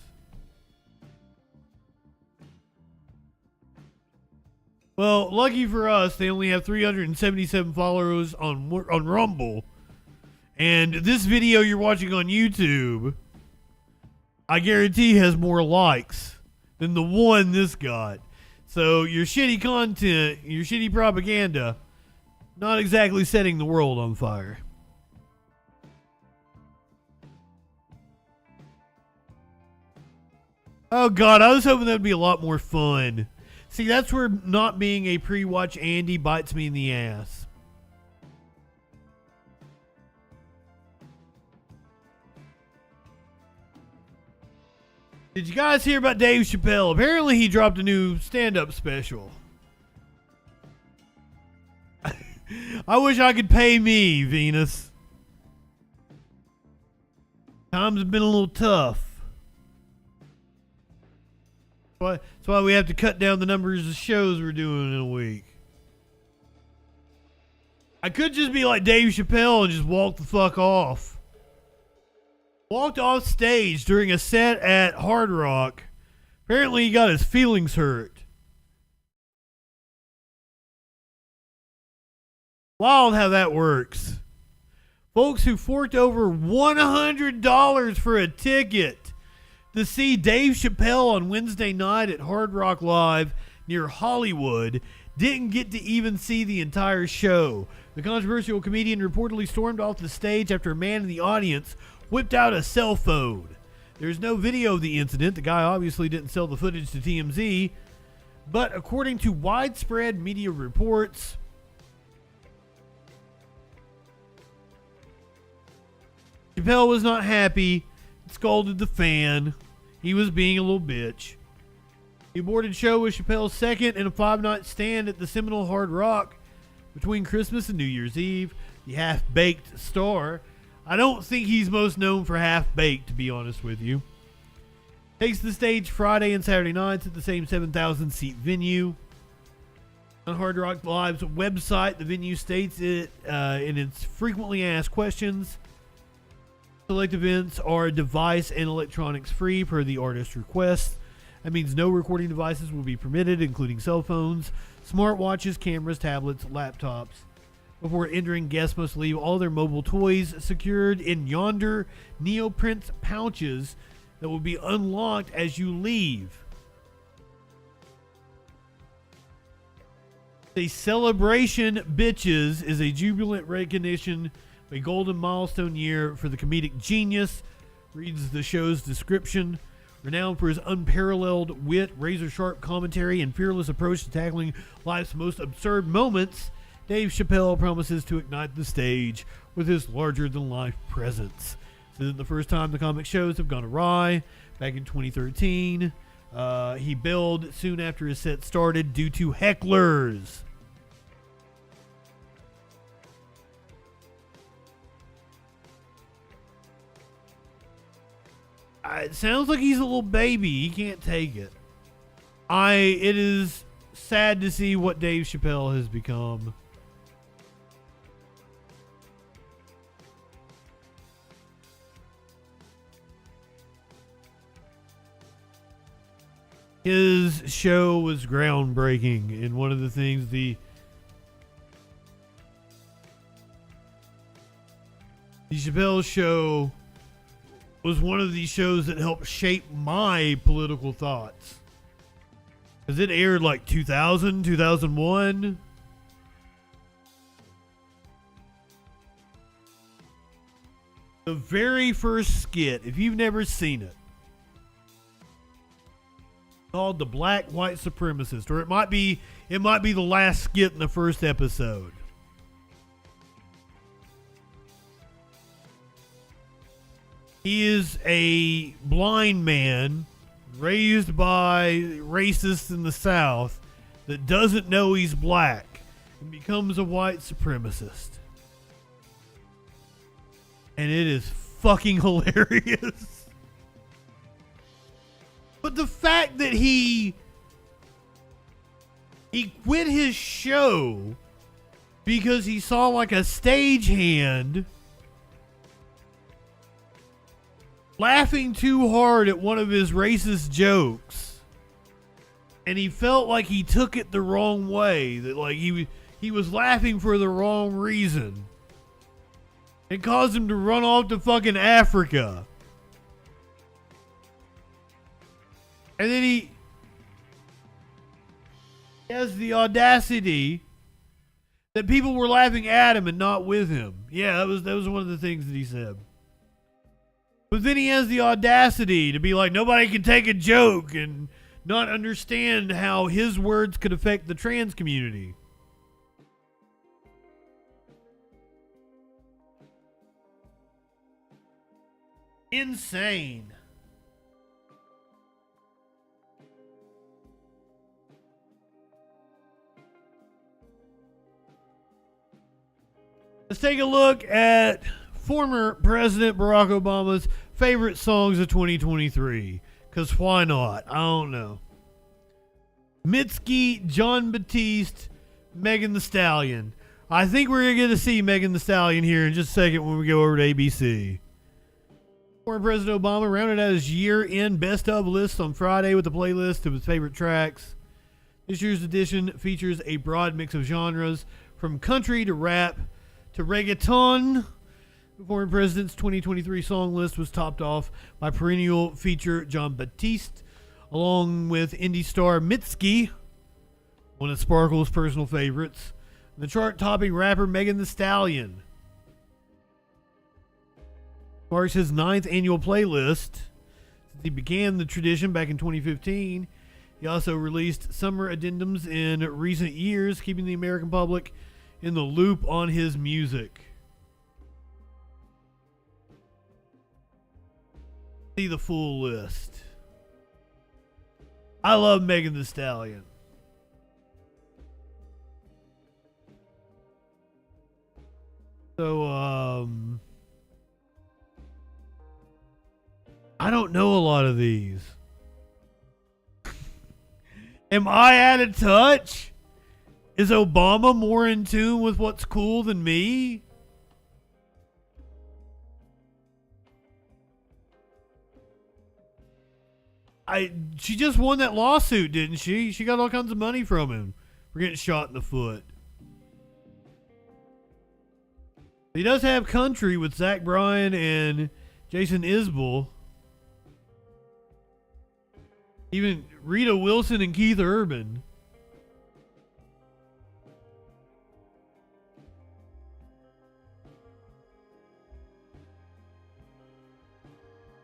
Well, lucky for us, they only have 377 followers on Rumble. And this video you're watching on YouTube, I guarantee has more likes than the one this got. So your shitty content, your shitty propaganda, not exactly setting the world on fire. Oh God, I was hoping that'd be a lot more fun. See, that's where not being a pre-watch Andy bites me in the ass. Did you guys hear about Dave Chappelle? Apparently he dropped a new stand-up special. I wish I could pay me, Venus. Times have been a little tough. That's why we have to cut down the numbers of shows we're doing in a week. I could just be like Dave Chappelle and just walk the fuck off. Walked off stage during a set at Hard Rock. Apparently he got his feelings hurt. Wild how that works. Folks who forked over $100 for a ticket to see Dave Chappelle on Wednesday night at Hard Rock Live near Hollywood didn't get to even see the entire show. The controversial comedian reportedly stormed off the stage after a man in the audience whipped out a cell phone. There's no video of the incident. The guy obviously didn't sell the footage to TMZ. But according to widespread media reports, Chappelle was not happy, scolded the fan. He was being a little bitch. The aborted show was Chappelle's second in a 5-night stand at the Seminole Hard Rock between Christmas and New Year's Eve. The half-baked star. I don't think he's most known for Half-Baked, to be honest with you. Takes the stage Friday and Saturday nights at the same 7,000-seat venue. On Hard Rock Live's website, the venue states it in its frequently asked questions. Select events are device and electronics free per the artist's request. That means no recording devices will be permitted, including cell phones, smartwatches, cameras, tablets, laptops. Before entering, guests must leave all their mobile toys secured in yonder neoprene pouches that will be unlocked as you leave. The celebration, bitches, is a jubilant recognition of a golden milestone year for the comedic genius, reads the show's description. Renowned for his unparalleled wit, razor-sharp commentary, and fearless approach to tackling life's most absurd moments, Dave Chappelle promises to ignite the stage with his larger-than-life presence. This isn't the first time the comic shows have gone awry. Back in 2013, he bailed soon after his set started due to hecklers. It sounds like he's a little baby. He can't take it. It is sad to see what Dave Chappelle has become. His show was groundbreaking, and one of the things the Chappelle show was one of these shows that helped shape my political thoughts. Because it aired like 2000, 2001. The very first skit, if you've never seen it, called The Black White Supremacist, or it might be the last skit in the first episode. He is a blind man raised by racists in the South that doesn't know he's black and becomes a white supremacist. And it is fucking hilarious. But the fact that he quit his show because he saw like a stagehand laughing too hard at one of his racist jokes, and he felt like he took it the wrong way, that like he was laughing for the wrong reason. It caused him to run off to fucking Africa. And then he has the audacity that people were laughing at him and not with him. Yeah, that was one of the things that he said. But then he has the audacity to be like, nobody can take a joke and not understand how his words could affect the trans community. Insane. Let's take a look at former President Barack Obama's favorite songs of 2023. Because why not? I don't know. Mitski, John Batiste, Megan Thee Stallion. I think we're going to get to see Megan Thee Stallion here in just a second when we go over to ABC. Former President Obama rounded out his year-end best-of list on Friday with a playlist of his favorite tracks. This year's edition features a broad mix of genres, from country to rap to reggaeton. The former president's 2023 song list was topped off by perennial feature John Batiste, along with indie star Mitski, one of Sparkle's personal favorites, and the chart-topping rapper Megan Thee Stallion. Marks his 9th annual playlist. Since he began the tradition back in 2015, he also released summer addendums in recent years, keeping the American public in the loop on his music. See the full list. I love Megan Thee Stallion. So, I don't know a lot of these. Am I out of touch? Is Obama more in tune with what's cool than me? She just won that lawsuit, didn't she? She got all kinds of money from him for getting shot in the foot. He does have country with Zach Bryan and Jason Isbell. Even Rita Wilson and Keith Urban.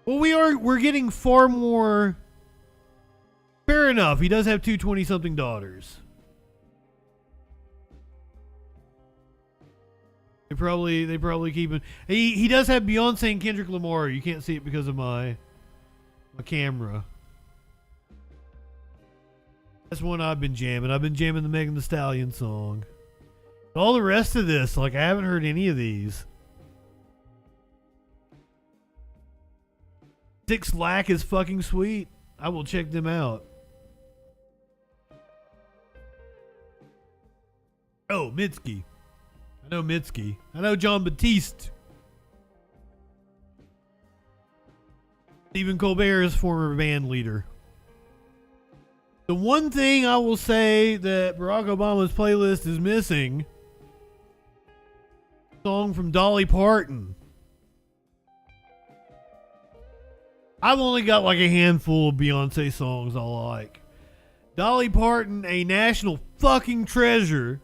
Well, we're getting far more. Fair enough. He does have two 20-something daughters. They probably keep him. He does have Beyonce and Kendrick Lamar. You can't see it because of my camera. That's one I've been jamming. I've been jamming the Megan Thee Stallion song. All the rest of this, I haven't heard any of these. Six Lack is fucking sweet. I will check them out. Oh, Mitski. I know Mitski. I know John Batiste. Stephen Colbert is former band leader. The one thing I will say that Barack Obama's playlist is missing, a song from Dolly Parton. I've only got a handful of Beyonce songs I like. Dolly Parton, a national fucking treasure,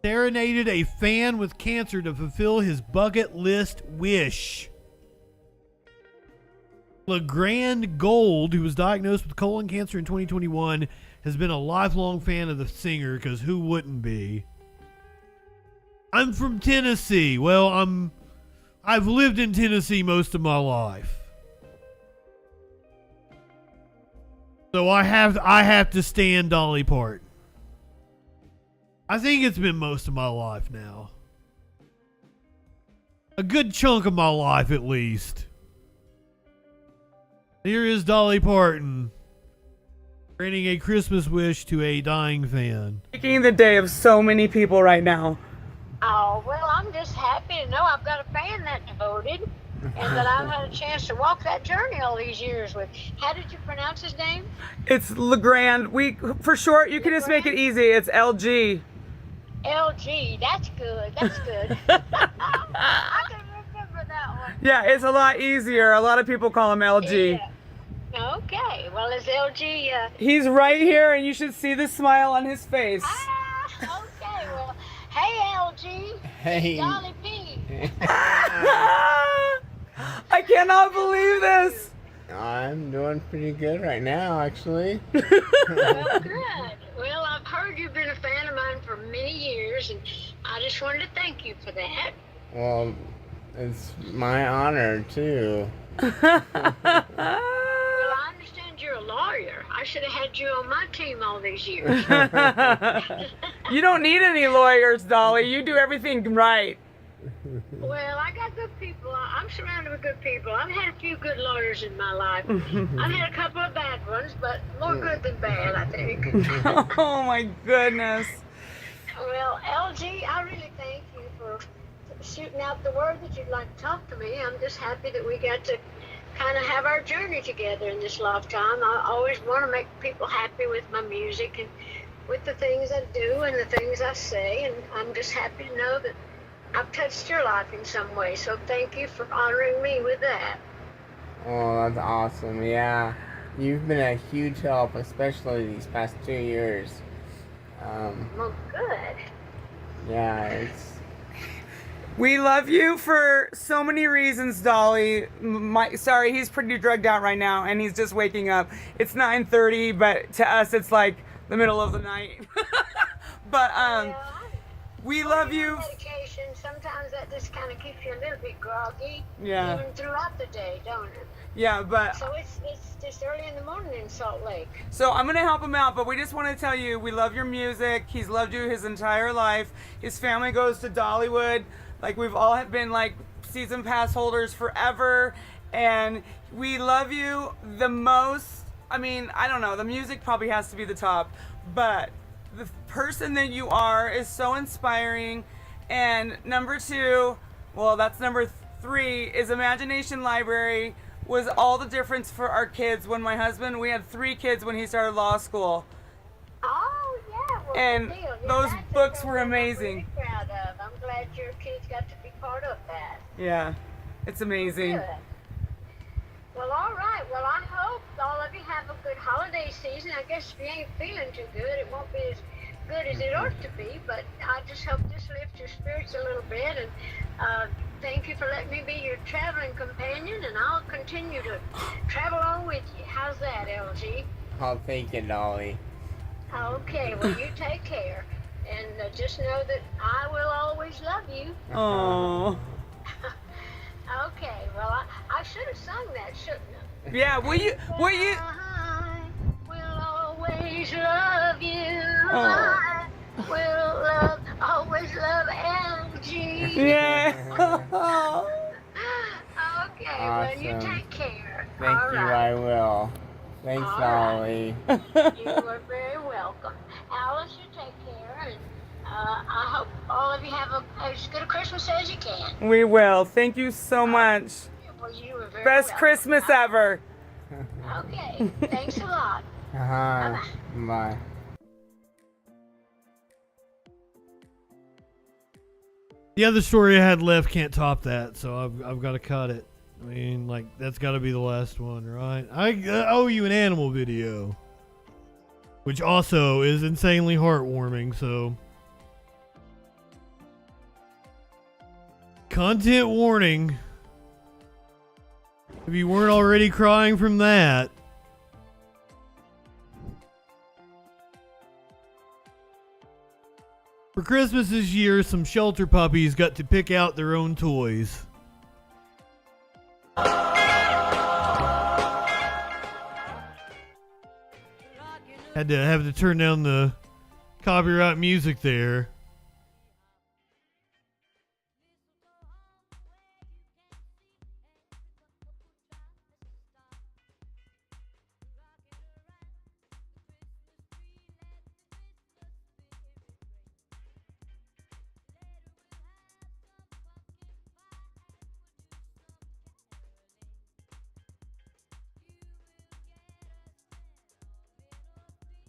serenaded a fan with cancer to fulfill his bucket list wish. LeGrand Gold, who was diagnosed with colon cancer in 2021, has been a lifelong fan of the singer, because who wouldn't be? I'm from Tennessee. Well, I've lived in Tennessee most of my life. So I have to stand Dolly Parton. I think it's been most of my life now. A good chunk of my life, at least. Here is Dolly Parton granting a Christmas wish to a dying fan. Making the day of so many people right now. Oh, well, I'm just happy to know I've got a fan that devoted and that I've had a chance to walk that journey all these years with. How did you pronounce his name? It's LeGrand. For short, you can just make it easy. It's LG. LG, that's good. That's good. I can remember that one. Yeah, it's a lot easier. A lot of people call him LG. Yeah. Okay, well, is LG... He's right here, and you should see the smile on his face. Okay, well, hey, LG. Hey. Dolly P. I cannot believe this. I'm doing pretty good right now, actually. Well, good. Well, I've heard you've been a fan of mine for many years, and I just wanted to thank you for that. Well, it's my honor, too. Well, I understand you're a lawyer. I should have had you on my team all these years. You don't need any lawyers, Dolly. You do everything right. Well, I got good people. I'm surrounded with good people. I've had a few good lawyers in my life. I've had a couple of bad ones, but more good than bad, I think. Oh my goodness. Well, LG, I really thank you for shooting out the word that you'd like to talk to me. I'm just happy that we got to kind of have our journey together in this lifetime. I always want to make people happy with my music and with the things I do and the things I say, and I'm just happy to know that I've touched your life in some way, so thank you for honoring me with that. Oh, that's awesome. Yeah, you've been a huge help, especially these past 2 years. Well, good. Yeah, We love you for so many reasons, Dolly. Sorry, he's pretty drugged out right now, and he's just waking up. It's 9:30, but to us, it's like the middle of the night. But we love you. Medication, sometimes that just kind of keeps you a little bit groggy. Yeah. Even throughout the day, don't it? Yeah, but so it's just early in the morning in Salt Lake. So I'm gonna help him out, but we just want to tell you we love your music. He's loved you his entire life. His family goes to Dollywood. Like, we've all been like season pass holders forever, and we love you the most. I mean, I don't know, the music probably has to be the top, but the person that you are is so inspiring. And number 2, well, that's number 3, is Imagination Library was all the difference for our kids. When my husband, we had 3 kids when he started law school. Oh, yeah. Well, And those books were amazing. I'm proud of. I'm glad your kids got to be part of that. Yeah, it's amazing. Good. Well, all right. Well, I hope all of you have a good holiday season. I guess if you ain't feeling too good, it won't be as good as it ought to be, but I just hope this lifts your spirits a little bit, and thank you for letting me be your traveling companion, and I'll continue to travel on with you. How's that, LG? I'll take it, Dolly. Okay, well, you take care, and just know that I will always love you. Oh. Okay, well, I should have sung that, shouldn't I? Yeah, will you? I will always love you. Oh. I will always love LG. Yeah. Okay, Awesome. well, you take care. Thank All you, right. I will. Thanks, All Dolly. You are very welcome. Alice, you take care, and I hope all of you have as good a Christmas as you can. We will. Thank you so much. Well, you are very Best welcome. Christmas ever. Okay, thanks a lot. Uh-huh. Bye. The other story I had left can't top that, so I've got to cut it. I mean, like, that's got to be the last one, right? I owe you an animal video, which also is insanely heartwarming, so. Content warning. If you weren't already crying from that. For Christmas this year, some shelter puppies got to pick out their own toys. Had to turn down the copyright music there.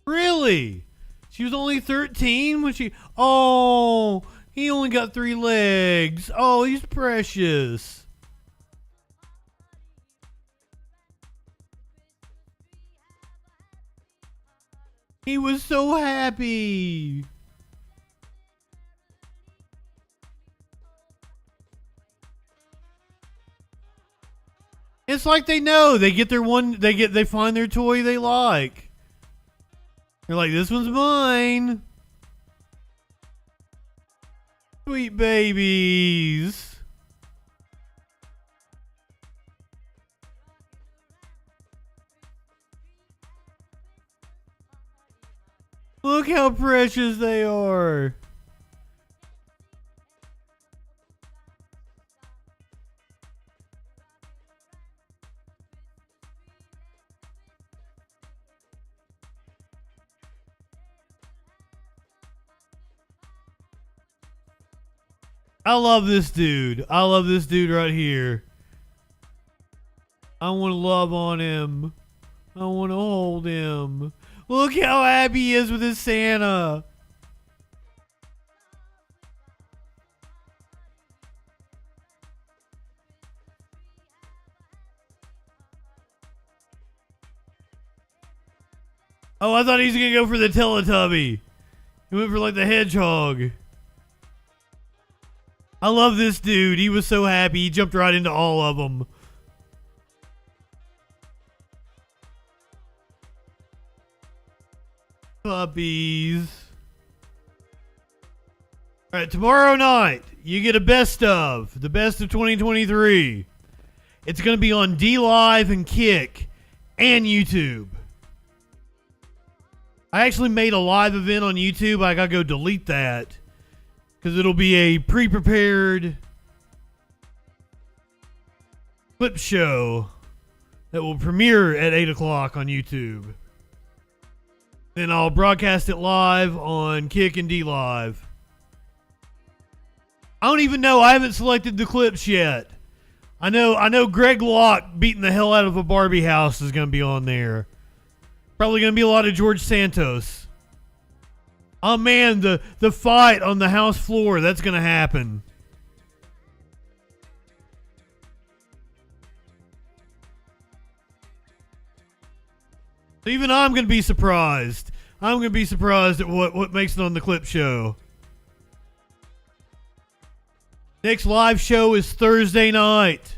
Really? She was only 13 when she... Oh, he only got 3 legs. Oh, he's precious. He was so happy. It's like they know. They get their one... They find their toy they like. You're like, this one's mine. Sweet babies. Look Look how precious they are. I love this dude. I love this dude right here. I want to love on him. I want to hold him. Look how happy he is with his Santa. Oh, I thought he was going to go for the Teletubby. He went for like the hedgehog. I love this dude. He was so happy. He jumped right into all of them. Puppies. All right, tomorrow night, you get a best of. The best of 2023. It's going to be on D-Live and Kick and YouTube. I actually made a live event on YouTube. I got to go delete that. Because it'll be a pre-prepared clip show that will premiere at 8 o'clock on YouTube. Then I'll broadcast it live on Kick and D-Live. I don't even know. I haven't selected the clips yet. I know Greg Locke beating the hell out of a Barbie house is going to be on there. Probably going to be a lot of George Santos. Oh man, the fight on the house floor, that's going to happen. So even I'm going to be surprised. I'm going to be surprised at what makes it on the clip show. Next live show is Thursday night.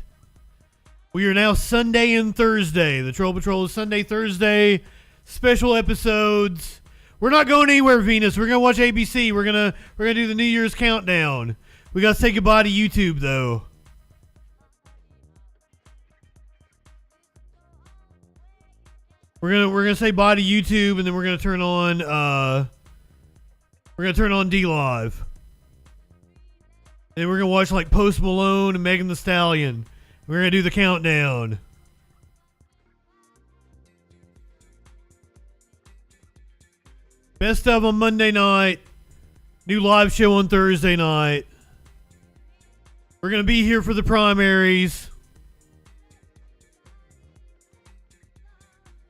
We are now Sunday and Thursday. The Troll Patrol is Sunday, Thursday. Special episodes. We're not going anywhere, Venus. We're gonna watch ABC. We're gonna do the New Year's countdown. We gotta say goodbye to YouTube though. We're gonna say bye to YouTube, and then we're gonna turn on D-Live. And we're gonna watch like Post Malone and Megan Thee Stallion. We're gonna do the countdown. Best of on Monday night. New live show on Thursday night. We're going to be here for the primaries.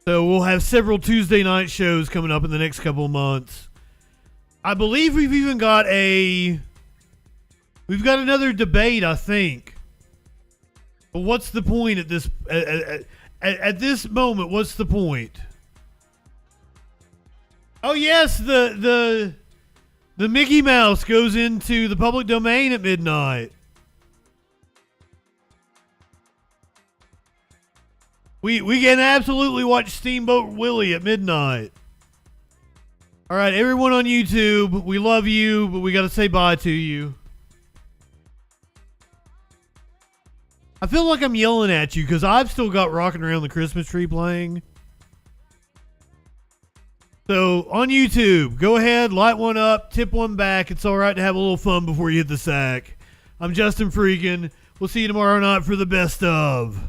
So we'll have several Tuesday night shows coming up in the next couple of months. I believe we've even got another debate, I think. But what's the point at this at this moment? What's the point? Oh yes, the Mickey Mouse goes into the public domain at midnight. We can absolutely watch Steamboat Willie at midnight. All right, everyone on YouTube, we love you, but we got to say bye to you. I feel like I'm yelling at you because I've still got Rockin' Around the Christmas Tree playing. So, on YouTube, go ahead, light one up, tip one back. It's all right to have a little fun before you hit the sack. I'm JustinFREAKIN. We'll see you tomorrow night for the best of.